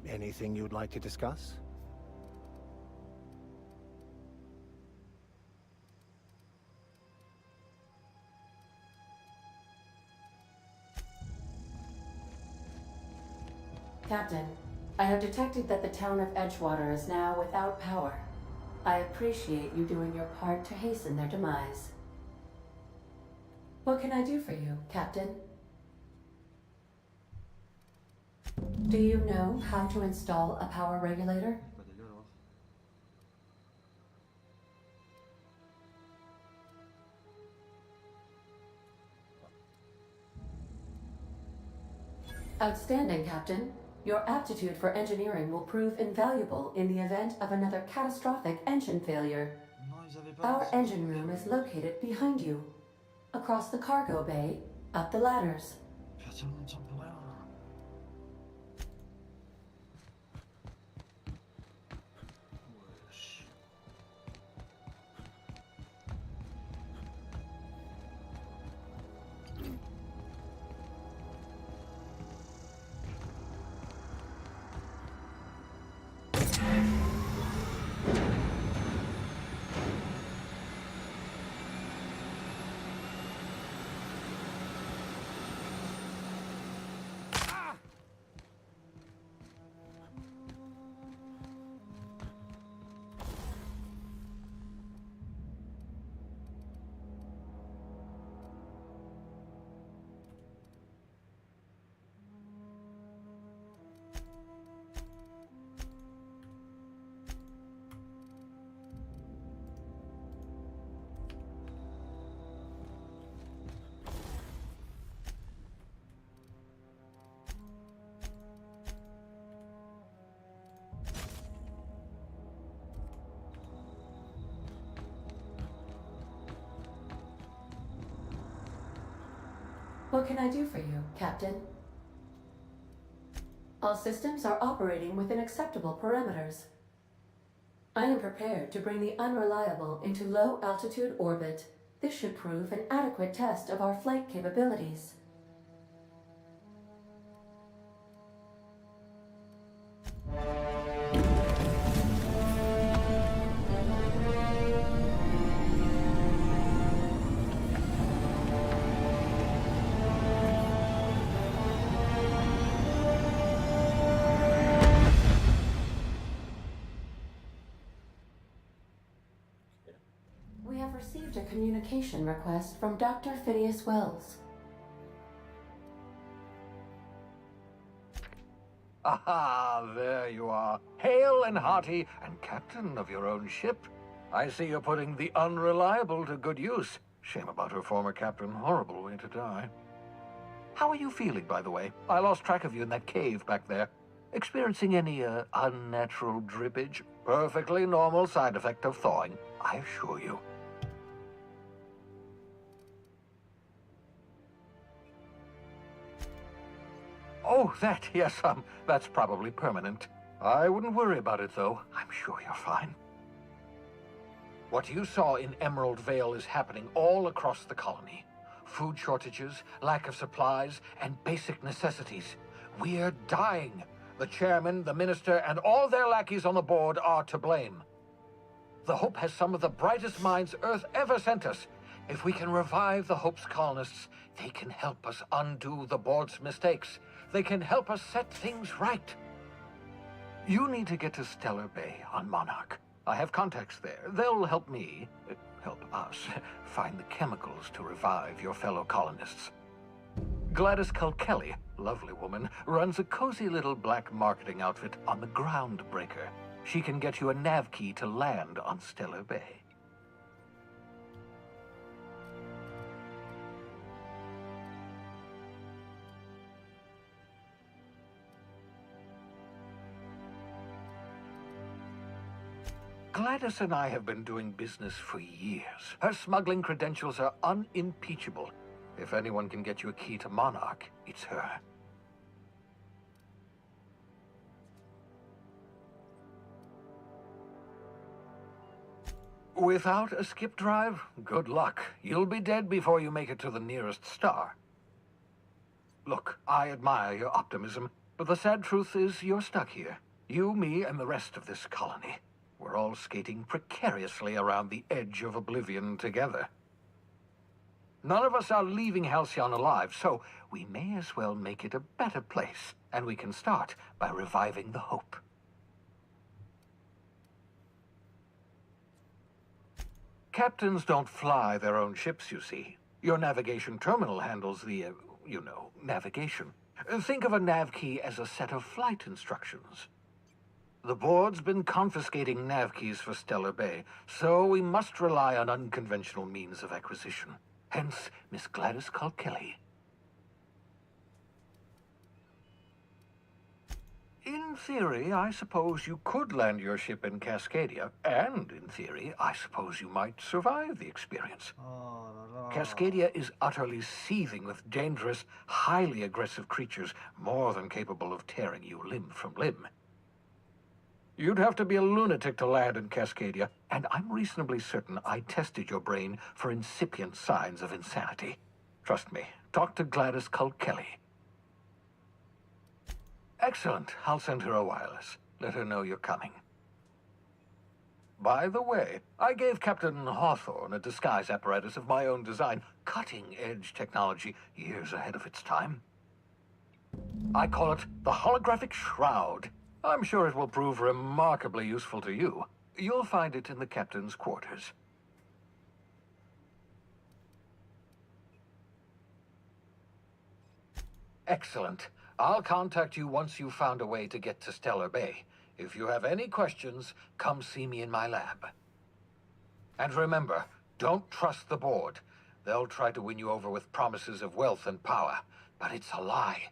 Anything you'd like to discuss? Captain, I have detected that the town of Edgewater is now without power. I appreciate you doing your part to hasten their demise. What can I do for you, Captain? Do you know how to install a power regulator? Outstanding, Captain. Your aptitude for engineering will prove invaluable in the event of another catastrophic engine failure. Our engine room is located behind you. Across the cargo bay, up the ladders. What can I do for you, Captain? All systems are operating within acceptable parameters. I am prepared to bring the unreliable into low-altitude orbit. This should prove an adequate test of our flight capabilities. We have received a communication request from Dr. Phineas Wells. Aha, there you are. Hale and hearty, and captain of your own ship. I see you're putting the unreliable to good use. Shame about her former captain. Horrible way to die. How are you feeling, by the way? I lost track of you in that cave back there. Experiencing any, unnatural drippage? Perfectly normal side effect of thawing, I assure you. Oh, yes, that's probably permanent. I wouldn't worry about it, though. I'm sure you're fine. What you saw in Emerald Vale is happening all across the colony. Food shortages, lack of supplies, and basic necessities. We're dying. The chairman, the minister, and all their lackeys on the board are to blame. The Hope has some of the brightest minds Earth ever sent us. If we can revive the Hope's colonists, they can help us undo the board's mistakes. They can help us set things right. You need to get to Stellar Bay on Monarch. I have contacts there. They'll help me, help us, find the chemicals to revive your fellow colonists. Gladys Culkelly, lovely woman, runs a cozy little black marketing outfit on the Groundbreaker. She can get you a nav key to land on Stellar Bay. Gladys and I have been doing business for years. Her smuggling credentials are unimpeachable. If anyone can get you a key to Monarch, it's her. Without a skip drive, good luck. You'll be dead before you make it to the nearest star. Look, I admire your optimism, but the sad truth is you're stuck here. You, me, and the rest of this colony. We're all skating precariously around the edge of oblivion together. None of us are leaving Halcyon alive, so we may as well make it a better place, and we can start by reviving the Hope. Captains don't fly their own ships, you see. Your navigation terminal handles the, navigation. Think of a nav key as a set of flight instructions. The board's been confiscating nav keys for Stellar Bay, so we must rely on unconventional means of acquisition. Hence, Miss Gladys Culkelly. In theory, I suppose you could land your ship in Cascadia, and in theory, I suppose you might survive the experience. Cascadia is utterly seething with dangerous, highly aggressive creatures, more than capable of tearing you limb from limb. You'd have to be a lunatic to land in Cascadia, and I'm reasonably certain I tested your brain for incipient signs of insanity. Trust me, talk to Gladys Culkelly. Excellent. I'll send her a wireless. Let her know you're coming. By the way, I gave Captain Hawthorne a disguise apparatus of my own design, cutting-edge technology years ahead of its time. I call it the Holographic Shroud. I'm sure it will prove remarkably useful to you. You'll find it in the captain's quarters. Excellent. I'll contact you once you've found a way to get to Stellar Bay. If you have any questions, come see me in my lab. And remember, don't trust the board. They'll try to win you over with promises of wealth and power, but it's a lie.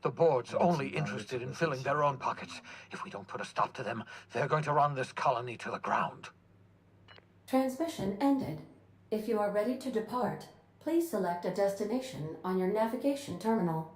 The board's only interested in filling their own pockets. If we don't put a stop to them, they're going to run this colony to the ground. Transmission ended. If you are ready to depart, Please select a destination on your navigation terminal.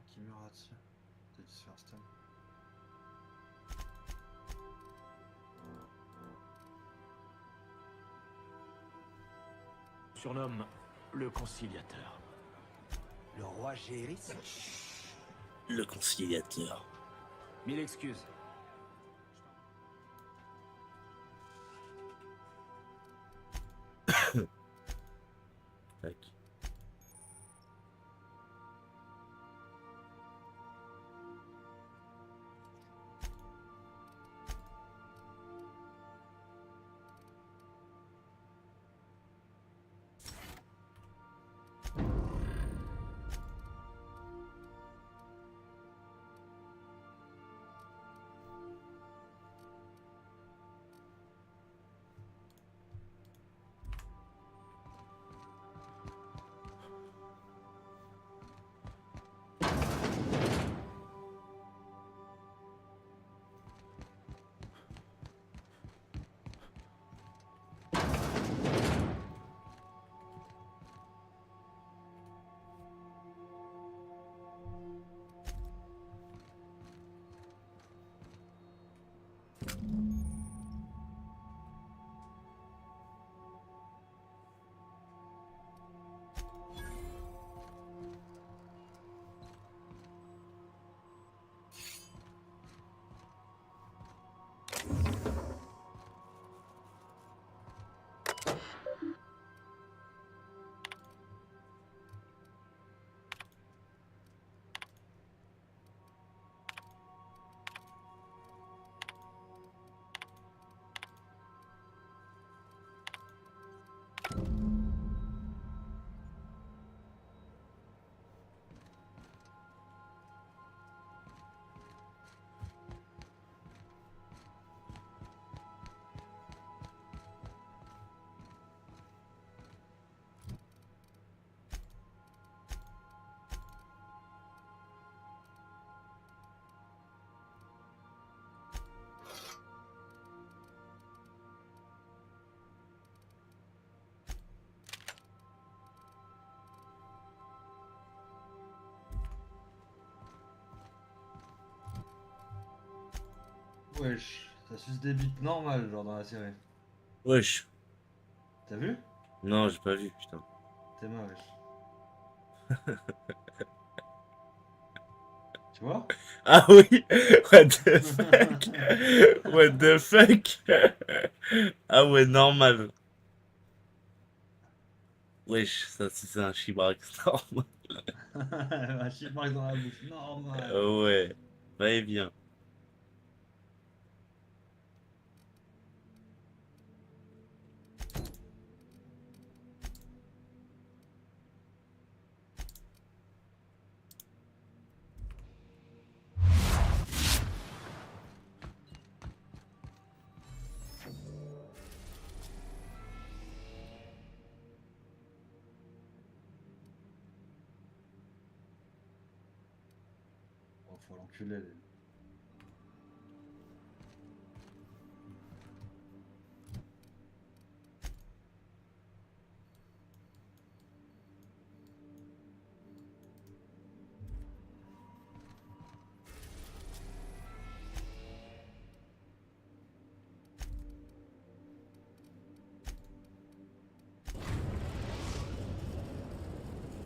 Qui meurt là-dessus. Peut-être se faire stun. Surnomme le conciliateur. Le roi Géris? Le conciliateur. Mille excuses. Tac. Wesh, ça suce des bites normales, genre dans la série. Wesh. T'as vu? Non, j'ai pas vu, putain. T'es mal, wesh. Tu vois? Ah oui. What the fuck. What the fuck. Ah ouais, normal. Wesh, ça c'est un chibrax normal. Un chibrax dans la bouche, normal. Ouais, va et vient. Oh, faut l'enculer, lui.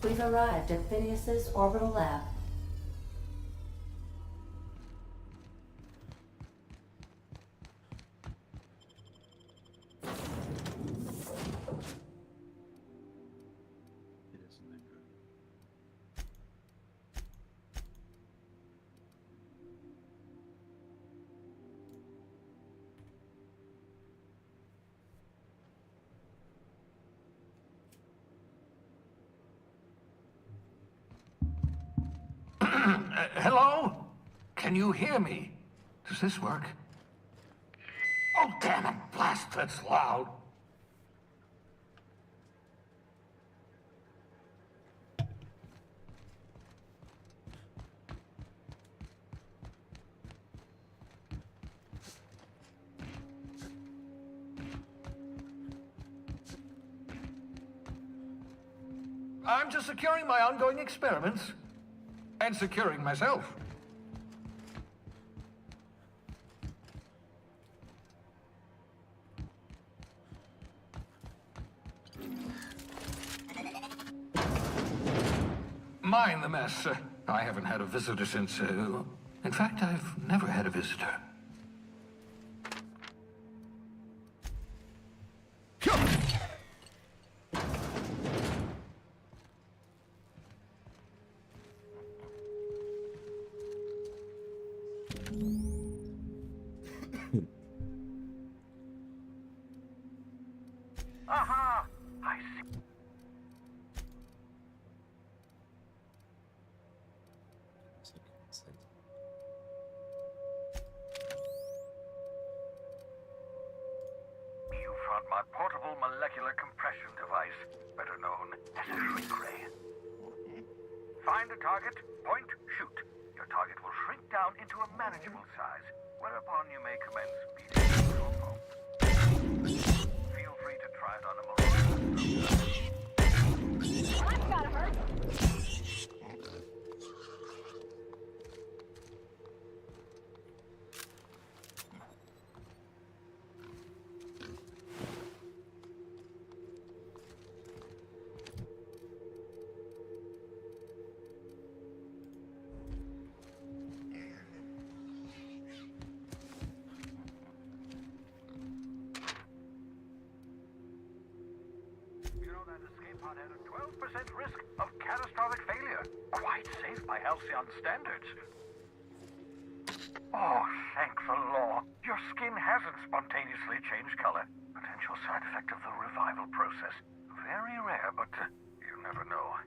We've arrived at Phineas's orbital lab. Hello? Can you hear me? Does this work? Oh, damn it, blast, that's loud. I'm just securing my ongoing experiments. And securing myself. Mind the mess. I haven't had a visitor since, in fact, I've never had a visitor. Aha! I see. You found my portable molecular compression device, better known as a shrink ray. Find a target, point, shoot. Your target will shrink down into a manageable size, whereupon you may commence beating your foe. Feel free to try it on a motor. That's gotta hurt. That escape pod had a 12% risk of catastrophic failure. Quite safe by Halcyon standards. Oh, thank the law. Your skin hasn't spontaneously changed color. Potential side effect of the revival process. Very rare, but you never know.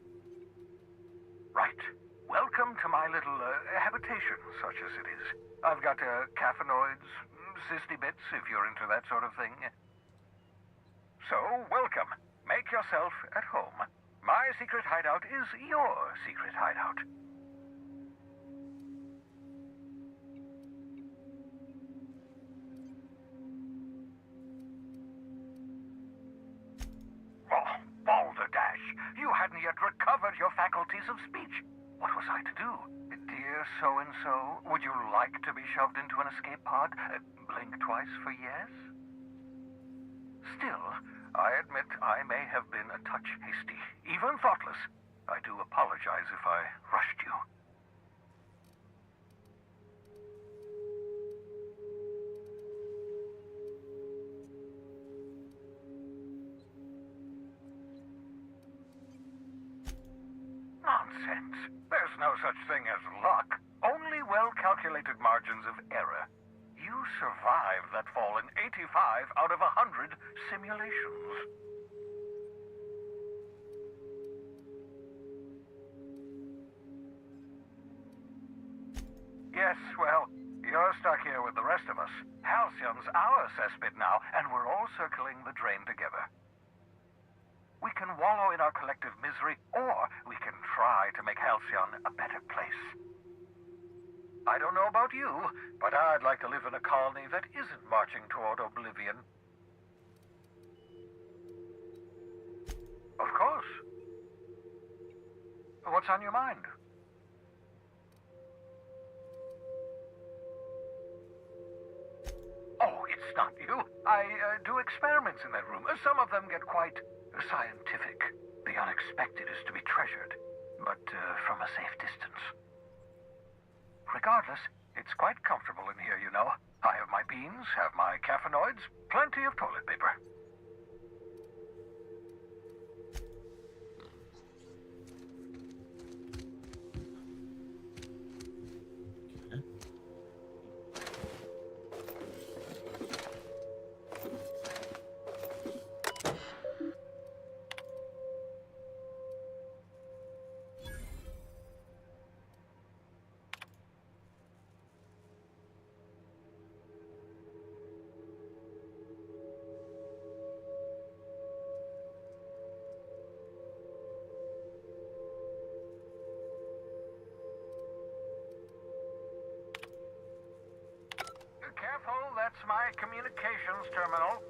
Right. Welcome to my little habitation, such as it is. I've got caffeinoids, cysty bits, if you're into that sort of thing. So, welcome. Make yourself at home. My secret hideout is your secret hideout. Oh, balderdash! You hadn't yet recovered your faculties of speech. What was I to do? Dear so-and-so, would you like to be shoved into an escape pod? Blink twice for yes? Still, I admit I may have been a touch hasty, even thoughtless. I do apologize if I rushed you. Nonsense. There's no such thing as luck. Only well-calculated margins of error. You survived that fall in 85 out of 100 simulations. Yes, well, you're stuck here with the rest of us. Halcyon's our cesspit now, and we're all circling the drain together. We can wallow in our collective misery, or we can try to make Halcyon a better place. I don't know about you, but I'd like to live in a colony that isn't marching toward oblivion. Of course. What's on your mind? Oh, it's not you. I do experiments in that room. Some of them get quite scientific. The unexpected is to be treasured, but from a safe distance. Regardless, it's quite comfortable in here, you know. I have my beans, have my caffeinoids, plenty of toilet paper. my communications terminal.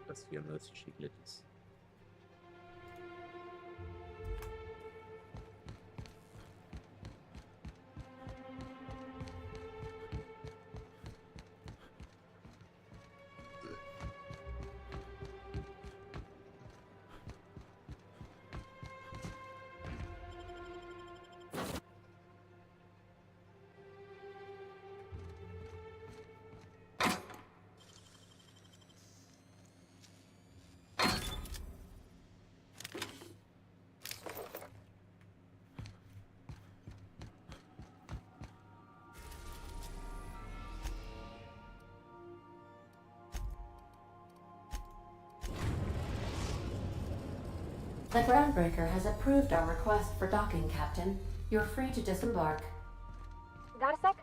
Parce qu'il y en a aussi chez Gladys. The groundbreaker has approved our request for docking, Captain. You're free to disembark. Got a sec?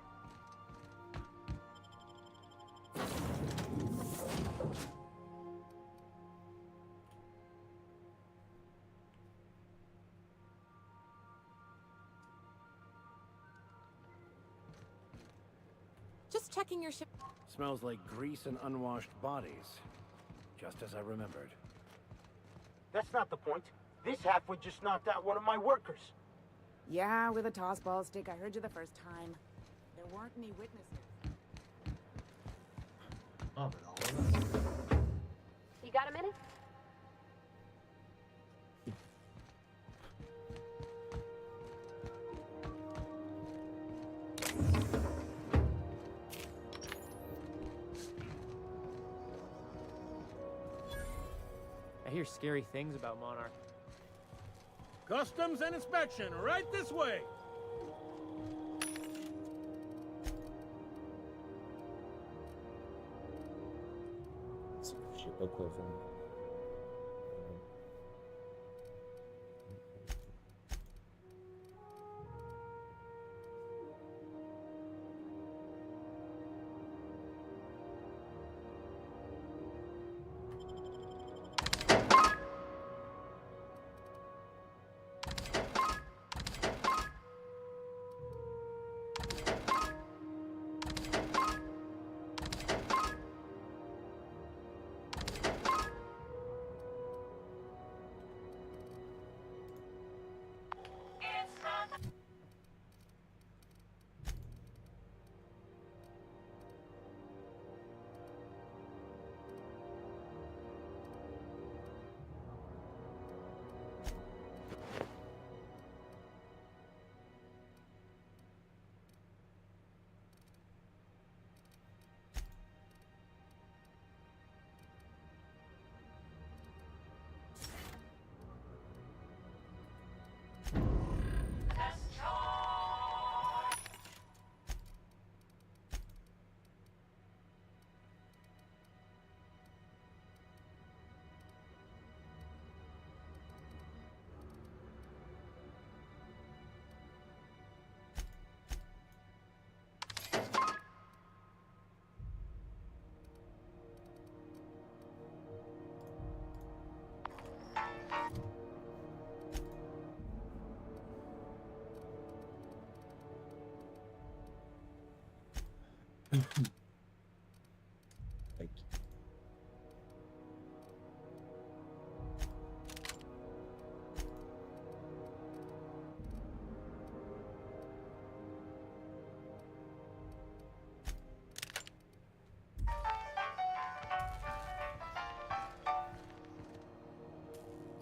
Just checking your ship. Smells like grease and unwashed bodies. Just as I remembered. That's not the point. This halfwit just knocked out one of my workers. Yeah, with a tossball stick. I heard you the first time. There weren't any witnesses. Ah, bah alors voilà. You got a minute? I hear scary things about Monarch. Customs and inspection, right this way. Je sais pas quoi vendre.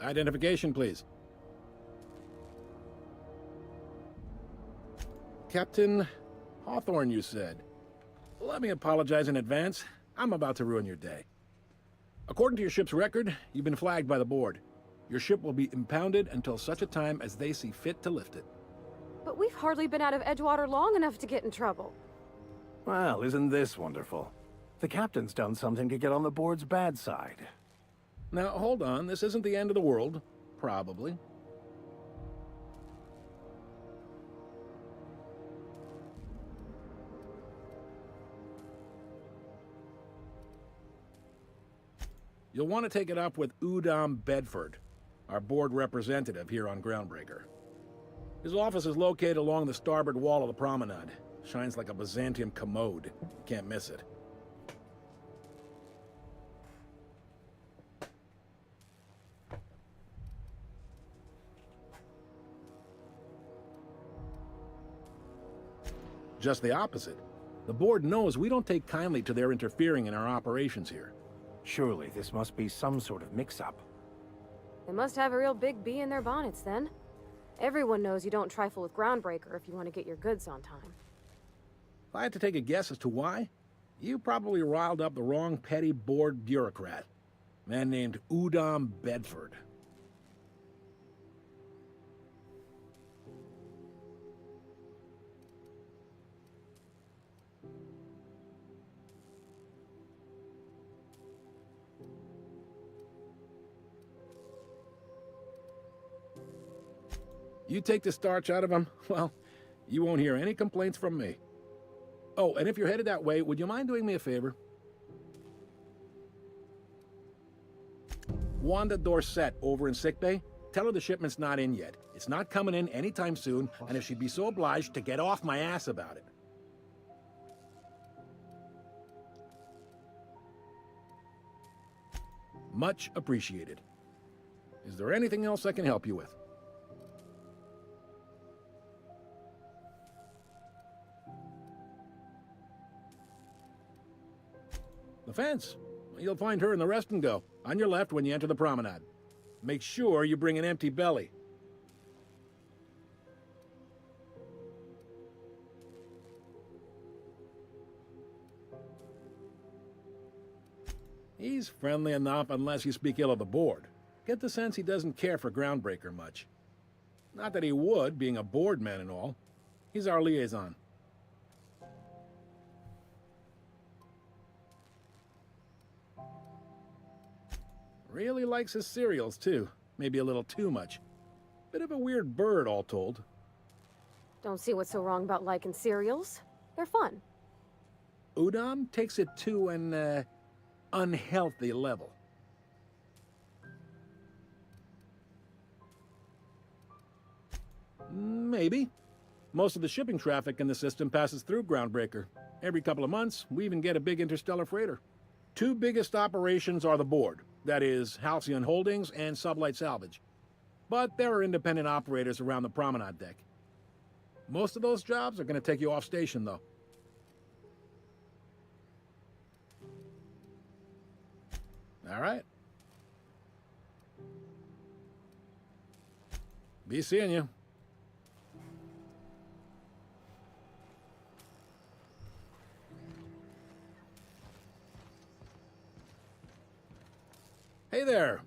Identification, please. Captain Hawthorne, you said. Let me apologize in advance. I'm about to ruin your day. According to your ship's record, you've been flagged by the board. Your ship will be impounded until such a time as they see fit to lift it. But we've hardly been out of Edgewater long enough to get in trouble. Well, isn't this wonderful? The captain's done something to get on the board's bad side. Now, hold on. This isn't the end of the world. Probably. You'll want to take it up with Udom Bedford, our board representative here on Groundbreaker. His office is located along the starboard wall of the promenade. Shines like a Byzantium commode. Can't miss it. Just the opposite. The board knows we don't take kindly to their interfering in our operations here. Surely this must be some sort of mix-up. They must have a real big bee in their bonnets, then. Everyone knows you don't trifle with Groundbreaker if you want to get your goods on time. If I had to take a guess as to why, you probably riled up the wrong petty board bureaucrat. A man named Udom Bedford. You take the starch out of him, well, you won't hear any complaints from me. Oh, and if you're headed that way, would you mind doing me a favor? Wanda Dorset over in sickbay, tell her the shipment's not in yet. It's not coming in anytime soon, and if she'd be so obliged to get off my ass about it. Much appreciated. Is there anything else I can help you with? The fence. You'll find her in the rest and go, on your left when you enter the promenade. Make sure you bring an empty belly. He's friendly enough unless you speak ill of the board. Get the sense he doesn't care for Groundbreaker much. Not that he would, being a board man and all. He's our liaison. Really likes his cereals, too. Maybe a little too much. Bit of a weird bird, all told. Don't see what's so wrong about liking cereals. They're fun. Udom takes it to an, unhealthy level. Maybe. Most of the shipping traffic in the system passes through Groundbreaker. Every couple of months, we even get a big interstellar freighter. Two biggest operations are the board. That is, Halcyon Holdings and Sublight Salvage. But there are independent operators around the promenade deck. Most of those jobs are going to take you off station, though. All right. Be seeing you. Hey there.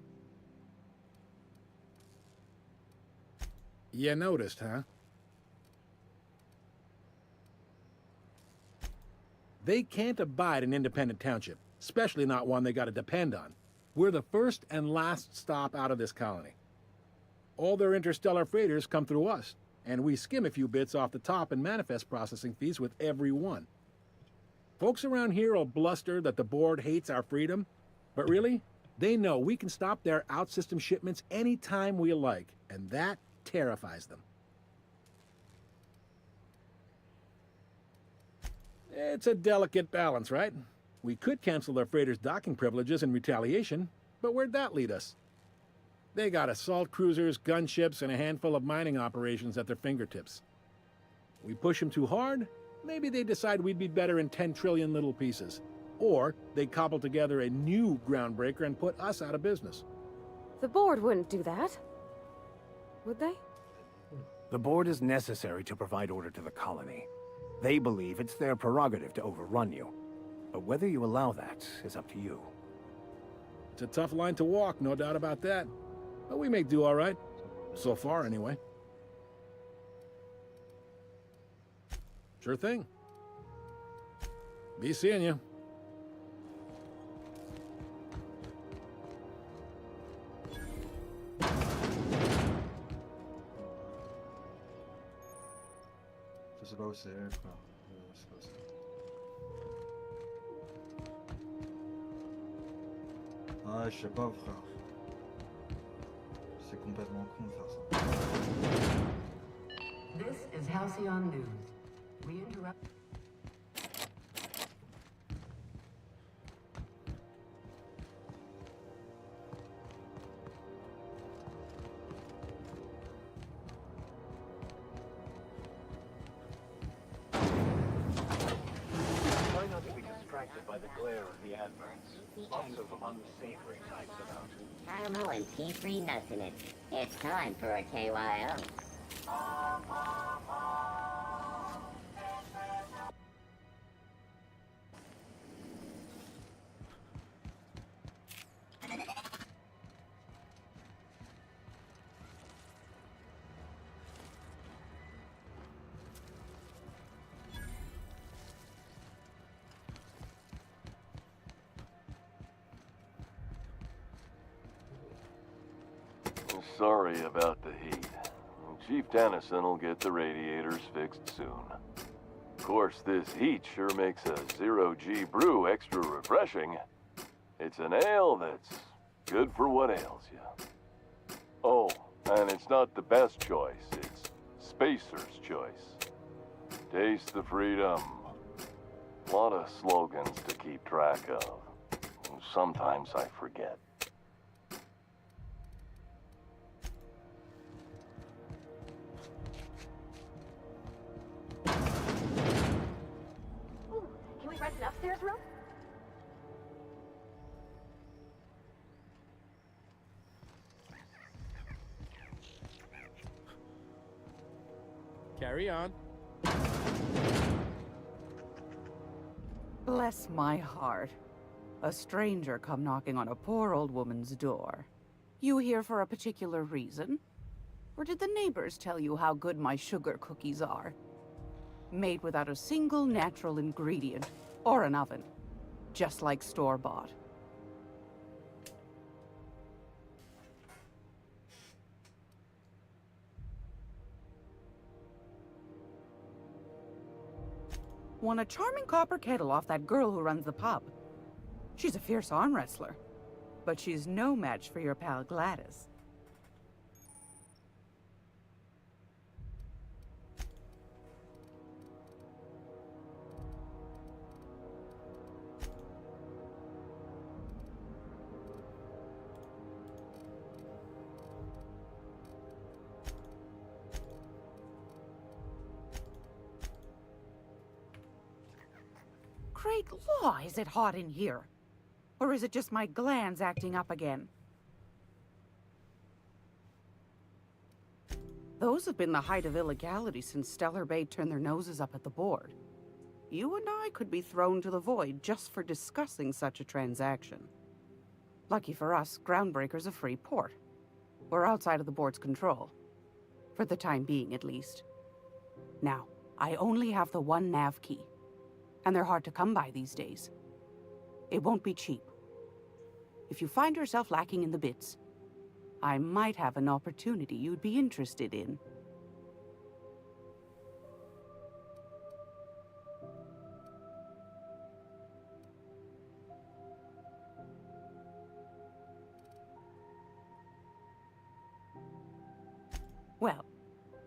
You noticed, huh? They can't abide an independent township, especially not one they gotta depend on. We're the first and last stop out of this colony. All their interstellar freighters come through us, and we skim a few bits off the top in manifest processing fees with every one. Folks around here will bluster that the board hates our freedom, but really, they know we can stop their out-system shipments anytime we like, and that terrifies them. It's a delicate balance, right? We could cancel their freighters' docking privileges in retaliation, but where'd that lead us? They got assault cruisers, gunships, and a handful of mining operations at their fingertips. We push them too hard, maybe they decide we'd be better in 10 trillion little pieces. Or they cobble together a new Groundbreaker and put us out of business. The board wouldn't do that. Would they? The board is necessary to provide order to the colony. They believe it's their prerogative to overrun you. But whether you allow that is up to you. It's a tough line to walk, no doubt about that. But we make do all right. So far, anyway. Sure thing. Be seeing you. Je sais pas où c'est, frère. Je sais pas où c'est. Ah, je sais pas, frère. C'est complètement con de faire ça. This is Halcyon News. We interrupt. Try not to be distracted by the glare of the adverts. Lots of unsavory types about. Caramel and tea-free nuts in it. It's time for a KYO. Sorry about the heat. Chief Dennison will get the radiators fixed soon. Of course, this heat sure makes a zero-G brew extra refreshing. It's an ale that's good for what ails you. Oh, and it's not the best choice. It's Spacer's choice. Taste the freedom. A lot of slogans to keep track of. Sometimes I forget. Can we rent an upstairs room? Carry on. Bless my heart. A stranger come knocking on a poor old woman's door. You here for a particular reason? Or did the neighbors tell you how good my sugar cookies are? Made without a single natural ingredient, or an oven. Just like store-bought. Won a charming copper kettle off that girl who runs the pub. She's a fierce arm wrestler, but she's no match for your pal Gladys. Great law, is it hot in here? Or is it just my glands acting up again? Those have been the height of illegality since Stellar Bay turned their noses up at the board. You and I could be thrown to the void just for discussing such a transaction. Lucky for us, Groundbreaker's a free port. We're outside of the board's control. For the time being, at least. Now, I only have the one nav key. And they're hard to come by these days. It won't be cheap. If you find yourself lacking in the bits, I might have an opportunity you'd be interested in. Well,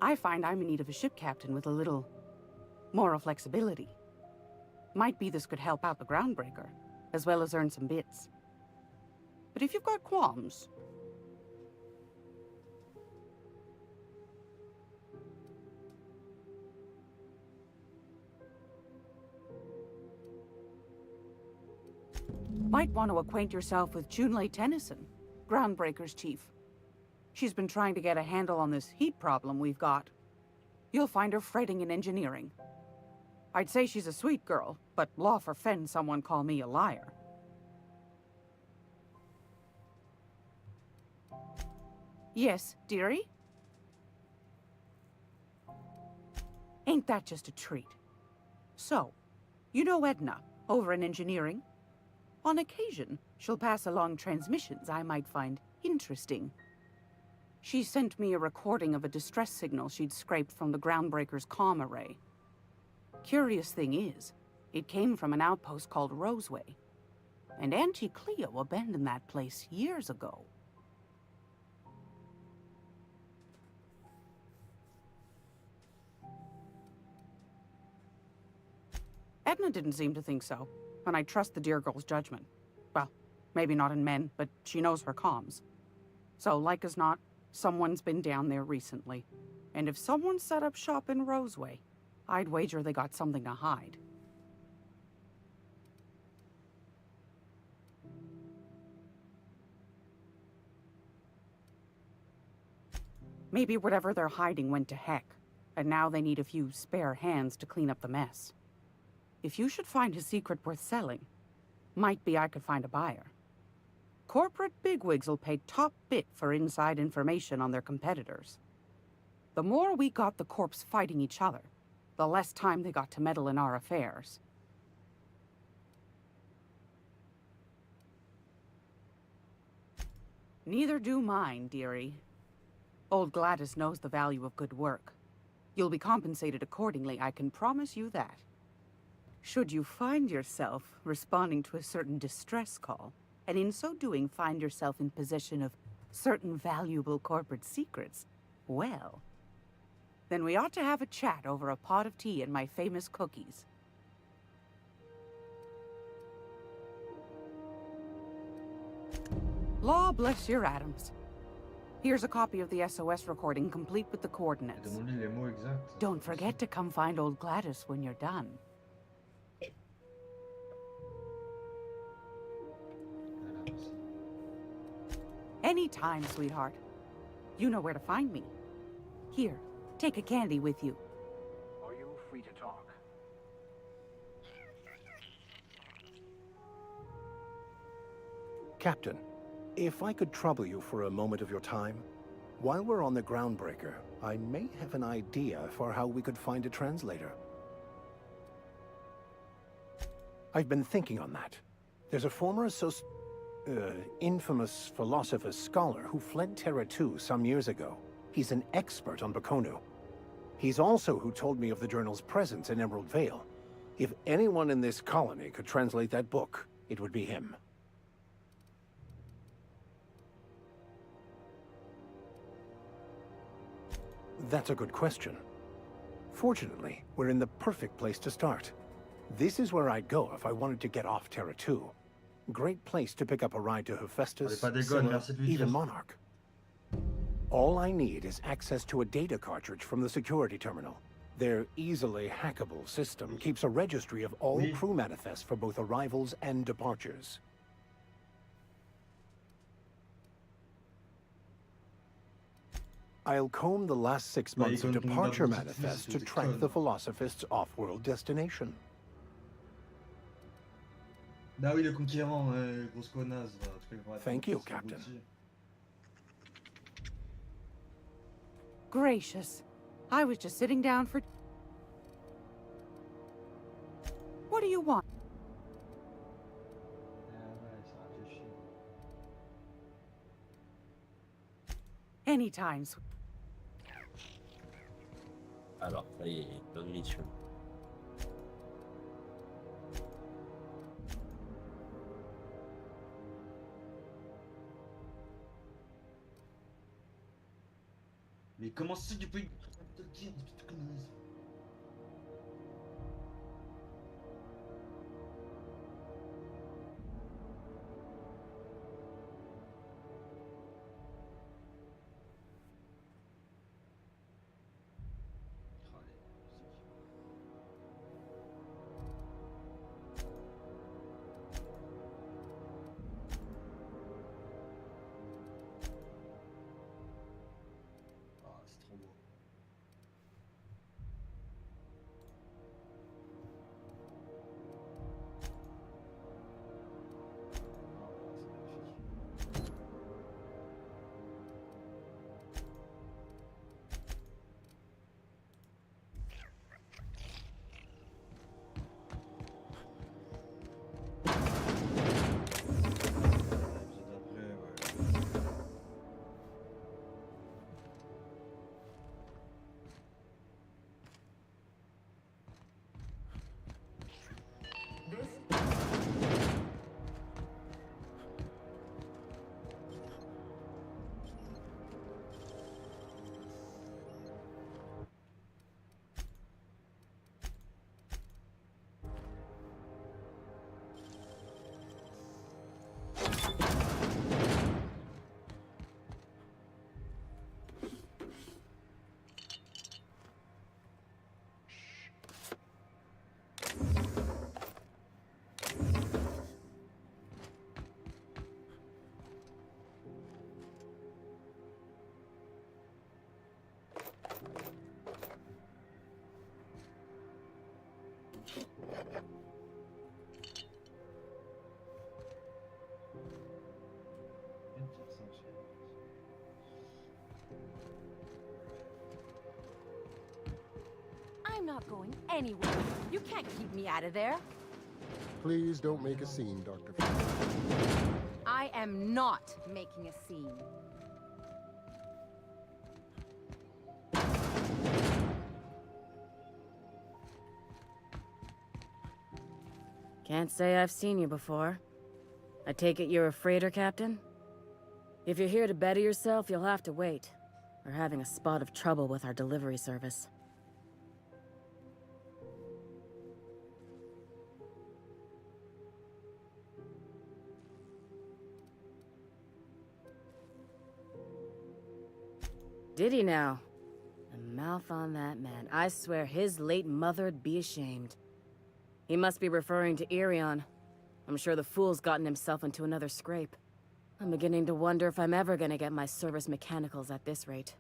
I find I'm in need of a ship captain with a little moral flexibility. Might be this could help out the Groundbreaker, as well as earn some bits. But if you've got qualms... Might want to acquaint yourself with Junlei Tennyson, Groundbreaker's chief. She's been trying to get a handle on this heat problem we've got. You'll find her fretting in engineering. I'd say she's a sweet girl, but law forfend someone call me a liar. Yes, dearie? Ain't that just a treat? So, you know Edna, over in engineering? On occasion, she'll pass along transmissions I might find interesting. She sent me a recording of a distress signal she'd scraped from the Groundbreaker's comm array. Curious thing is, it came from an outpost called Roseway. And Auntie Cleo abandoned that place years ago. Edna didn't seem to think so, and I trust the dear girl's judgment. Well, maybe not in men, but she knows her comms. So, like as not, someone's been down there recently. And if someone set up shop in Roseway, I'd wager they got something to hide. Maybe whatever they're hiding went to heck, and now they need a few spare hands to clean up the mess. If you should find a secret worth selling, might be I could find a buyer. Corporate bigwigs will pay top bit for inside information on their competitors. The more we got the corps fighting each other, the less time they got to meddle in our affairs. Neither do mine, dearie. Old Gladys knows the value of good work. You'll be compensated accordingly, I can promise you that. Should you find yourself responding to a certain distress call, and in so doing find yourself in possession of certain valuable corporate secrets, well, then we ought to have a chat over a pot of tea and my famous cookies. Law bless your atoms. Here's a copy of the SOS recording, complete with the coordinates. Demandez les mots exacts. Don't forget to come find old Gladys when you're done. Anytime, sweetheart. You know where to find me. Here, take a candy with you. Are you free to talk? Captain, if I could trouble you for a moment of your time, while we're on the Groundbreaker, I may have an idea for how we could find a translator. I've been thinking on that. There's a former infamous philosopher scholar who fled Terra 2 some years ago. He's an expert on Bakonu. He's also who told me of the journal's presence in Emerald Vale. If anyone in this colony could translate that book, it would be him. That's a good question. Fortunately, we're in the perfect place to start. This is where I'd go if I wanted to get off Terra 2. Great place to pick up a ride to Hephaestus, Scylla, even Monarch. All I need is access to a data cartridge from the security terminal. Their easily hackable system keeps a registry of all crew manifests for both arrivals and departures. I'll comb the last 6 months of departure manifests to track the Philosophist's off-world destination. Bah oui, le conquérant, grosse connasse. Thank you, Captain. Gracious. I was just sitting down for... What do you want? Anytime. Alors, ça y est, bonne mission. Mais comment ça tu peux... I'm not going anywhere. You can't keep me out of there. Please don't make a scene, Dr. I am not making a scene. Can't say I've seen you before. I take it you're a freighter captain? If you're here to better yourself, you'll have to wait. We're having a spot of trouble with our delivery service. Did he now? The mouth on that man. I swear his late mother'd be ashamed. He must be referring to Irion. I'm sure the fool's gotten himself into another scrape. I'm beginning to wonder if I'm ever gonna get my service mechanicals at this rate.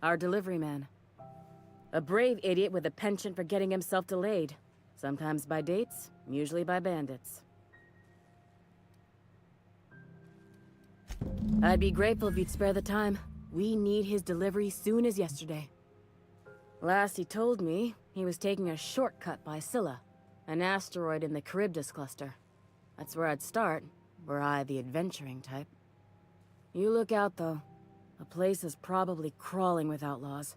Our delivery man. A brave idiot with a penchant for getting himself delayed. Sometimes by dates, usually by bandits. I'd be grateful if you'd spare the time. We need his delivery soon as yesterday. Last he told me, he was taking a shortcut by Scylla, an asteroid in the Charybdis cluster. That's where I'd start, were I the adventuring type. You look out, though. The place is probably crawling with outlaws.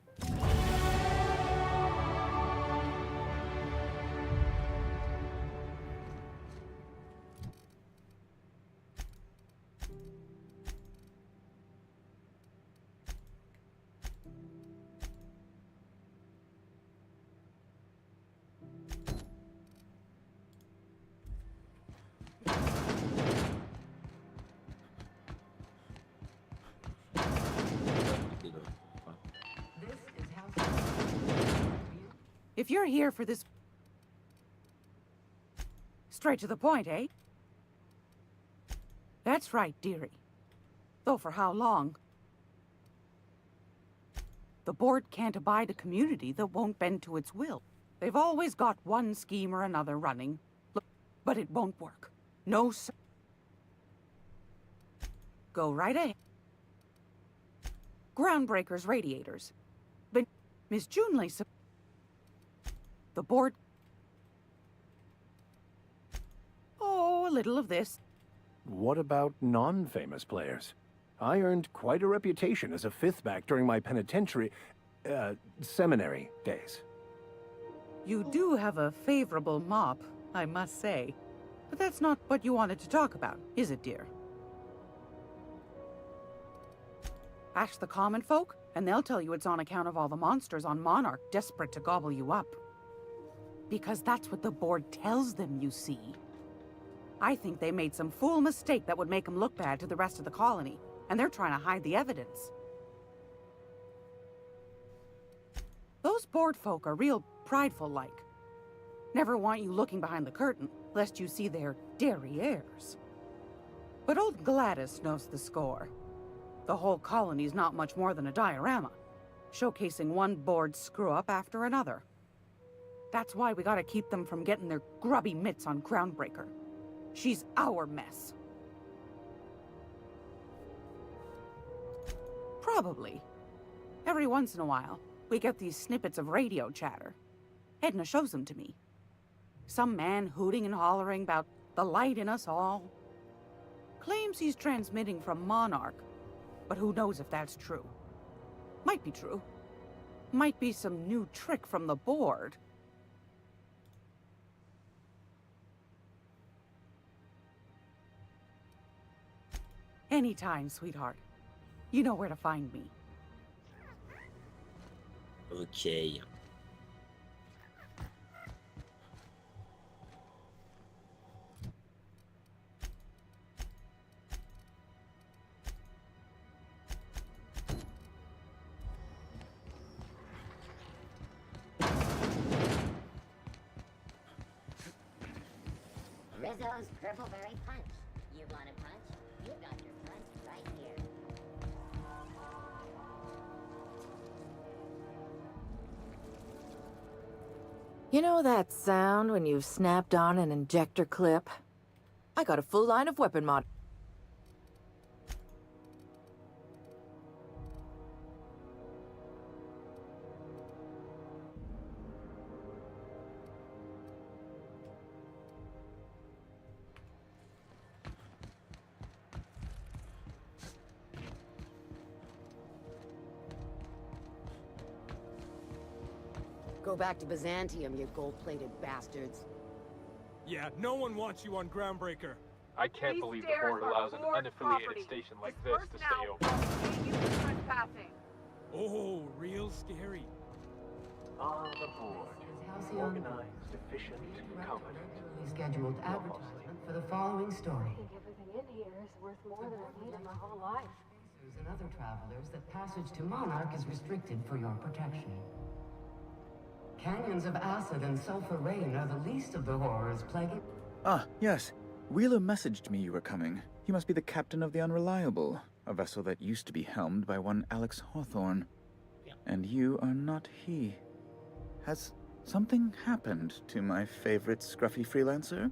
If you're here for this... Straight to the point, eh? That's right, dearie. Though for how long? The board can't abide a community that won't bend to its will. They've always got one scheme or another running, but it won't work. No, sir. Go right ahead. Groundbreakers radiators. But Miss Junley... The board... Oh, a little of this. What about non-famous players? I earned quite a reputation as a fifth back during my penitentiary... seminary days. You do have a favorable mop, I must say. But that's not what you wanted to talk about, is it, dear? Ask the common folk, and they'll tell you it's on account of all the monsters on Monarch desperate to gobble you up. Because that's what the board tells them, you see. I think they made some fool mistake that would make them look bad to the rest of the colony, and they're trying to hide the evidence. Those board folk are real prideful-like. Never want you looking behind the curtain, lest you see their derrieres. But old Gladys knows the score. The whole colony's not much more than a diorama, showcasing one board screw-up after another. That's why we gotta keep them from getting their grubby mitts on Groundbreaker. She's our mess. Probably. Every once in a while, we get these snippets of radio chatter. Edna shows them to me. Some man hooting and hollering about the light in us all. Claims he's transmitting from Monarch, but who knows if that's true. Might be true. Might be some new trick from the board. Anytime, sweetheart. You know where to find me. Ok. Rizzo's Purpleberry Punch. You want a punch? You got your punch right here. You know that sound when you've snapped on an injector clip? I got a full line of weapon mod. Go back to Byzantium, you gold-plated bastards. Yeah, no one wants you on Groundbreaker. I can't believe the board allows an unaffiliated station like this to stay open. Oh, real scary. On the board. Organized, efficient, competent. Scheduled advertisement for the following story. I think everything in here is worth more than I need in my whole life. And other travelers that passage to Monarch is restricted for your protection. Canyons of acid and sulfur rain are the least of the horrors plaguing. Ah, yes. Wheeler messaged me you were coming. He must be the captain of the Unreliable, a vessel that used to be helmed by one Alex Hawthorne. And you are not he. Has something happened to my favorite scruffy freelancer?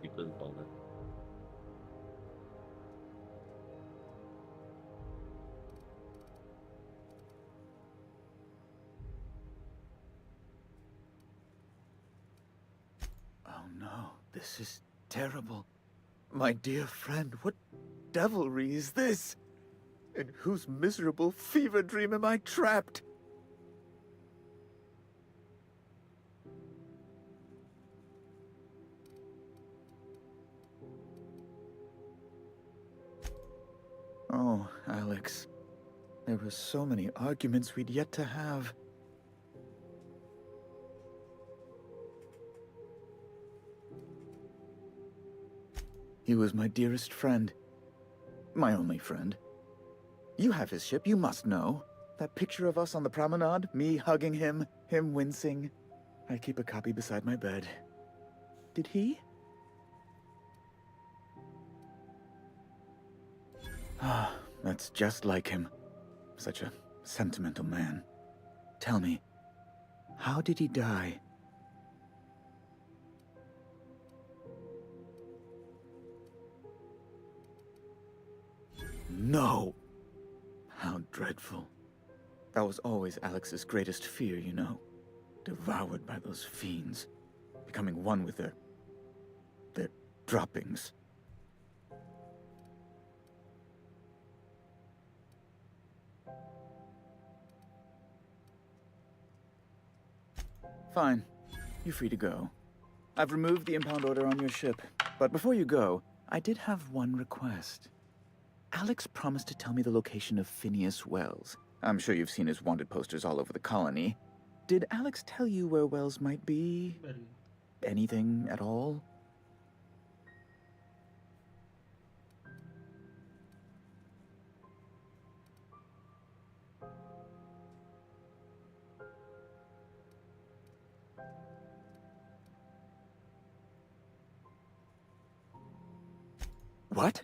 Il peut le bordel. Oh no, this is terrible. My dear friend, what devilry is this? In whose miserable fever dream am I trapped? Oh, Alex. There were so many arguments we'd yet to have. He was my dearest friend. My only friend. You have his ship, you must know. That picture of us on the promenade, me hugging him, him wincing. I keep a copy beside my bed. Did he? Ah, that's just like him. Such a sentimental man. Tell me, how did he die? No! How dreadful. That was always Alex's greatest fear, you know. Devoured by those fiends. Becoming one with their droppings. Fine. You're free to go. I've removed the impound order on your ship. But before you go, I did have one request. Alex promised to tell me the location of Phineas Wells. I'm sure you've seen his wanted posters all over the colony. Did Alex tell you where Wells might be? Anything at all? What?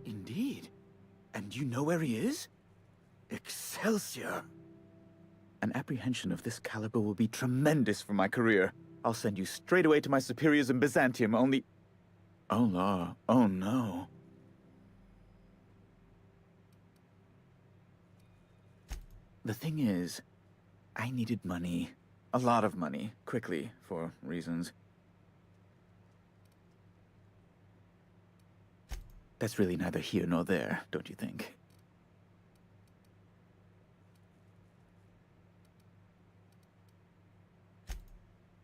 Indeed. And you know where he is? Excelsior! An apprehension of this caliber will be tremendous for my career. I'll send you straight away to my superiors in Byzantium, only... Oh, no. Oh, no. The thing is, I needed money. A lot of money, quickly, for reasons. That's really neither here nor there, don't you think?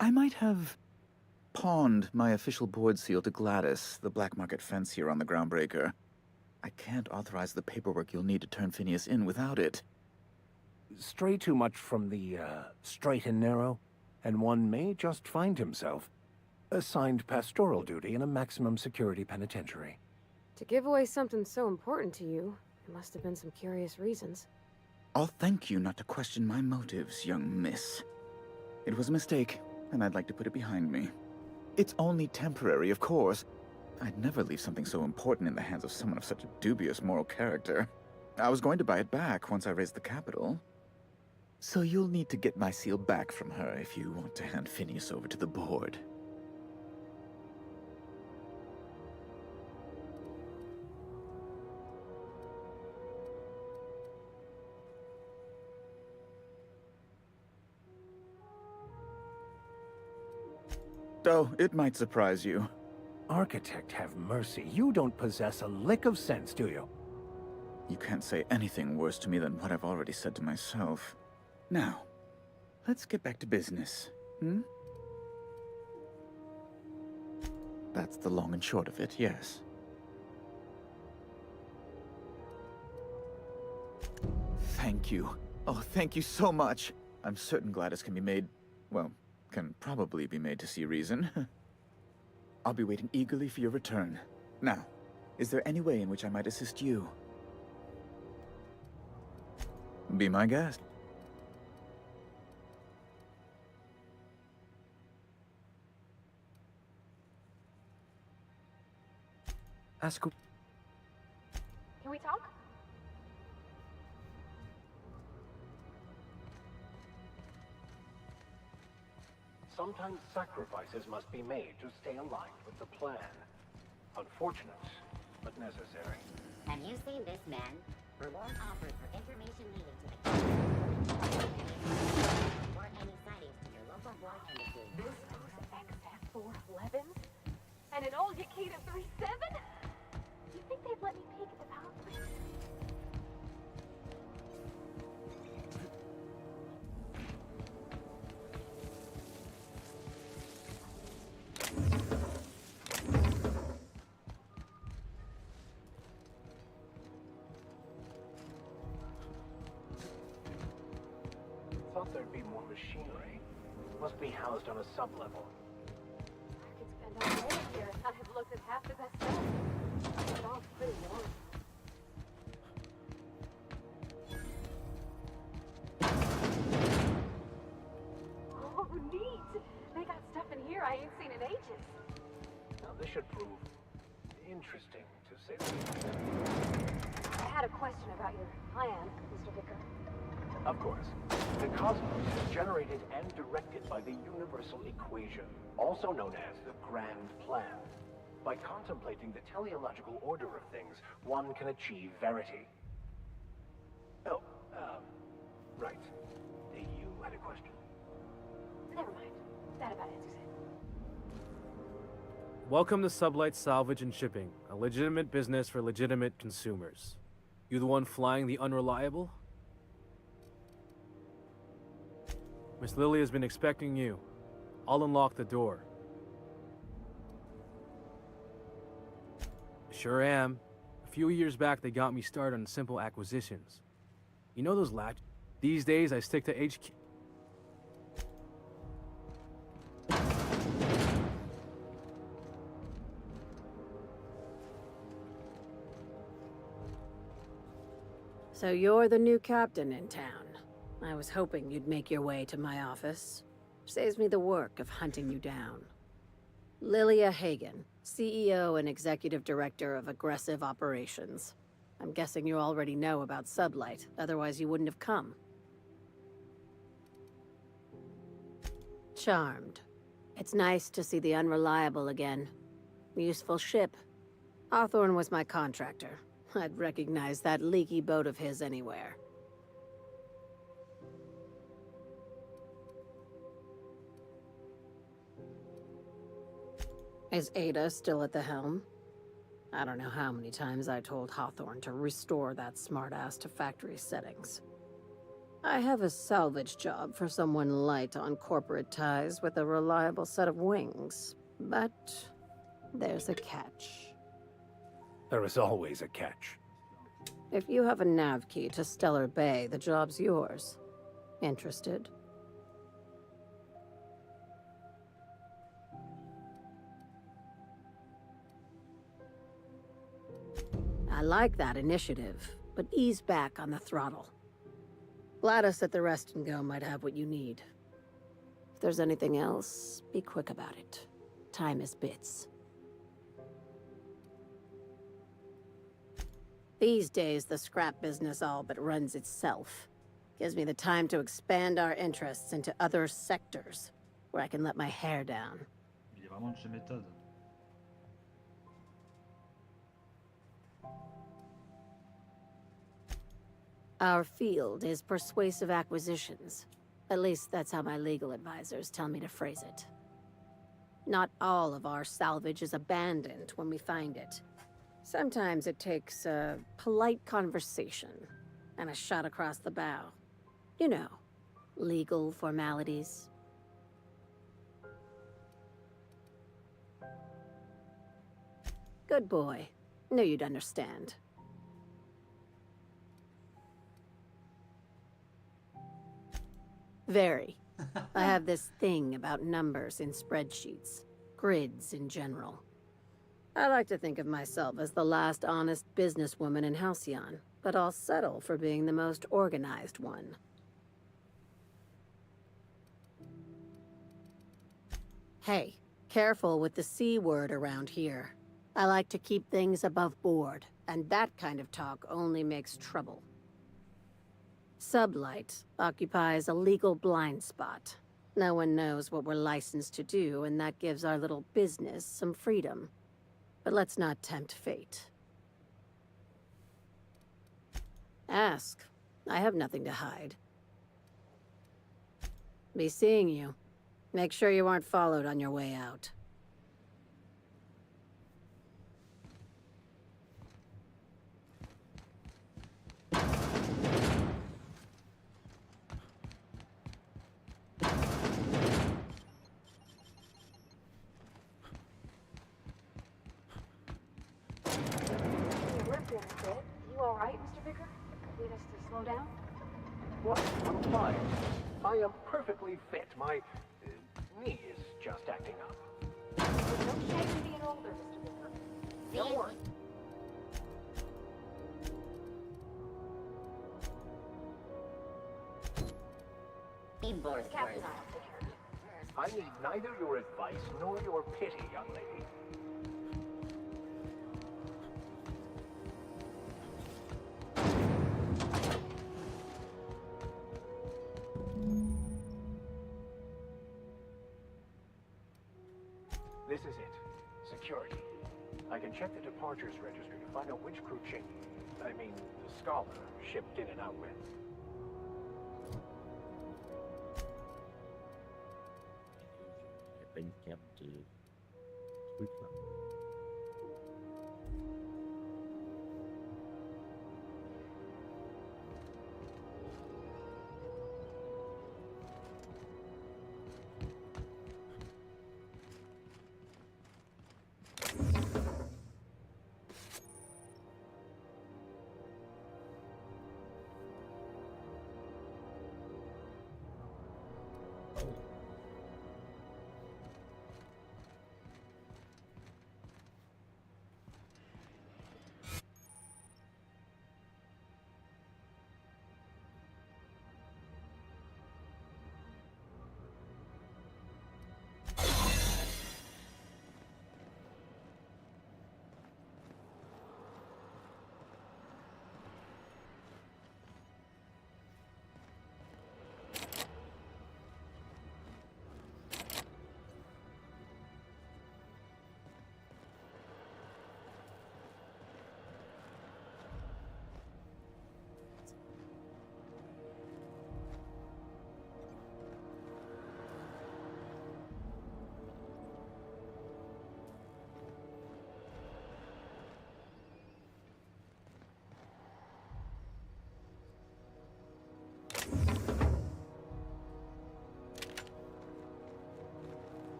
I might have pawned my official board seal to Gladys, the black market fence here on the Groundbreaker. I can't authorize the paperwork you'll need to turn Phineas in without it. stray too much from the straight and narrow, and one may just find himself assigned pastoral duty in a maximum security penitentiary. To give away something so important to you, there must have been some curious reasons. I'll thank you not to question my motives, young miss. It was a mistake, and I'd like to put it behind me. It's only temporary, of course. I'd never leave something so important in the hands of someone of such a dubious moral character. I was going to buy it back once I raised the capital. So you'll need to get my seal back from her if you want to hand Phineas over to the board. Oh, it might surprise you. Architect, have mercy. You don't possess a lick of sense, do you? You can't say anything worse to me than what I've already said to myself. Now, let's get back to business, hmm? That's the long and short of it, yes. Thank you. Oh, thank you so much. I'm certain Gladys can be made, well, can probably be made to see reason. I'll be waiting eagerly for your return. Now, is there any way in which I might assist you? Be my guest. Ask. Can we talk? Sometimes sacrifices must be made to stay aligned with the plan. Unfortunate, but necessary. Have you seen this man? Reward offered for information leading to the report any sightings to your local board embassy. This goes XF411s? And an old Yakita 37? You think they'd let me peek at the power plant? Thought there'd be more machinery. Must be housed on a sub-level. I could spend all day here and not have looked at half the best stuff. It's all pretty warm. Oh, neat! They got stuff in here I ain't seen in ages. Now, this should prove interesting, to say the least. I had a question about your plan, Mr. Vicker. Of course. The cosmos is generated and directed by the universal equation, also known as the Grand Plan. By contemplating the teleological order of things, one can achieve verity. Oh, right. You had a question? Never mind. That about answers it. Welcome to Sublight Salvage and Shipping, a legitimate business for legitimate consumers. You the one flying the unreliable? Miss Lily has been expecting you. I'll unlock the door. Sure am. A few years back, they got me started on simple acquisitions. You know those latch? These days, I stick to HQ. So you're the new captain in town. I was hoping you'd make your way to my office. Saves me the work of hunting you down. Lilia Hagen, CEO and Executive Director of Aggressive Operations. I'm guessing you already know about Sublight, otherwise you wouldn't have come. Charmed. It's nice to see the Unreliable again. Useful ship. Hawthorne was my contractor. I'd recognize that leaky boat of his anywhere. Is Ada still at the helm? I don't know how many times I told Hawthorne to restore that smartass to factory settings. I have a salvage job for someone light on corporate ties with a reliable set of wings. But there's a catch. There is always a catch. If you have a nav key to Stellar Bay, the job's yours. Interested? I like that initiative, but ease back on the throttle. Gladys at the Rest and Go might have what you need. If there's anything else, be quick about it. Time is bits. These days, the scrap business all but runs itself. Gives me the time to expand our interests into other sectors, where I can let my hair down. Il est vraiment de chez méthode. Our field is persuasive acquisitions. At least that's how my legal advisors tell me to phrase it. Not all of our salvage is abandoned when we find it. Sometimes it takes a polite conversation and a shot across the bow. You know, legal formalities. Good boy. Knew you'd understand. Very. I have this thing about numbers in spreadsheets, grids in general. I like to think of myself as the last honest businesswoman in Halcyon, but I'll settle for being the most organized one. Hey, careful with the C word around here. I like to keep things above board, and that kind of talk only makes trouble. Sublight occupies a legal blind spot. No one knows what we're licensed to do, and that gives our little business some freedom. But let's not tempt fate. Ask. I have nothing to hide. Be seeing you. Make sure you aren't followed on your way out. You all right, Mr. Vicker? Need us to slow down? What? I'm fine. I am perfectly fit. My knee is just acting up. There's no shame in being older, Mr. Vicker. Don't worry. Captain, I need neither your advice nor your pity, young lady. This is it. Security. I can check the departures registry to find out which crew the Scholar, shipped in and out with. Il n'y a pas une carte de truc là.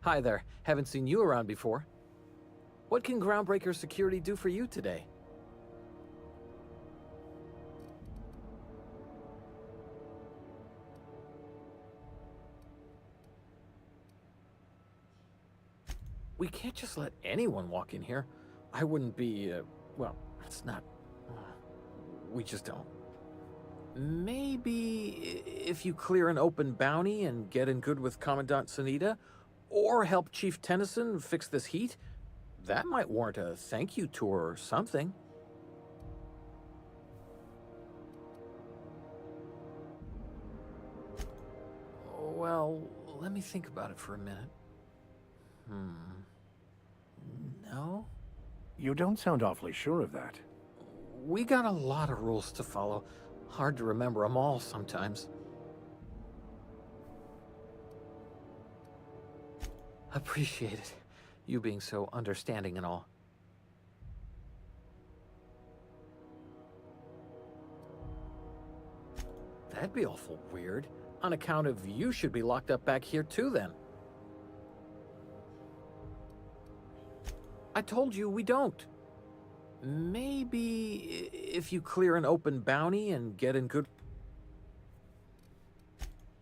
Hi there. Haven't seen you around before. What can Groundbreaker Security do for you today? We can't just let anyone walk in here. I wouldn't be, well, it's not... we just don't. Maybe if you clear an open bounty and get in good with Commandant Sunita, or help Chief Tennyson fix this heat, that might warrant a thank you tour or something. Well, let me think about it for a minute. No? You don't sound awfully sure of that. We got a lot of rules to follow. Hard to remember them all sometimes. Appreciate it. You being so understanding and all. That'd be awful weird. On account of you should be locked up back here too then. I told you we don't. Maybe if you clear an open bounty and get in good...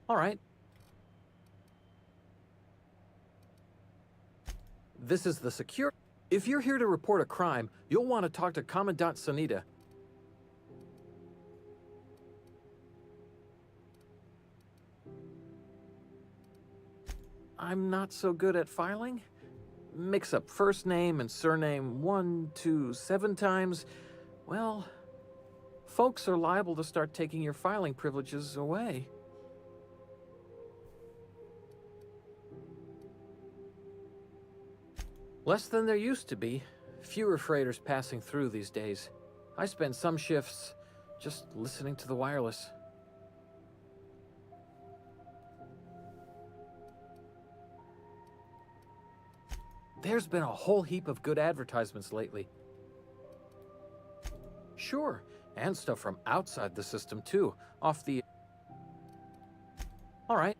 All right. This is the secure... If you're here to report a crime, you'll want to talk to Commandant Sunita. I'm not so good at filing. Mix up first name and surname 1, 2, 7 times. Well, folks are liable to start taking your filing privileges away. Less than there used to be. Fewer freighters passing through these days. I spend some shifts just listening to the wireless. There's been a whole heap of good advertisements lately. Sure, and stuff from outside the system too, off the... All right.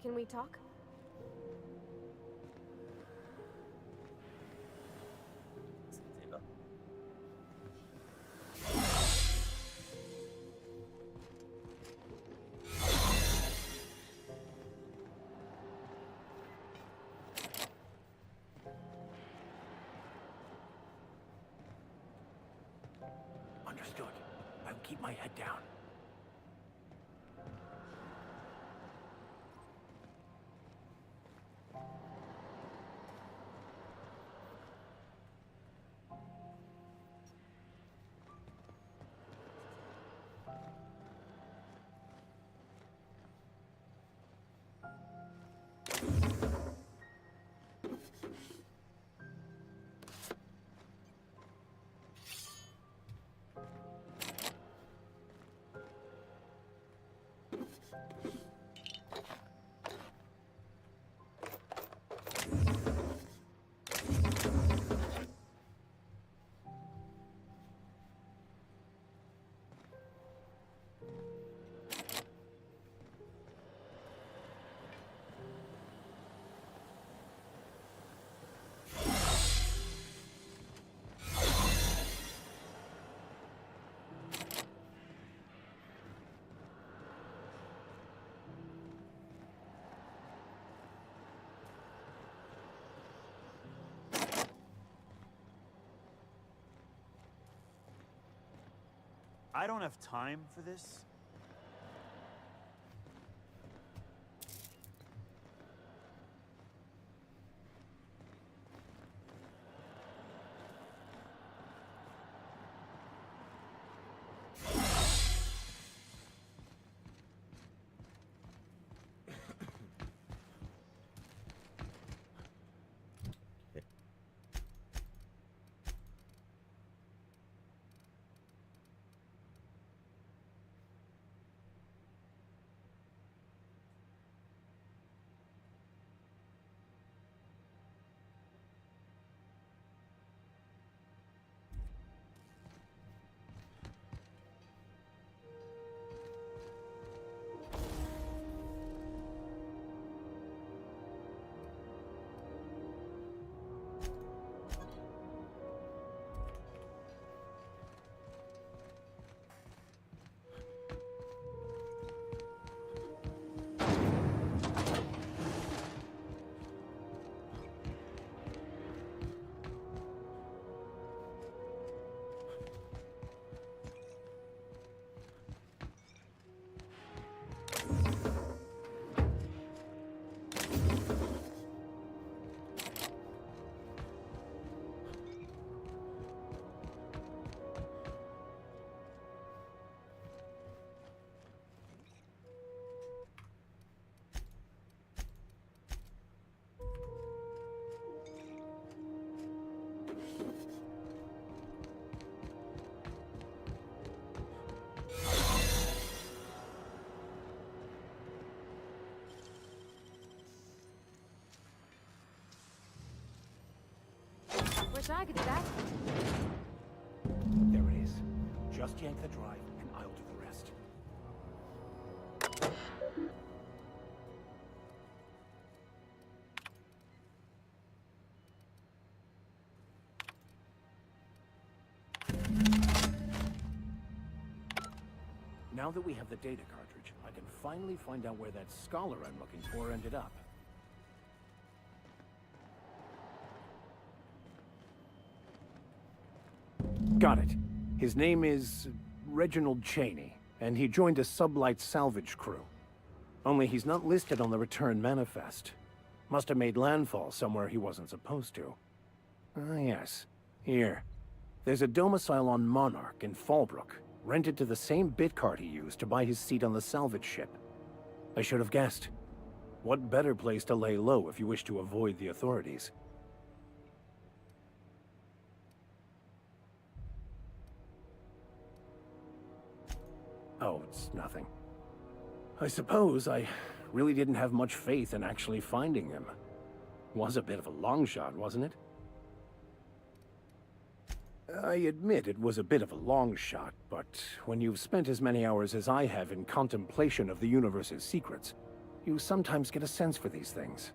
Can we talk? Understood. I'll keep my head down. I don't have time for this. I could do that. There it is. Just yank the drive, and I'll do the rest. Now that we have the data cartridge, I can finally find out where that scholar I'm looking for ended up. Got it. His name is Reginald Cheney, and he joined a sublight salvage crew. Only he's not listed on the return manifest. Must have made landfall somewhere he wasn't supposed to. Ah, yes. Here. There's a domicile on Monarch in Fallbrook, rented to the same bit card he used to buy his seat on the salvage ship. I should have guessed. What better place to lay low if you wish to avoid the authorities? Oh, it's nothing. I suppose I really didn't have much faith in actually finding him. Was a bit of a long shot, wasn't it? I admit it was a bit of a long shot, but when you've spent as many hours as I have in contemplation of the universe's secrets, you sometimes get a sense for these things.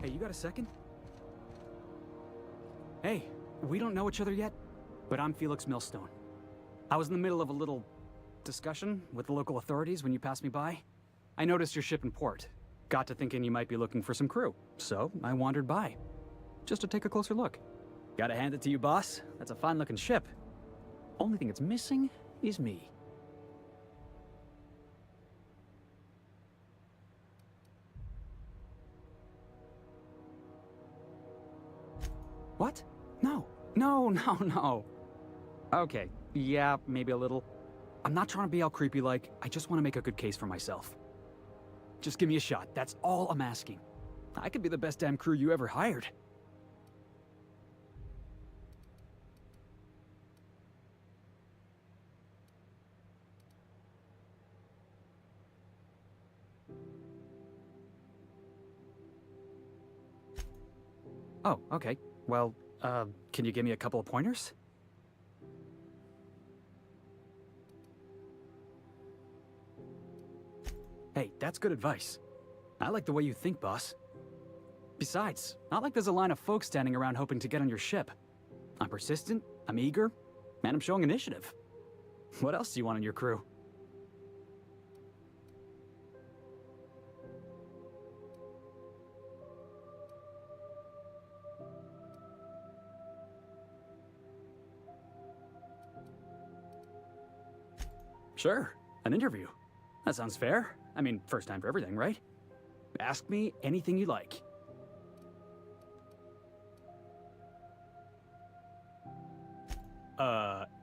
Hey, you got a second? Hey, we don't know each other yet, but I'm Felix Millstone. I was in the middle of a little discussion with the local authorities when you passed me by. I noticed your ship in port. Got to thinking you might be looking for some crew, so I wandered by. Just to take a closer look. Gotta hand it to you, boss. That's a fine-looking ship. Only thing it's missing is me. What? No. No. Okay, yeah, maybe a little. I'm not trying to be all creepy-like. I just want to make a good case for myself. Just give me a shot. That's all I'm asking. I could be the best damn crew you ever hired. Oh, okay. Well, can you give me a couple of pointers? Hey, that's good advice. I like the way you think, boss. Besides, not like there's a line of folks standing around hoping to get on your ship. I'm persistent, I'm eager, and I'm showing initiative. What else do you want in your crew? Sure, an interview. That sounds fair. I mean, first time for everything, right? Ask me anything you like.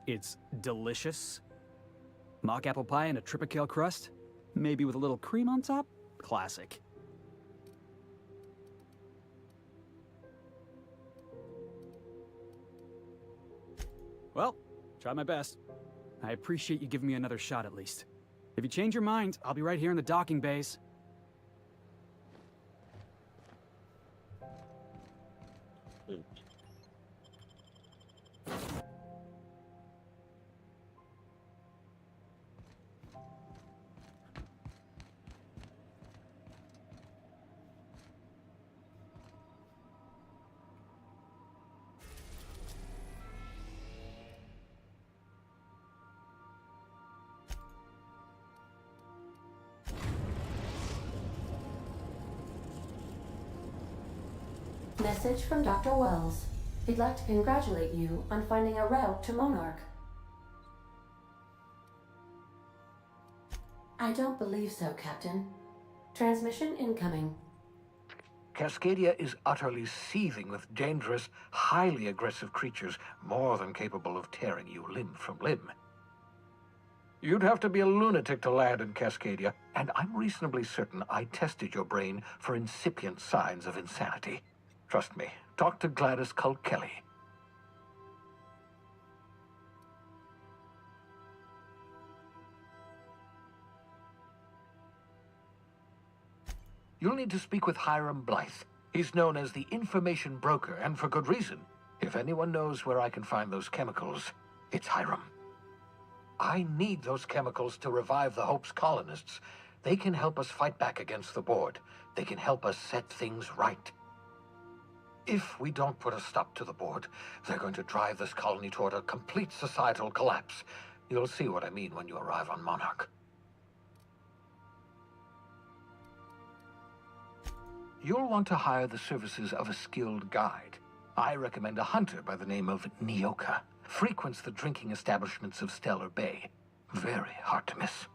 It's delicious. Mock apple pie and a tripicale crust. Maybe with a little cream on top? Classic. Well, try my best. I appreciate you giving me another shot at least. If you change your mind, I'll be right here in the docking bays. Message from Dr. Wells. He'd like to congratulate you on finding a route to Monarch. I don't believe so, Captain. Transmission incoming. Cascadia is utterly seething with dangerous, highly aggressive creatures, more than capable of tearing you limb from limb. You'd have to be a lunatic to land in Cascadia, and I'm reasonably certain I tested your brain for incipient signs of insanity. Trust me, talk to Gladys Culkelly. You'll need to speak with Hiram Blythe. He's known as the information broker, and for good reason. If anyone knows where I can find those chemicals, it's Hiram. I need those chemicals to revive the Hope's colonists. They can help us fight back against the Board. They can help us set things right. If we don't put a stop to the Board, they're going to drive this colony toward a complete societal collapse. You'll see what I mean when you arrive on Monarch. You'll want to hire the services of a skilled guide. I recommend a hunter by the name of Nyoka. Frequents the drinking establishments of Stellar Bay. Very hard to miss.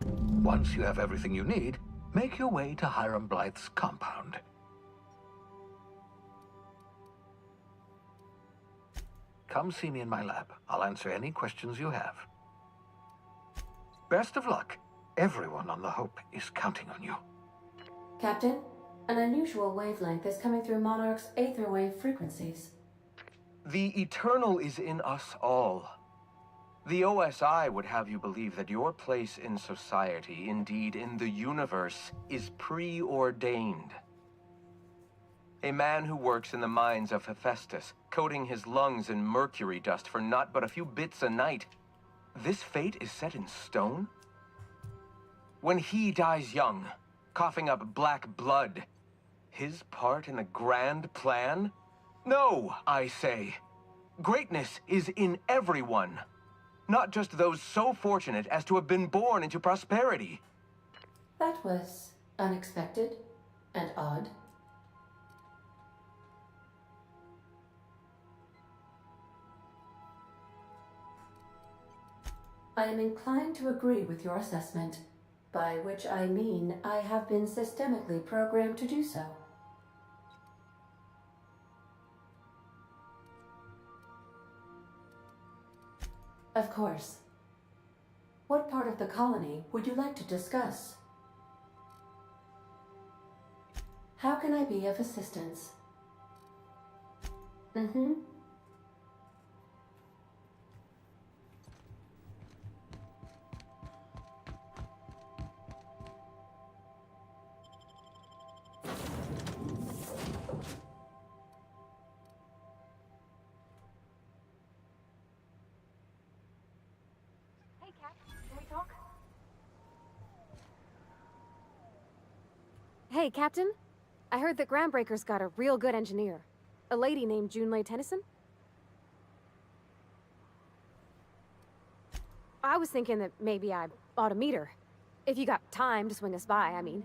Once you have everything you need, make your way to Hiram Blythe's compound. Come see me in my lab. I'll answer any questions you have. Best of luck. Everyone on the Hope is counting on you. Captain, an unusual wavelength is coming through Monarch's aether wave frequencies. The eternal is in us all. The OSI would have you believe that your place in society, indeed in the universe, is preordained. A man who works in the mines of Hephaestus, coating his lungs in mercury dust for not but a few bits a night. This fate is set in stone? When he dies young, coughing up black blood, his part in the grand plan? No, I say. Greatness is in everyone. Not just those so fortunate as to have been born into prosperity. That was unexpected and odd. I am inclined to agree with your assessment, by which I mean I have been systemically programmed to do so. Of course. What part of the colony would you like to discuss? How can I be of assistance? Mm-hmm. Hey, Captain. I heard that Groundbreaker's got a real good engineer. A lady named Junlei Tennyson? I was thinking that maybe I ought to meet her. If you got time to swing us by, I mean.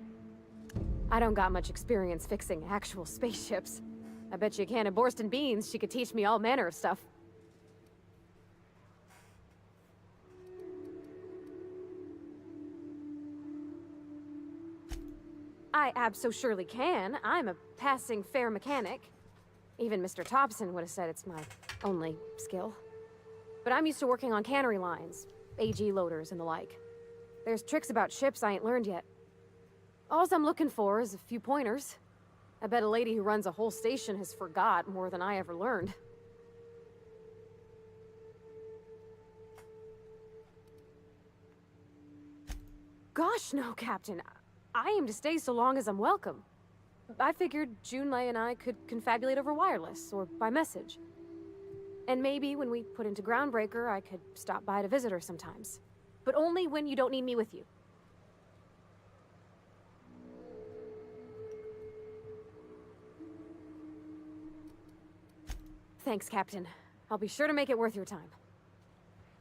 I don't got much experience fixing actual spaceships. I bet you a can of Borston beans she could teach me all manner of stuff. I abso-surely can. I'm a passing fair mechanic. Even Mr. Thompson would have said it's my only skill. But I'm used to working on cannery lines, AG loaders and the like. There's tricks about ships I ain't learned yet. All I'm looking for is a few pointers. I bet a lady who runs a whole station has forgot more than I ever learned. Gosh, no, Captain. I aim to stay so long as I'm welcome. I figured Junlei and I could confabulate over wireless, or by message. And maybe when we put into Groundbreaker, I could stop by to visit her sometimes. But only when you don't need me with you. Thanks, Captain. I'll be sure to make it worth your time.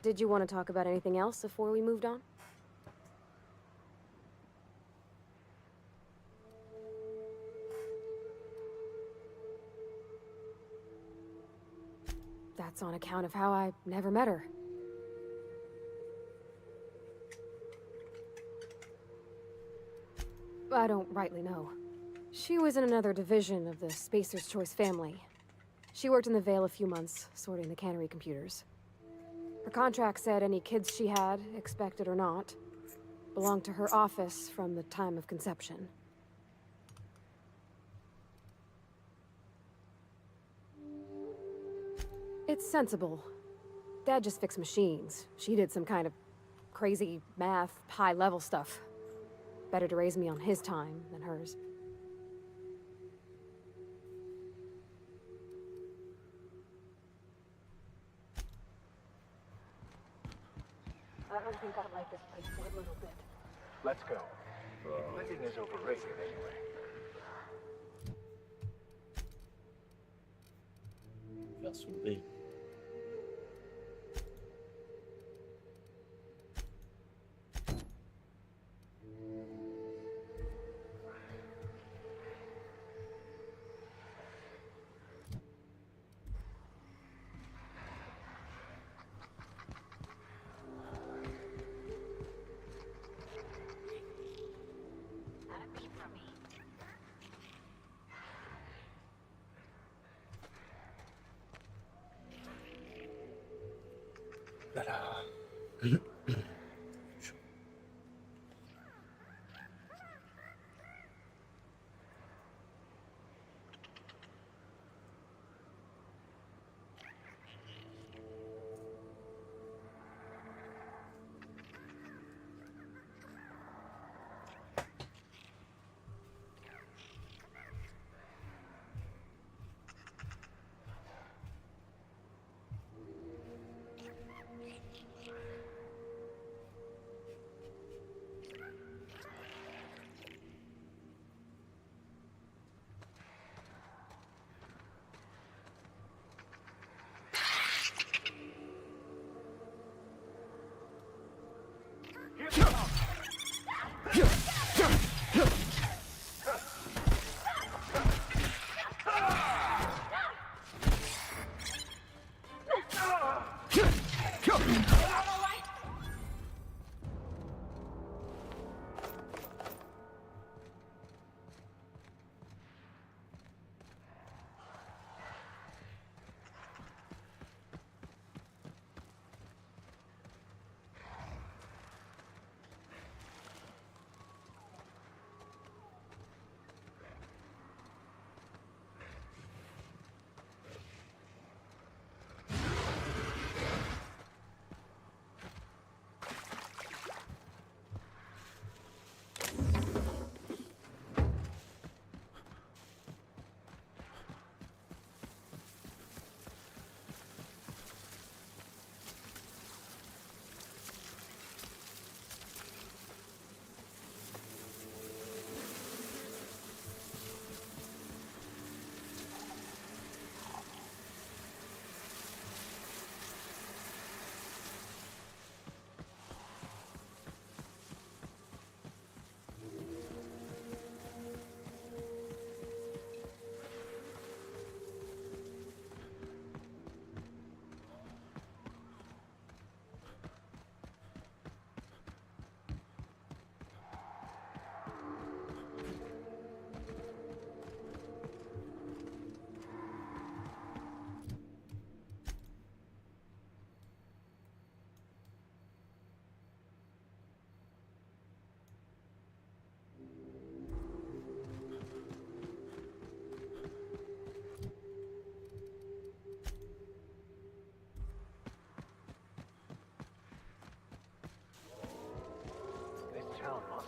Did you want to talk about anything else before we moved on? That's on account of how I never met her. I don't rightly know. She was in another division of the Spacer's Choice family. She worked in the Vale a few months, sorting the cannery computers. Her contract said any kids she had, expected or not, belonged to her office from the time of conception. It's sensible. Dad just fixed machines. She did some kind of crazy math, high-level stuff. Better to raise me on his time than hers. I don't think I like this place for a little bit. Let's go. Living is overrated anyway. Version B.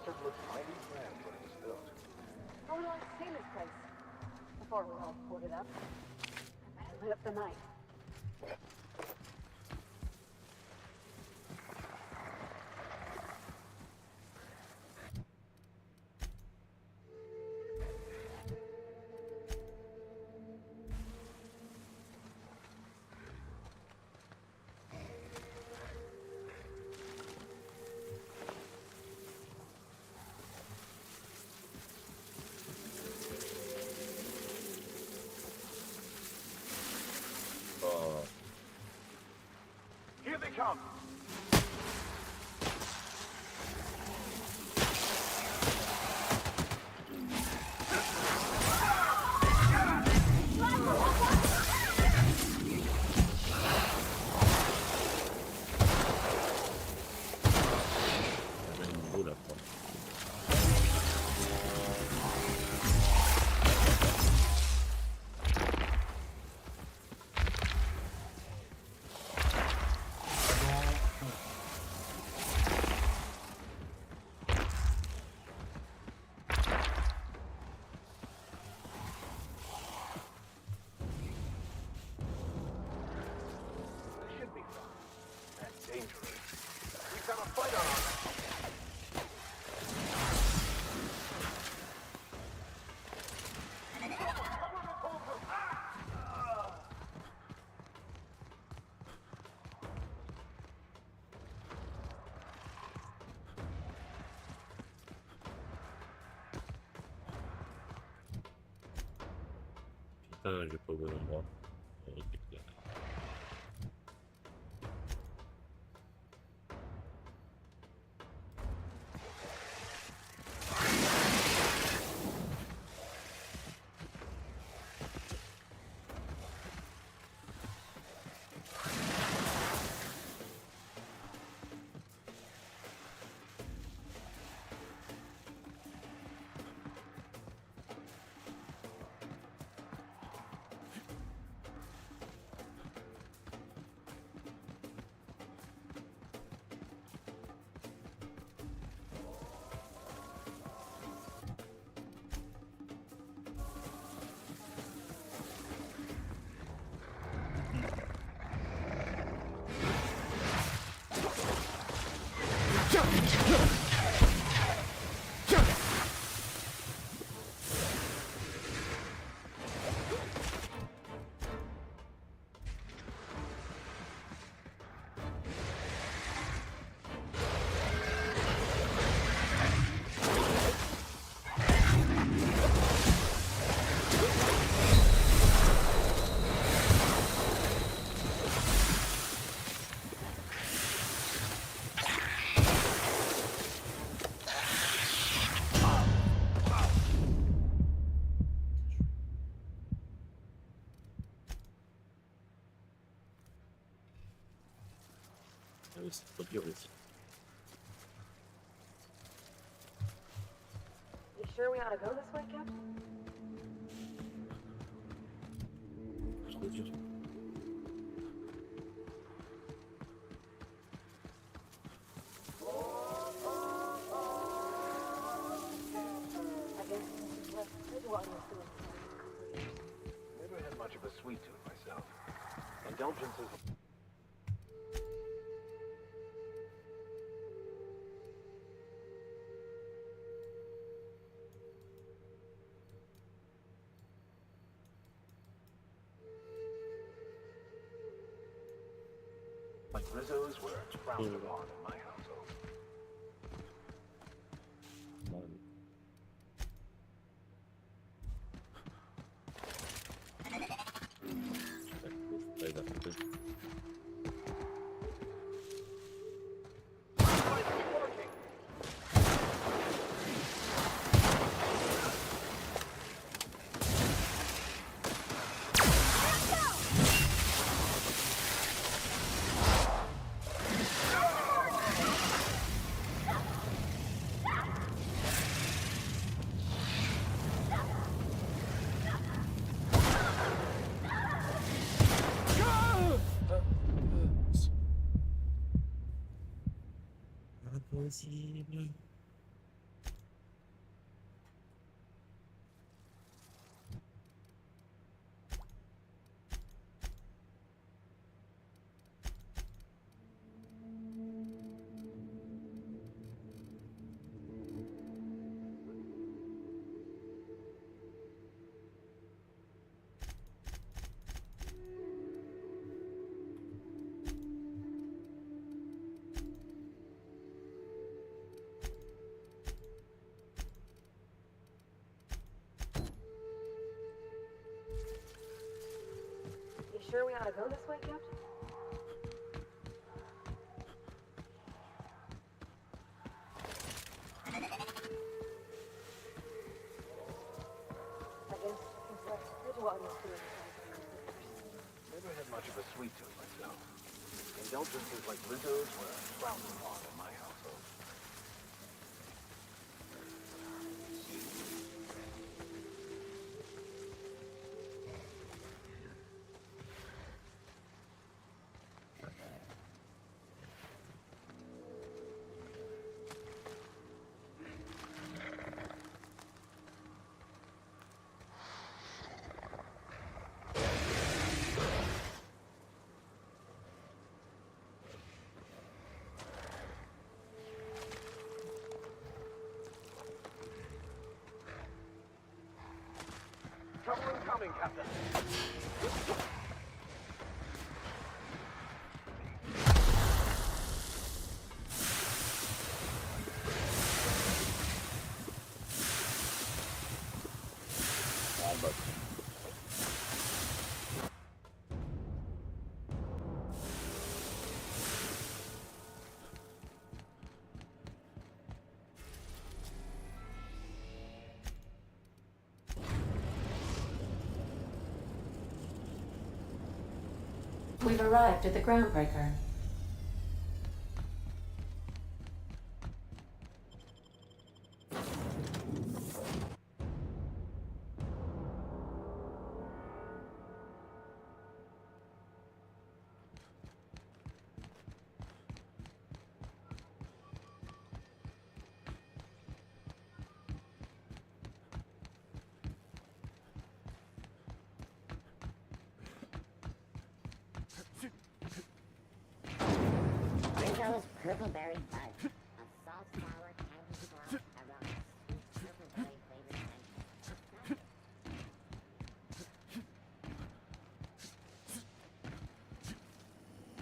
It looked mighty grand when it was built. I would like to see this place before we all boarded up and lit up the night. Ah, j'ai pas au bon endroit. Ok. Ah oui, c'est trop dur aussi. You sure we ought to go this way, Captain? Trop dur. I guess this is what Bridgewater was doing. Never had much of a sweet tooth myself. Indulgences. Like Rizzo's were frowned upon in my household. Impossible. You sure we ought to go this way, Captain? I guess this is what Bridgewater was doing. Never had much of a sweet tooth myself. Indulgences like Rizzo's were frowned upon in my household. Trouble incoming, Captain. We've arrived at the groundbreaker. Ringo's purple berry bud. A salt sour candy straw aroma. Purple berry flavored scent.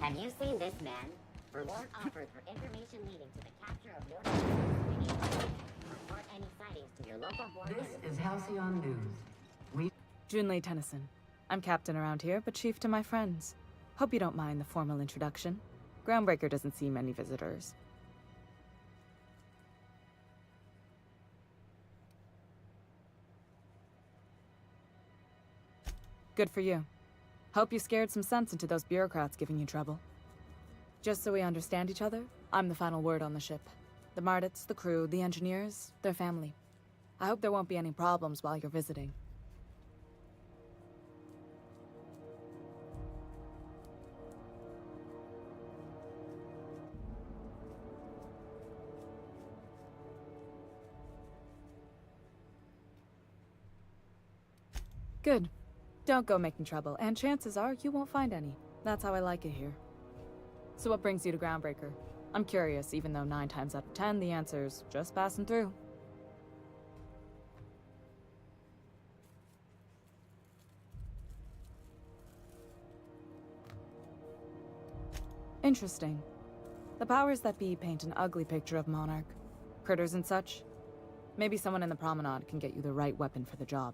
Have you seen this man? Reward offered for information leading to the capture of your report any sightings to your local board. This is Halcyon News. Junlei Tennyson. I'm captain around here, but chief to my friends. Hope you don't mind the formal introduction. Groundbreaker doesn't see many visitors. Good for you. Hope you scared some sense into those bureaucrats giving you trouble. Just so we understand each other, I'm the final word on the ship. The Mardits, the crew, the engineers, their family. I hope there won't be any problems while you're visiting. Good. Don't go making trouble, and chances are you won't find any. That's how I like it here. So what brings you to Groundbreaker? I'm curious, even though 9 times out of 10 the answer's just passing through. Interesting. The powers that be paint an ugly picture of Monarch. Critters and such. Maybe someone in the promenade can get you the right weapon for the job.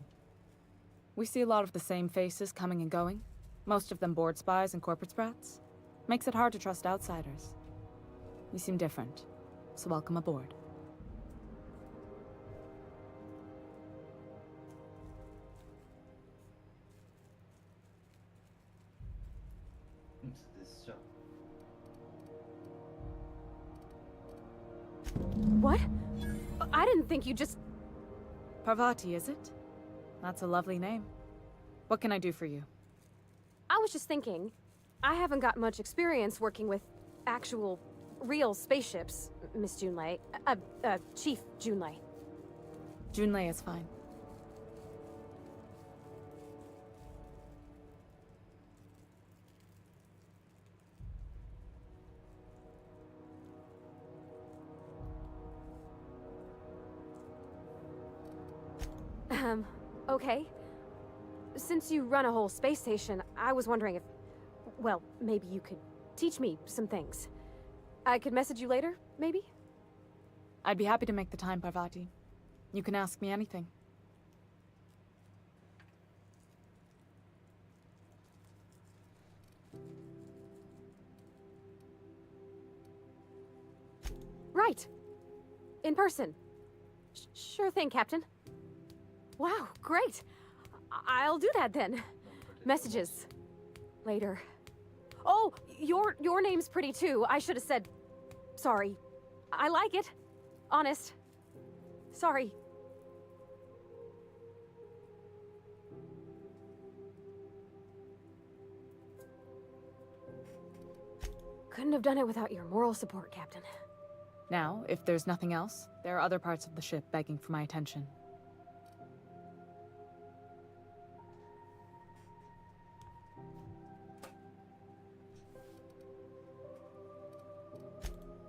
We see a lot of the same faces coming and going, most of them board spies and corporate sprats. Makes it hard to trust outsiders. You seem different, so welcome aboard. What? I didn't think you just... Parvati, is it? That's a lovely name. What can I do for you? I was just thinking, I haven't got much experience working with actual, real spaceships, Miss Junlei. Chief Junlei. Junlei is fine. Okay. Since you run a whole space station, I was wondering if... Well, maybe you could teach me some things. I could message you later, maybe? I'd be happy to make the time, Parvati. You can ask me anything. Right. In person. Sure thing, Captain. Wow, great. I'll do that then. Messages. Later. Oh, your name's pretty too. I should have said... Sorry. I like it. Honest. Sorry. Couldn't have done it without your moral support, Captain. Now, if there's nothing else, there are other parts of the ship begging for my attention.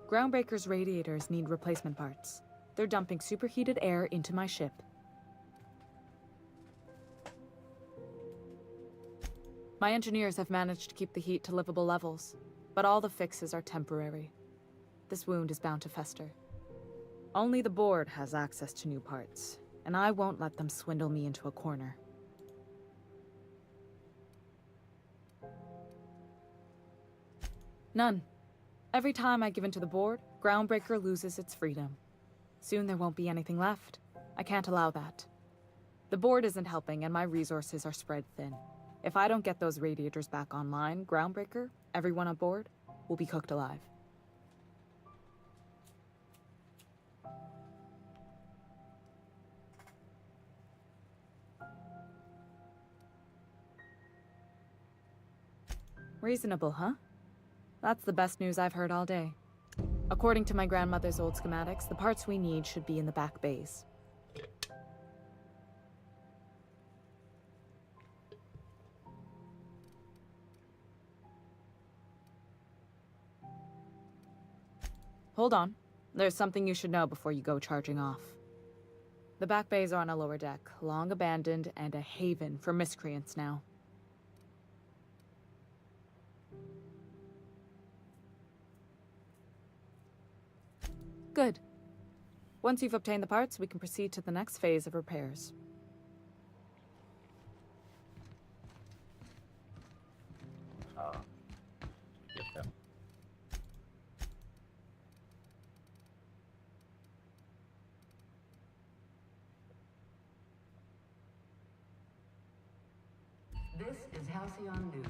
Groundbreaker's radiators need replacement parts. They're dumping superheated air into my ship. My engineers have managed to keep the heat to livable levels, but all the fixes are temporary. This wound is bound to fester. Only the board has access to new parts, and I won't let them swindle me into a corner. None. Every time I give in to the board, Groundbreaker loses its freedom. Soon there won't be anything left. I can't allow that. The board isn't helping, and my resources are spread thin. If I don't get those radiators back online, Groundbreaker, everyone on board, will be cooked alive. Reasonable, huh? That's the best news I've heard all day. According to my grandmother's old schematics, the parts we need should be in the back bays. Hold on. There's something you should know before you go charging off. The back bays are on a lower deck, long abandoned and a haven for miscreants now. Good. Once you've obtained the parts, we can proceed to the next phase of repairs. This is Halcyon News.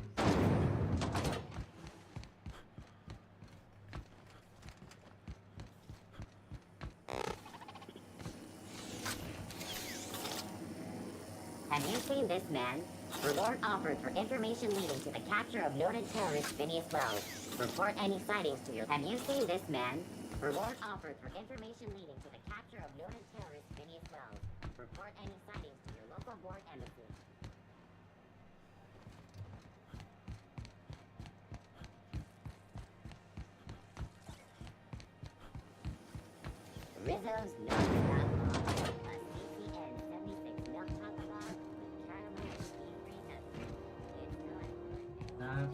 Have you seen this man? Reward offered for information leading to the capture of noted terrorist Phineas Wells. Report any sightings to your... Have you seen this man? Reward offered for information leading to the capture of noted terrorist Phineas Wells. Report any sightings to your local board embassy. Rizzo's Milk Chocolate. A CCN 76 Milk Chocolate with caramel and tea-free nuts. It's not...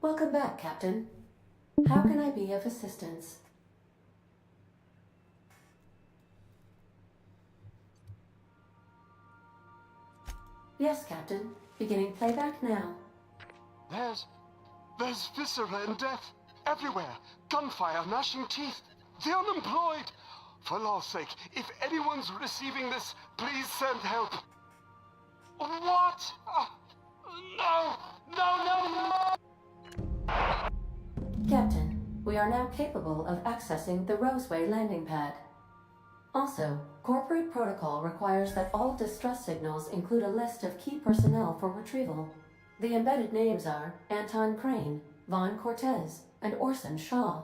Welcome back, Captain. How can I be of assistance? Yes, Captain. Beginning playback now. There's viscera and death everywhere. Gunfire, gnashing teeth. The unemployed. For law's sake, if anyone's receiving this, please send help. What? No! No, no, no! Captain, we are now capable of accessing the Roseway landing pad. Also, corporate protocol requires that all distress signals include a list of key personnel for retrieval. The embedded names are Anton Crane, Vaughn Cortez, and Orson Shaw.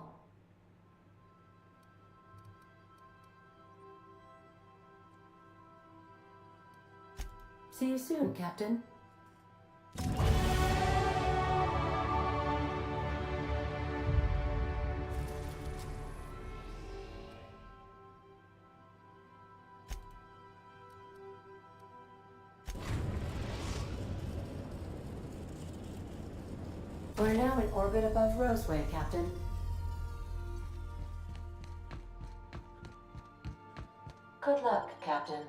See you soon, Captain. We're now in orbit above Roseway, Captain. Good luck, Captain.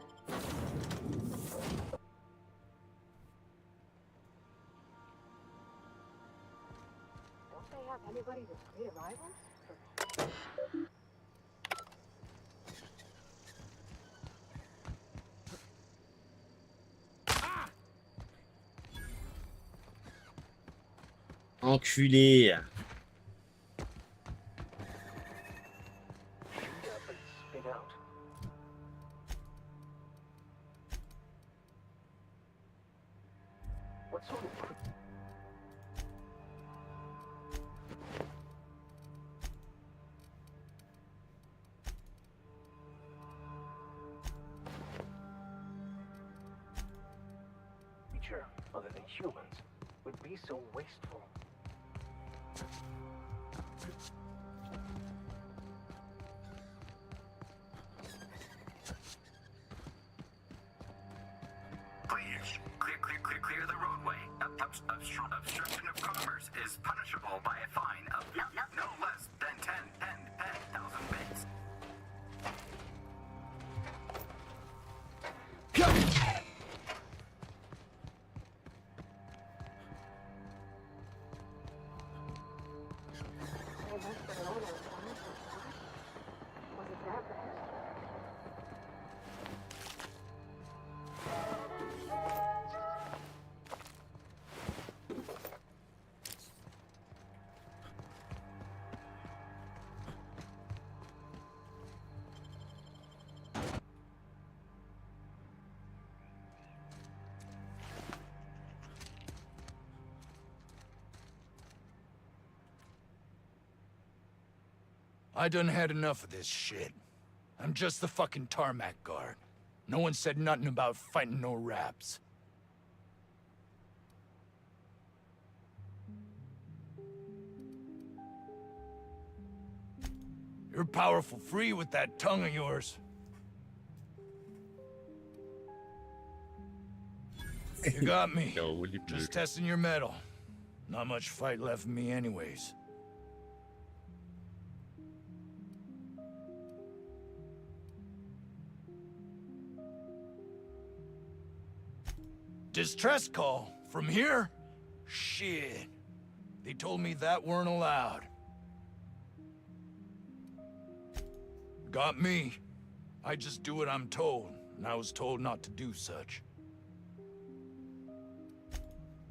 Don't they have anybody with pre-arrival? Enculé. other than humans would be so wasteful. Please, clear the roadway. Obstruction of commerce is punishable by a fine of no less than 10,000 bits. I done had enough of this shit. I'm just the fucking tarmac guard. No one said nothing about fighting no raps. You're powerful free with that tongue of yours. You got me. Just testing your mettle. Not much fight left in me anyways. Distress call? From here? Shit. They told me that weren't allowed. Got me. I just do what I'm told, and I was told not to do such.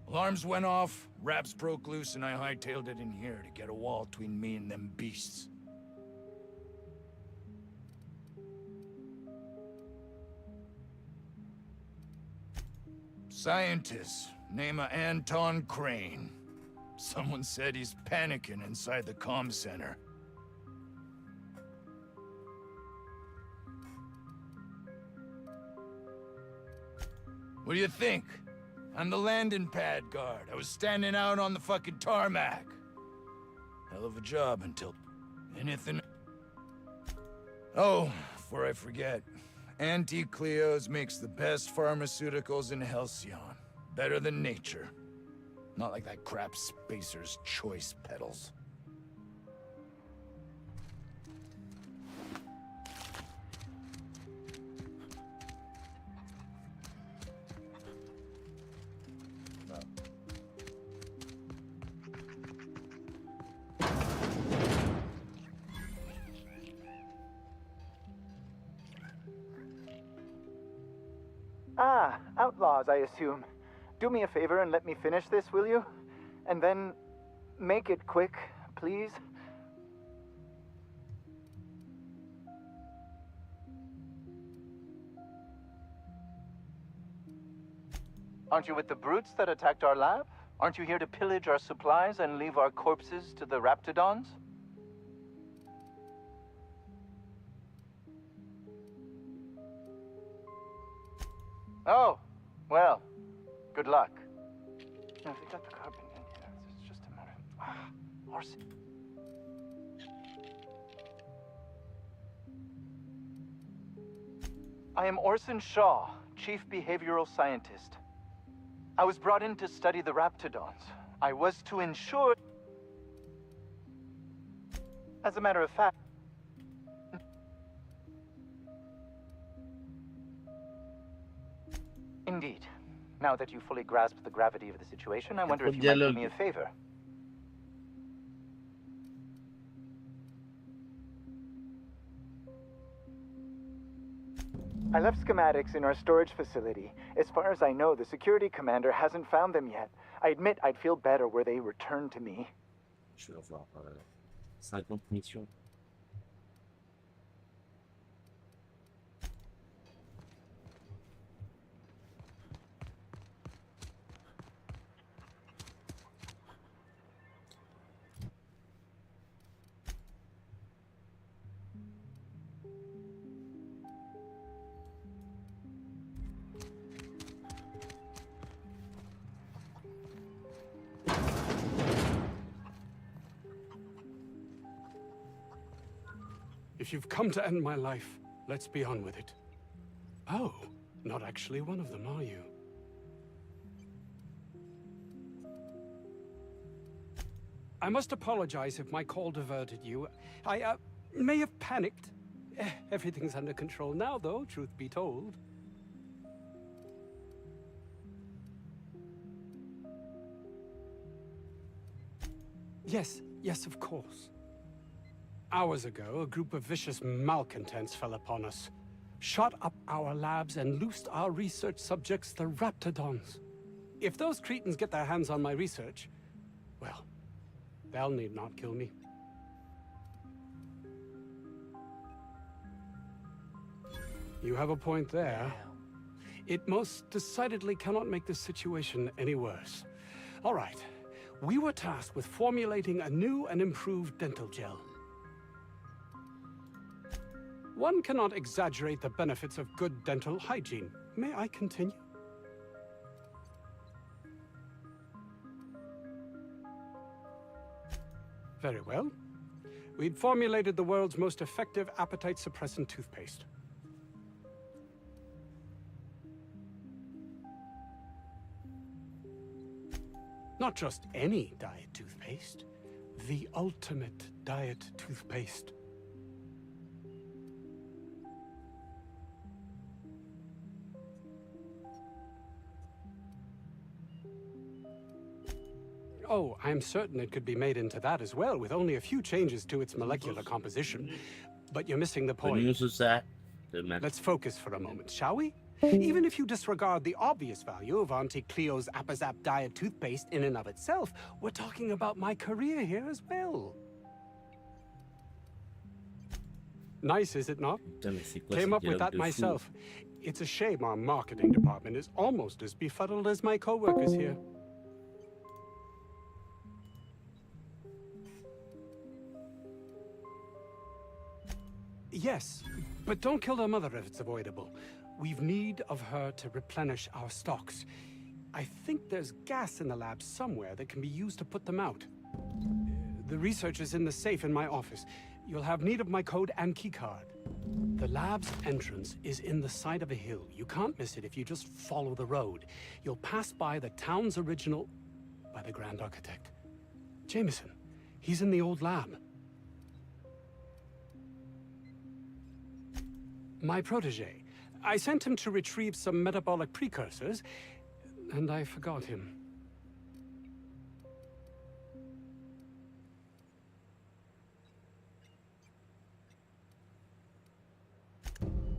Alarms went off, raps broke loose, and I hightailed it in here to get a wall between me and them beasts. Scientist, name of Anton Crane. Someone said he's panicking inside the comm center. What do you think? I'm the landing pad guard. I was standing out on the fucking tarmac. Hell of a job until... anything... Oh, before I forget. Auntie Cleo's makes the best pharmaceuticals in Halcyon. Better than nature. Not like that crap Spacer's Choice pedals. Ah, outlaws, I assume. Do me a favor and let me finish this, will you? And then make it quick, please. Aren't you with the brutes that attacked our lab? Aren't you here to pillage our supplies and leave our corpses to the raptidons? Oh, well, good luck. No, they got the carbon in here. It's just a matter of... Orson. I am Orson Shaw, Chief Behavioral Scientist. I was brought in to study the raptidons. I was to ensure... As a matter of fact... Indeed. Now that you fully grasp the gravity of the situation, I wonder if you might do me a favor. I left schematics in our storage facility. As far as I know, the security commander hasn't found them yet. I admit I'd feel better were they returned to me. Je vais avoir 50 missions. If you've come to end my life, let's be on with it. Oh, not actually one of them, are you? I must apologize if my call diverted you. I may have panicked. Everything's under control now, though, truth be told. Yes, of course. Hours ago, a group of vicious malcontents fell upon us, shot up our labs and loosed our research subjects, the Raptidons. If those cretins get their hands on my research, well, they'll need not kill me. You have a point there. It most decidedly cannot make this situation any worse. All right. We were tasked with formulating a new and improved dental gel. One cannot exaggerate the benefits of good dental hygiene. May I continue? Very well. We'd formulated the world's most effective appetite-suppressant toothpaste. Not just any diet toothpaste, the ultimate diet toothpaste. Oh, I'm certain it could be made into that as well, with only a few changes to its molecular composition. But you're missing the point. Let's focus for a moment, shall we? Even if you disregard the obvious value of Auntie Cleo's Appazap diet toothpaste in and of itself, we're talking about my career here as well. Nice, is it not? Came up with that myself. It's a shame our marketing department is almost as befuddled as my co-workers here. Yes, but don't kill their mother if it's avoidable. We've need of her to replenish our stocks. I think there's gas in the lab somewhere that can be used to put them out. The research is in the safe in my office. You'll have need of my code and keycard. The lab's entrance is in the side of a hill. You can't miss it if you just follow the road. You'll pass by the town's original... by the Grand Architect. Jameson. He's in the old lab. My protege. I sent him to retrieve some metabolic precursors, and I forgot him.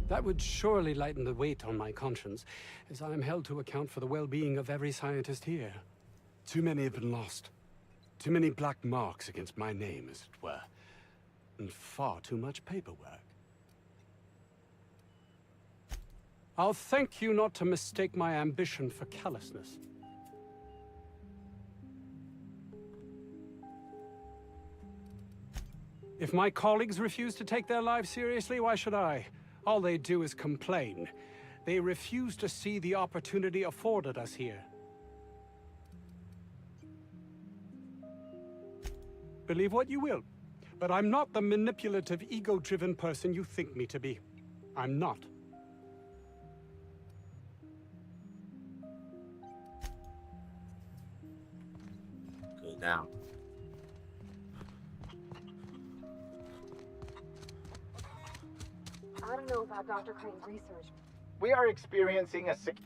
That would surely lighten the weight on my conscience, as I am held to account for the well-being of every scientist here. Too many have been lost. Too many black marks against my name, as it were. And far too much paperwork. I'll thank you not to mistake my ambition for callousness. If my colleagues refuse to take their lives seriously, why should I? All they do is complain. They refuse to see the opportunity afforded us here. Believe what you will, but I'm not the manipulative, ego-driven person you think me to be. I'm not. Now. I don't know about Dr. Crane's research. We are experiencing a sick...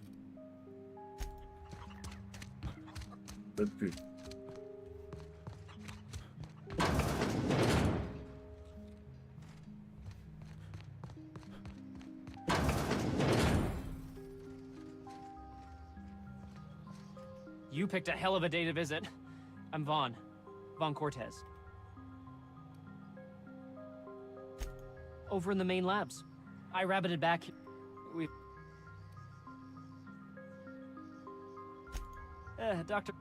You picked a hell of a day to visit. I'm Vaughn Cortez. Over in the main labs. I rabbited back. Doctor...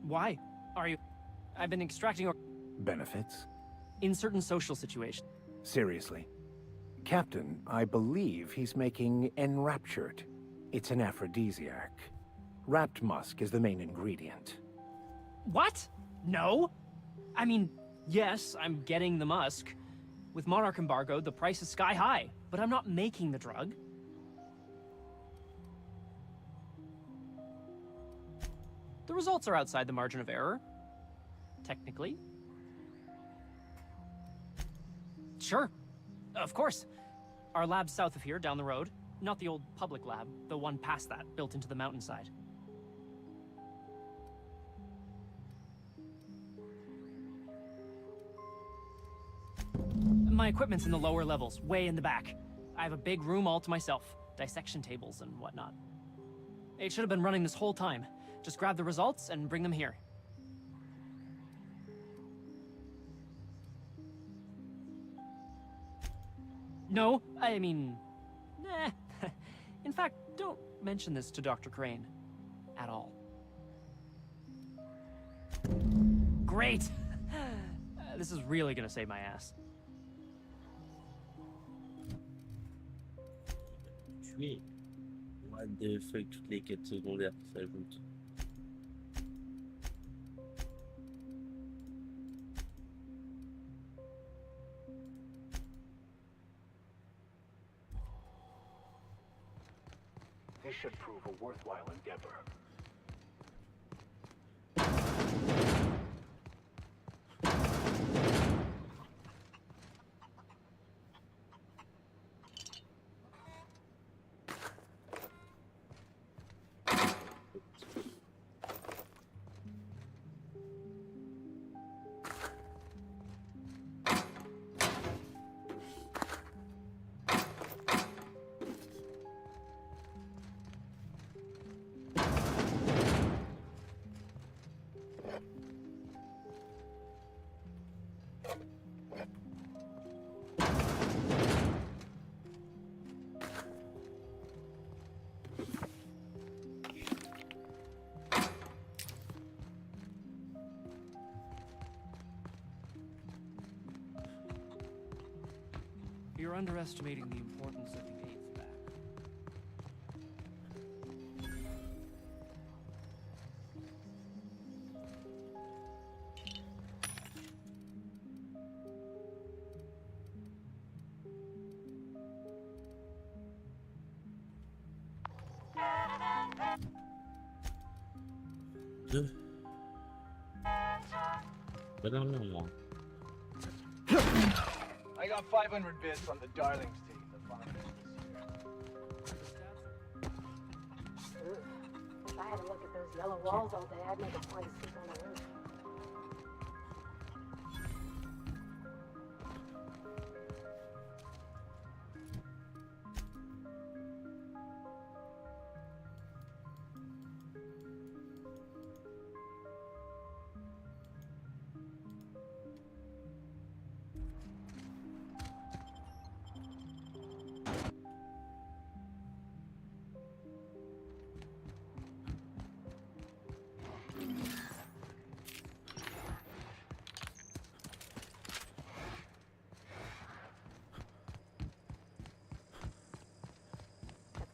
Why? Are you... I've been extracting... Benefits? in certain social situations. Seriously. Captain, I believe he's making enraptured. It's an aphrodisiac. Wrapped musk is the main ingredient. What? No? I mean, yes, I'm getting the musk. With Monarch embargo, the price is sky high, but I'm not making the drug. The results are outside the margin of error. Technically. Sure. Of course. Our lab's south of here, down the road. Not the old public lab, the one past that, built into the mountainside. My equipment's in the lower levels, way in the back. I have a big room all to myself, dissection tables and whatnot. It should have been running this whole time. Just grab the results and bring them here. No, I mean... Nah. In fact, don't mention this to Dr. Crane. At all. Great! This is really gonna save my ass. Tuer. What the fuck, toutes les quêtes secondaires qui s'ajoutent. This should prove a worthwhile endeavor. You're underestimating the importance of the eighth back. Deux. Pas dernièrement. I got 500 bits on the Darling's team. If I had to look at those yellow walls all day, I'd make a point to sleep on the roof.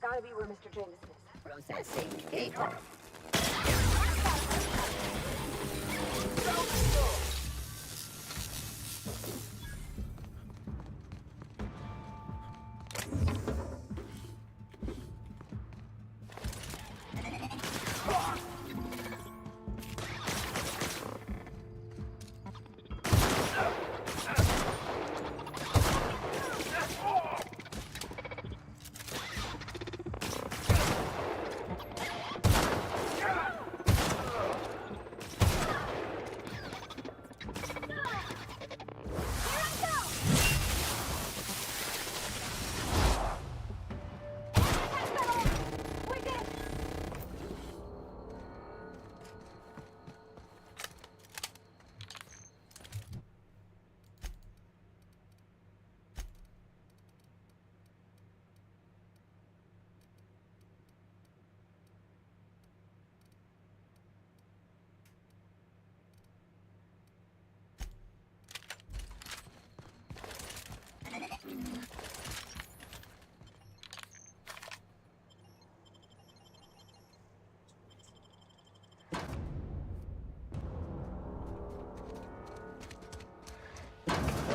Gotta be where Mr. Jameson is. Processing data.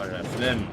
Oh, la flemme.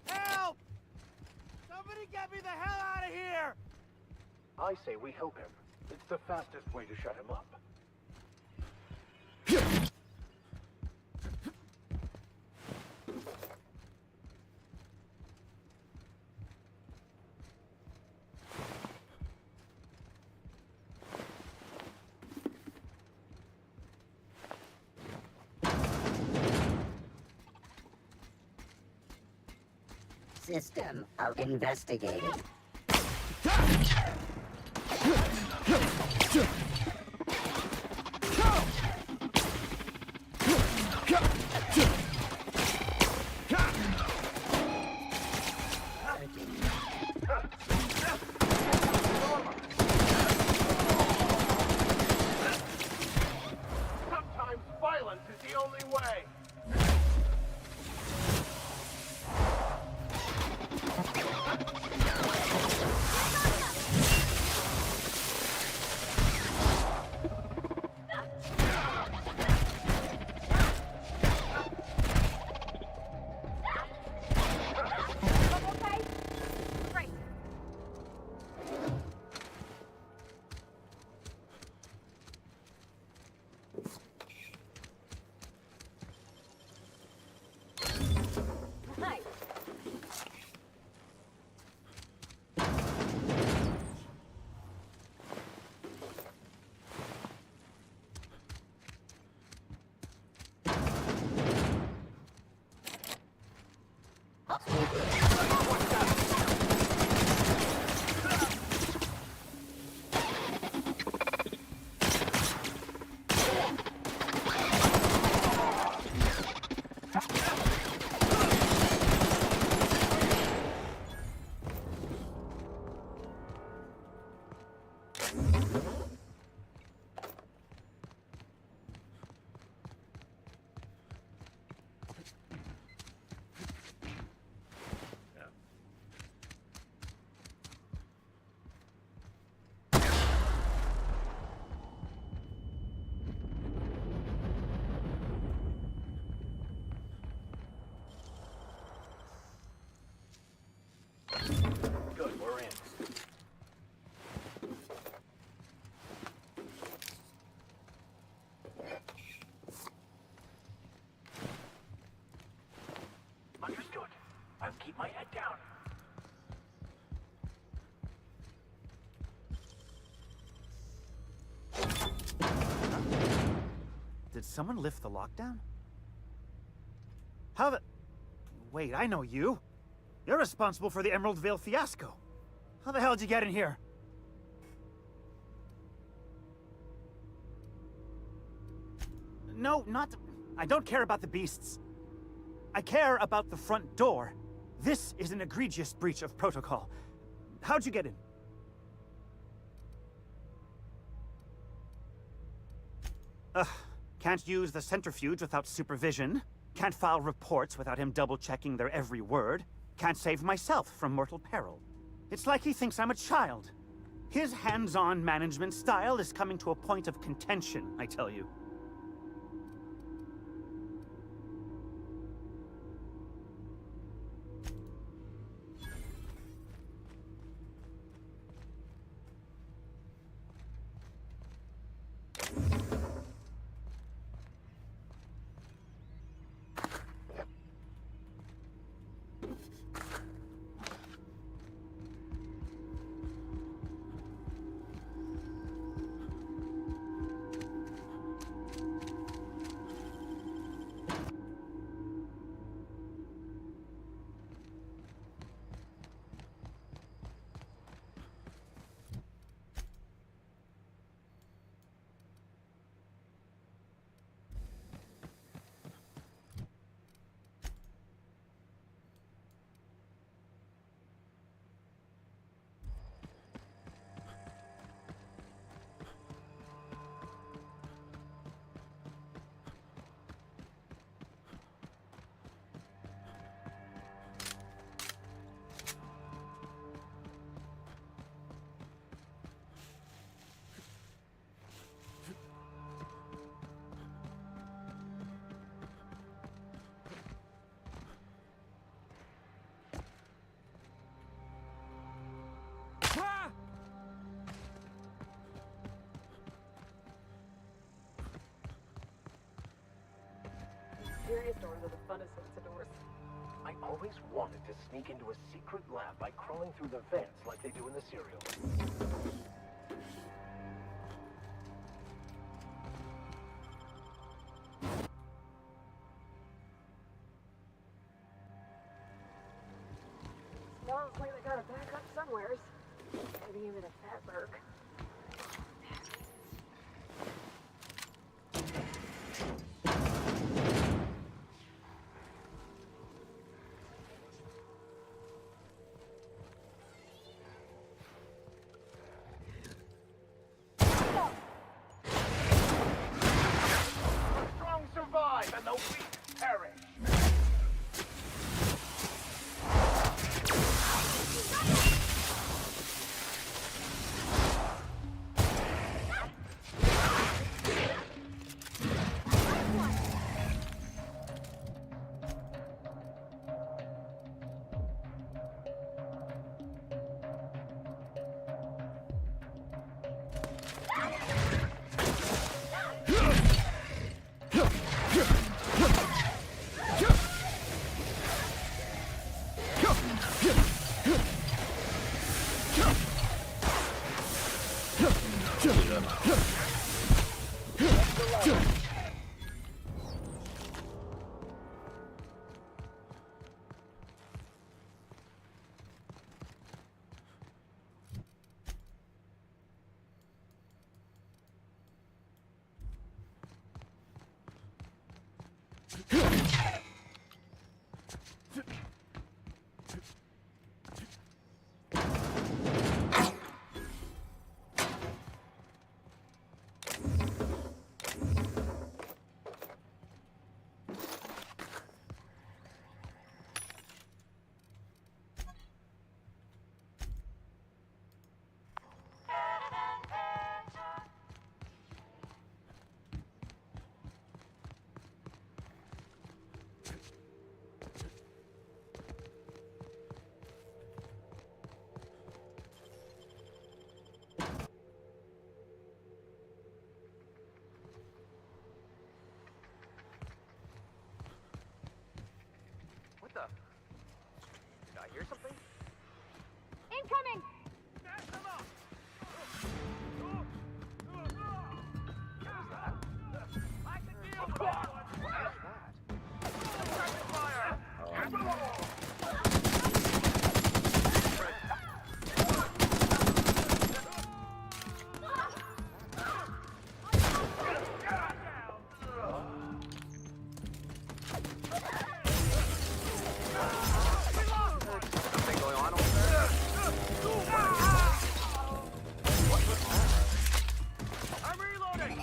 Help! Somebody get me the hell out of here! I say we help him. It's the fastest way to shut him up. System of investigating. Sometimes violence is the only way. Good, we're in. Understood. I'll keep my head down. Did someone lift the lockdown? How the... Wait, I know you. You're responsible for the Emerald Vale fiasco. How the hell did you get in here? No, not... I don't care about the beasts. I care about the front door. This is an egregious breach of protocol. How'd you get in? Can't use the centrifuge without supervision. Can't file reports without him double-checking their every word. Can't save myself from mortal peril. It's like he thinks I'm a child. His hands-on management style is coming to a point of contention, I tell you. Cafeteria stores are the funnest sorts of doors. I always wanted to sneak into a secret lab by crawling through the vents like they do in the serial. Smells like they got a backup somewheres. Maybe even a Fatberg. Survive and the weak perish. What the? Did I hear something? Incoming! Something going on over there? I'm reloading!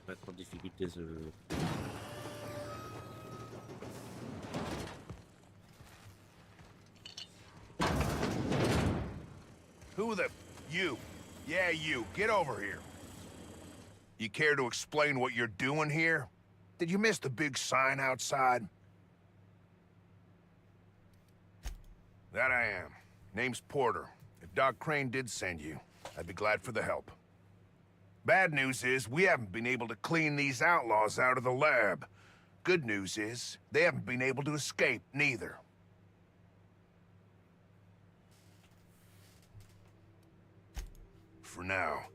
Mettre en difficulté ce jeu. Who the... You. Yeah, you. Get over here. You care to explain what you're doing here? Did you miss the big sign outside? That I am. Name's Porter. If Doc Crane did send you, I'd be glad for the help. Bad news is, we haven't been able to clean these outlaws out of the lab. Good news is, they haven't been able to escape, neither. For now.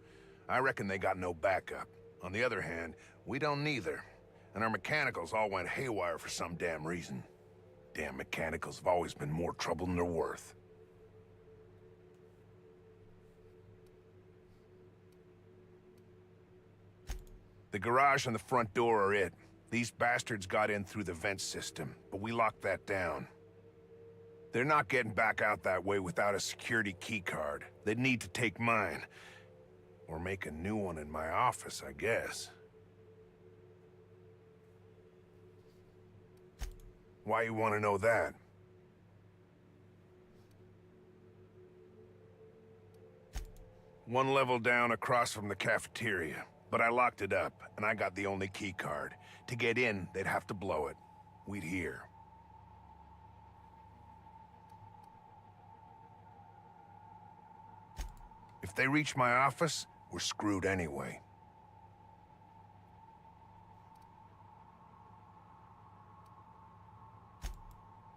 I reckon they got no backup. On the other hand, we don't neither. And our mechanicals all went haywire for some damn reason. Damn mechanicals have always been more trouble than they're worth. The garage and the front door are it. These bastards got in through the vent system, but we locked that down. They're not getting back out that way without a security keycard. They'd need to take mine. Or make a new one in my office, I guess. Why you want to know that? One level down across from the cafeteria. But I locked it up, and I got the only key card. To get in, they'd have to blow it. We'd hear. If they reach my office, we're screwed anyway.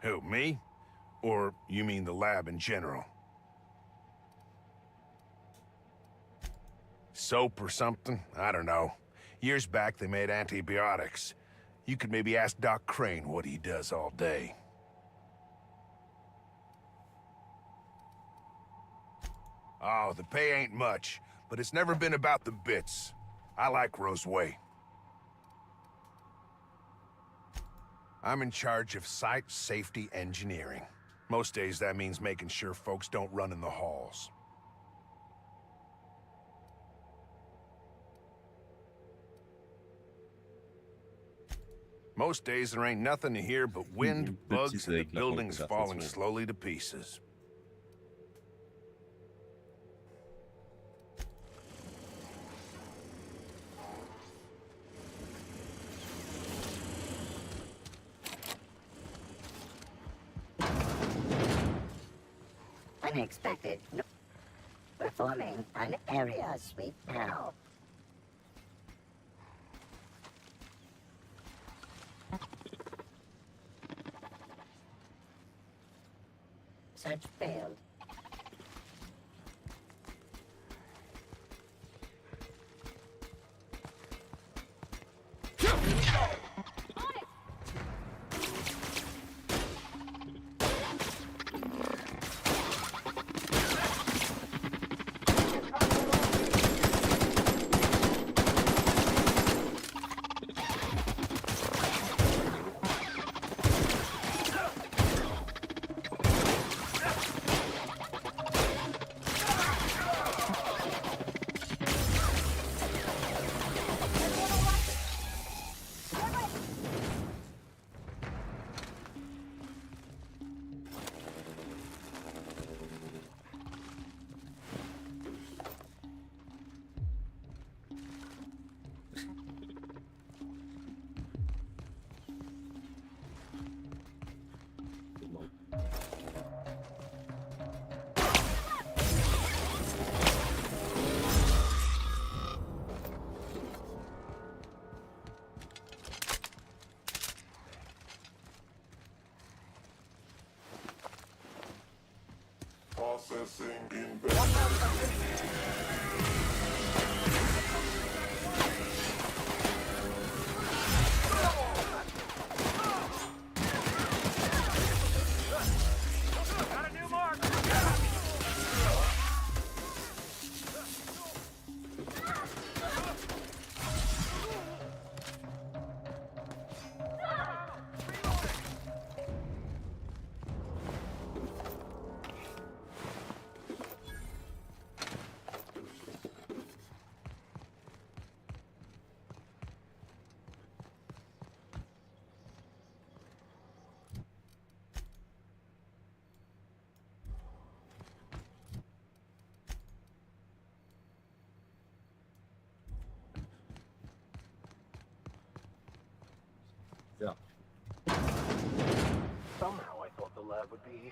Who, me? Or you mean the lab in general? Soap or something? I don't know. Years back, they made antibiotics. You could maybe ask Doc Crane what he does all day. Oh, the pay ain't much, but it's never been about the bits. I like Roseway. I'm in charge of site safety engineering. Most days that means making sure folks don't run in the halls. Most days there ain't nothing to hear but wind, bugs, and the buildings falling slowly to pieces. Unexpected. Performing an area sweep now. Search failed. Processing in Yeah. Somehow I thought the lab would be...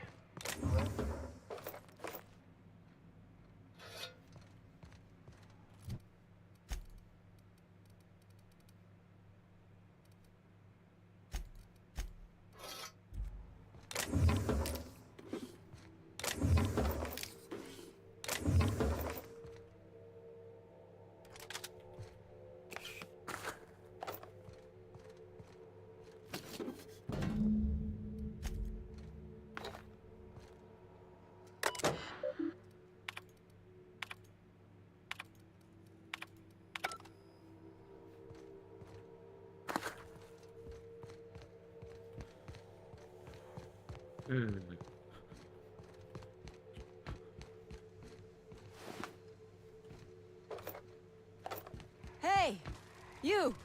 You!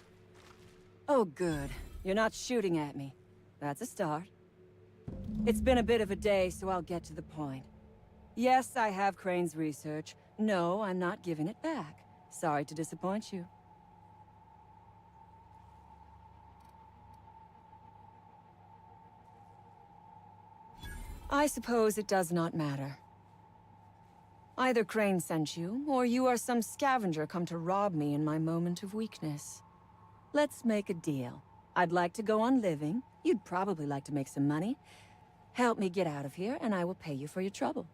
Oh, good. You're not shooting at me. That's a start. It's been a bit of a day, so I'll get to the point. Yes, I have Crane's research. No, I'm not giving it back. Sorry to disappoint you. I suppose it does not matter. Either Crane sent you, or you are some scavenger come to rob me in my moment of weakness. Let's make a deal. I'd like to go on living. You'd probably like to make some money. Help me get out of here, and I will pay you for your trouble.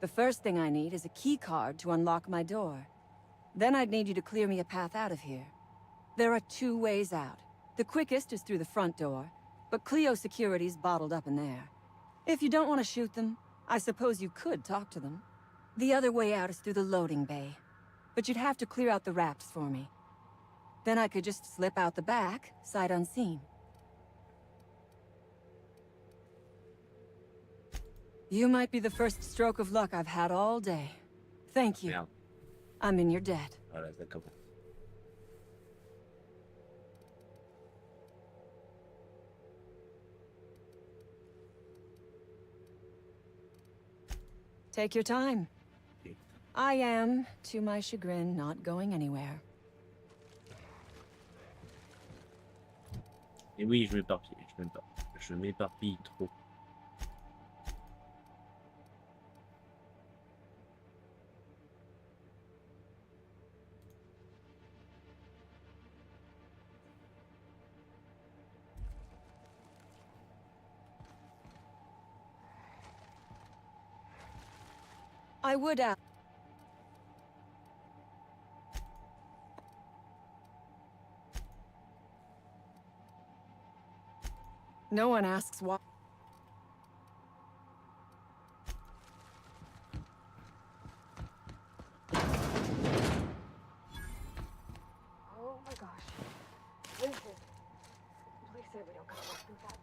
The first thing I need is a key card to unlock my door. Then I'd need you to clear me a path out of here. There are 2 ways out. The quickest is through the front door, but Clio security's bottled up in there. If you don't want to shoot them, I suppose you could talk to them. The other way out is through the loading bay, but you'd have to clear out the rafts for me. Then I could just slip out the back, sight unseen. You might be the first stroke of luck I've had all day. Thank you. Merde. I'm in your debt. Voilà, d'accord. Take your time. I am, to my chagrin, not going anywhere. Et oui, je m'éparpille trop. I would ask. No one asks why. Oh my gosh. Vincent. Please say we don't gotta walk through that.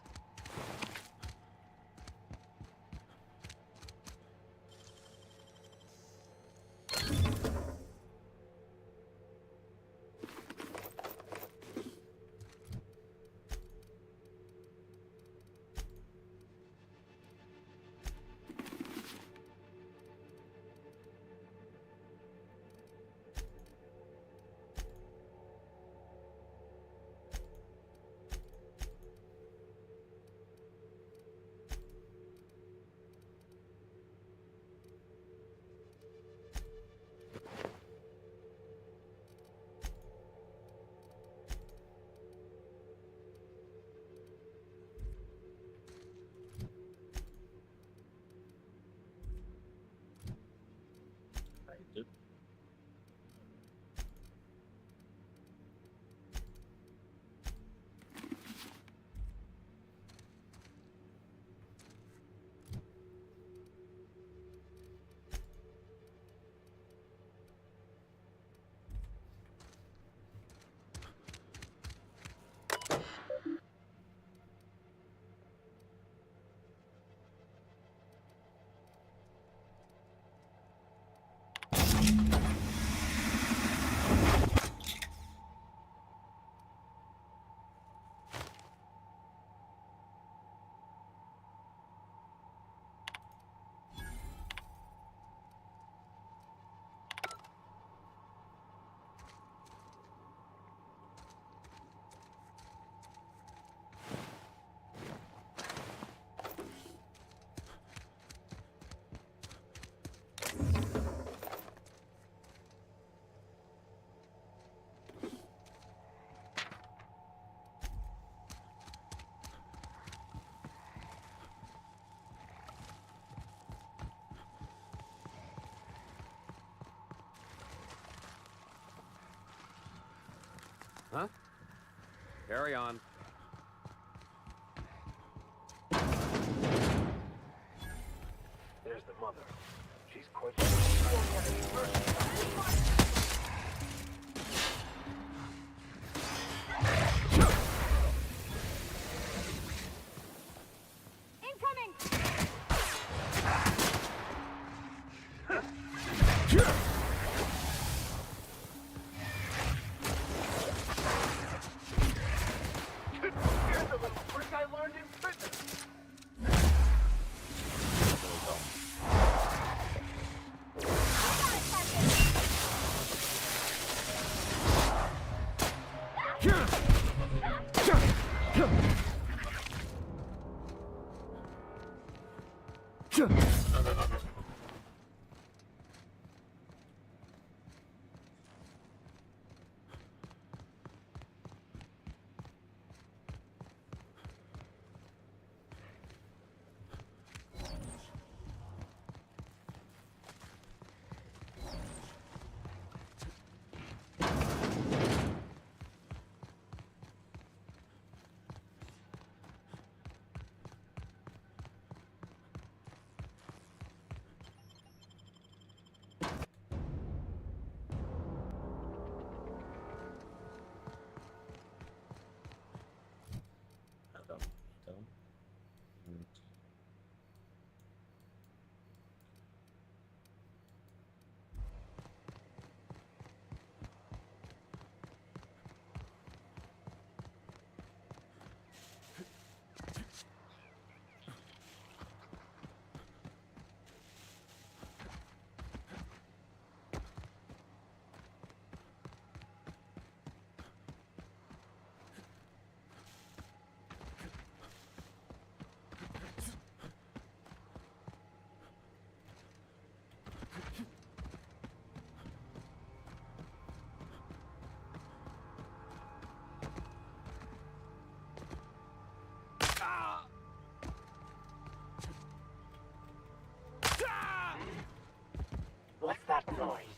Huh? Carry on. There's the mother. She's quite... Incoming! What's that noise?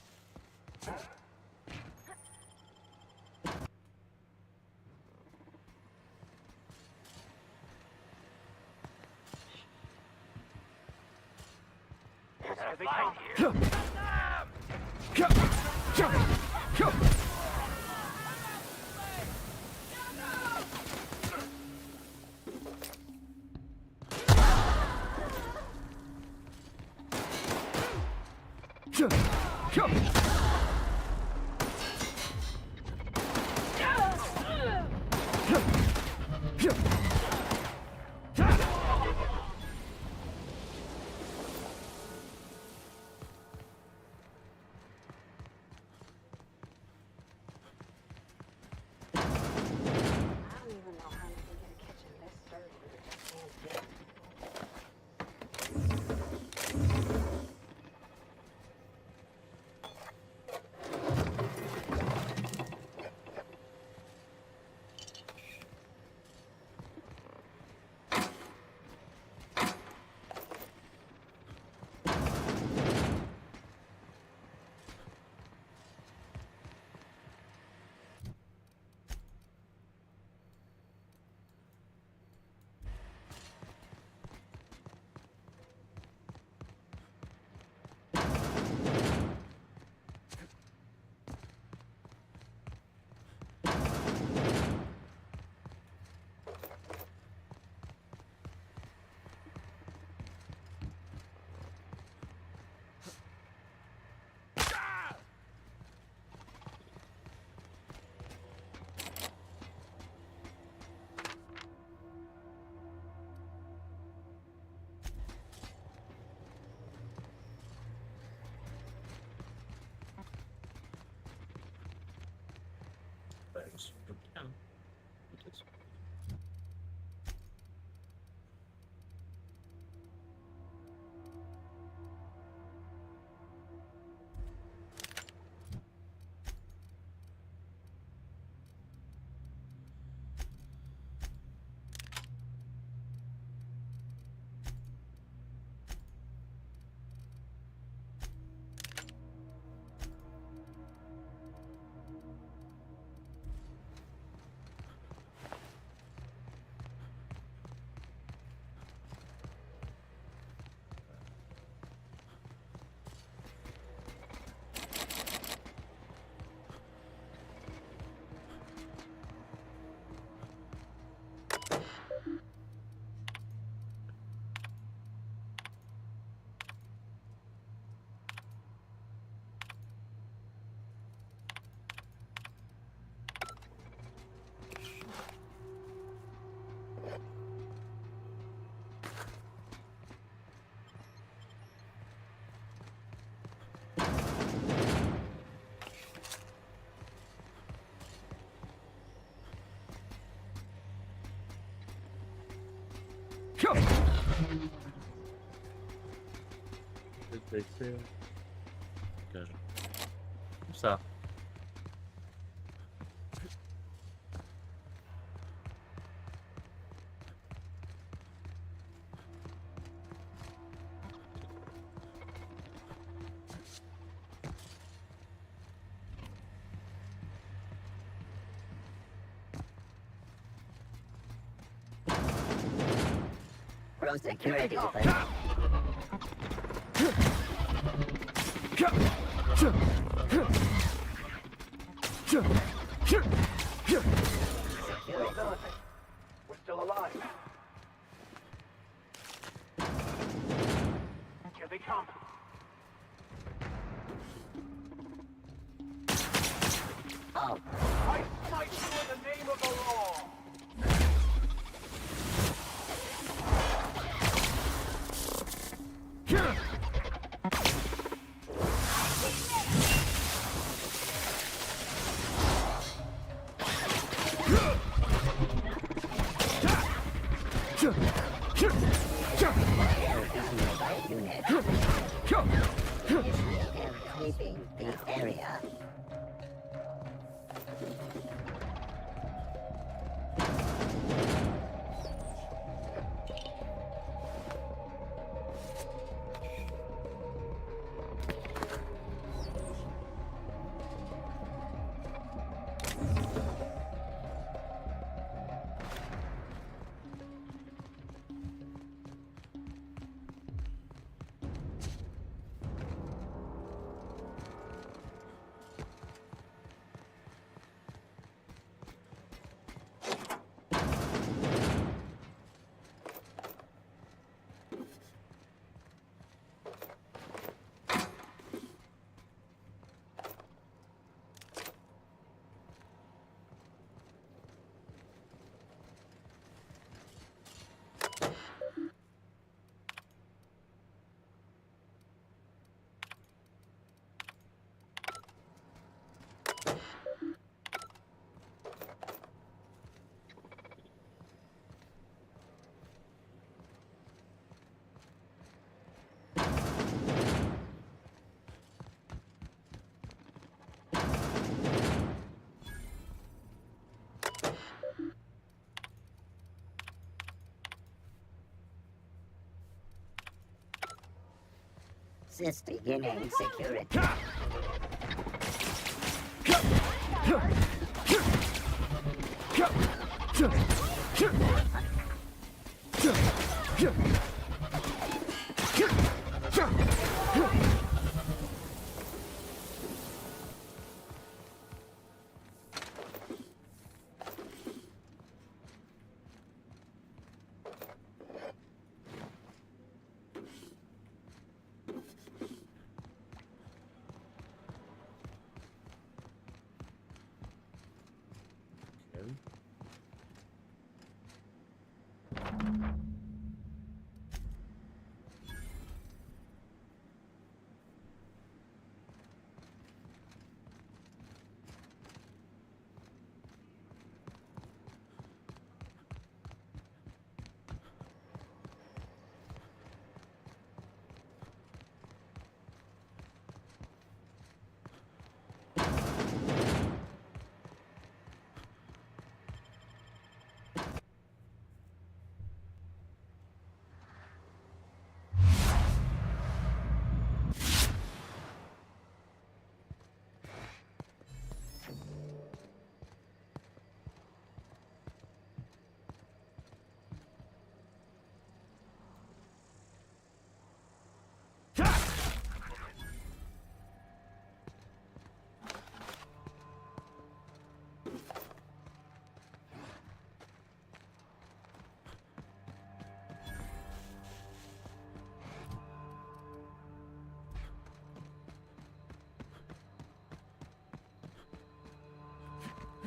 There's a fight here. Écrire. Comme ça. Pro security, We're still alive. Here they come. Oh. I smite you in the name of the law. Sweeping the area. Since beginning security.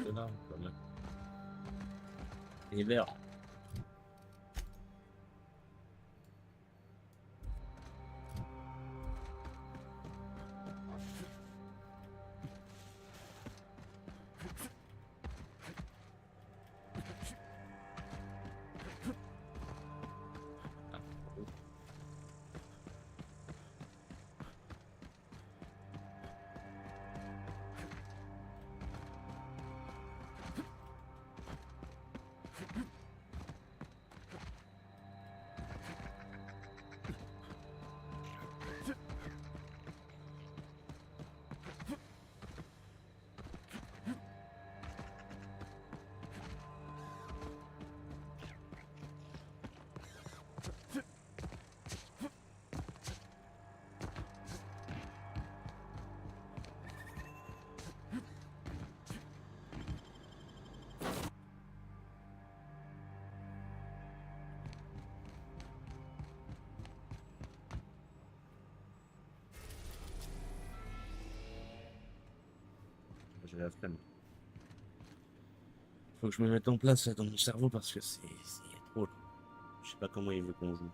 Énorme quand même. Il est vert. j'ai la flemme. Faut que je me mette en place là, dans mon cerveau parce que c'est trop. Je sais pas comment il veut qu'on joue.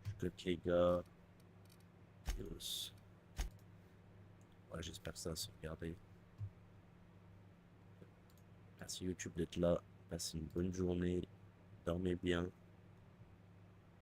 Je cote les gars. Yes. Ouais, j'espère que ça va se regarder. Merci YouTube d'être là. Passez une bonne journée. Dormez bien.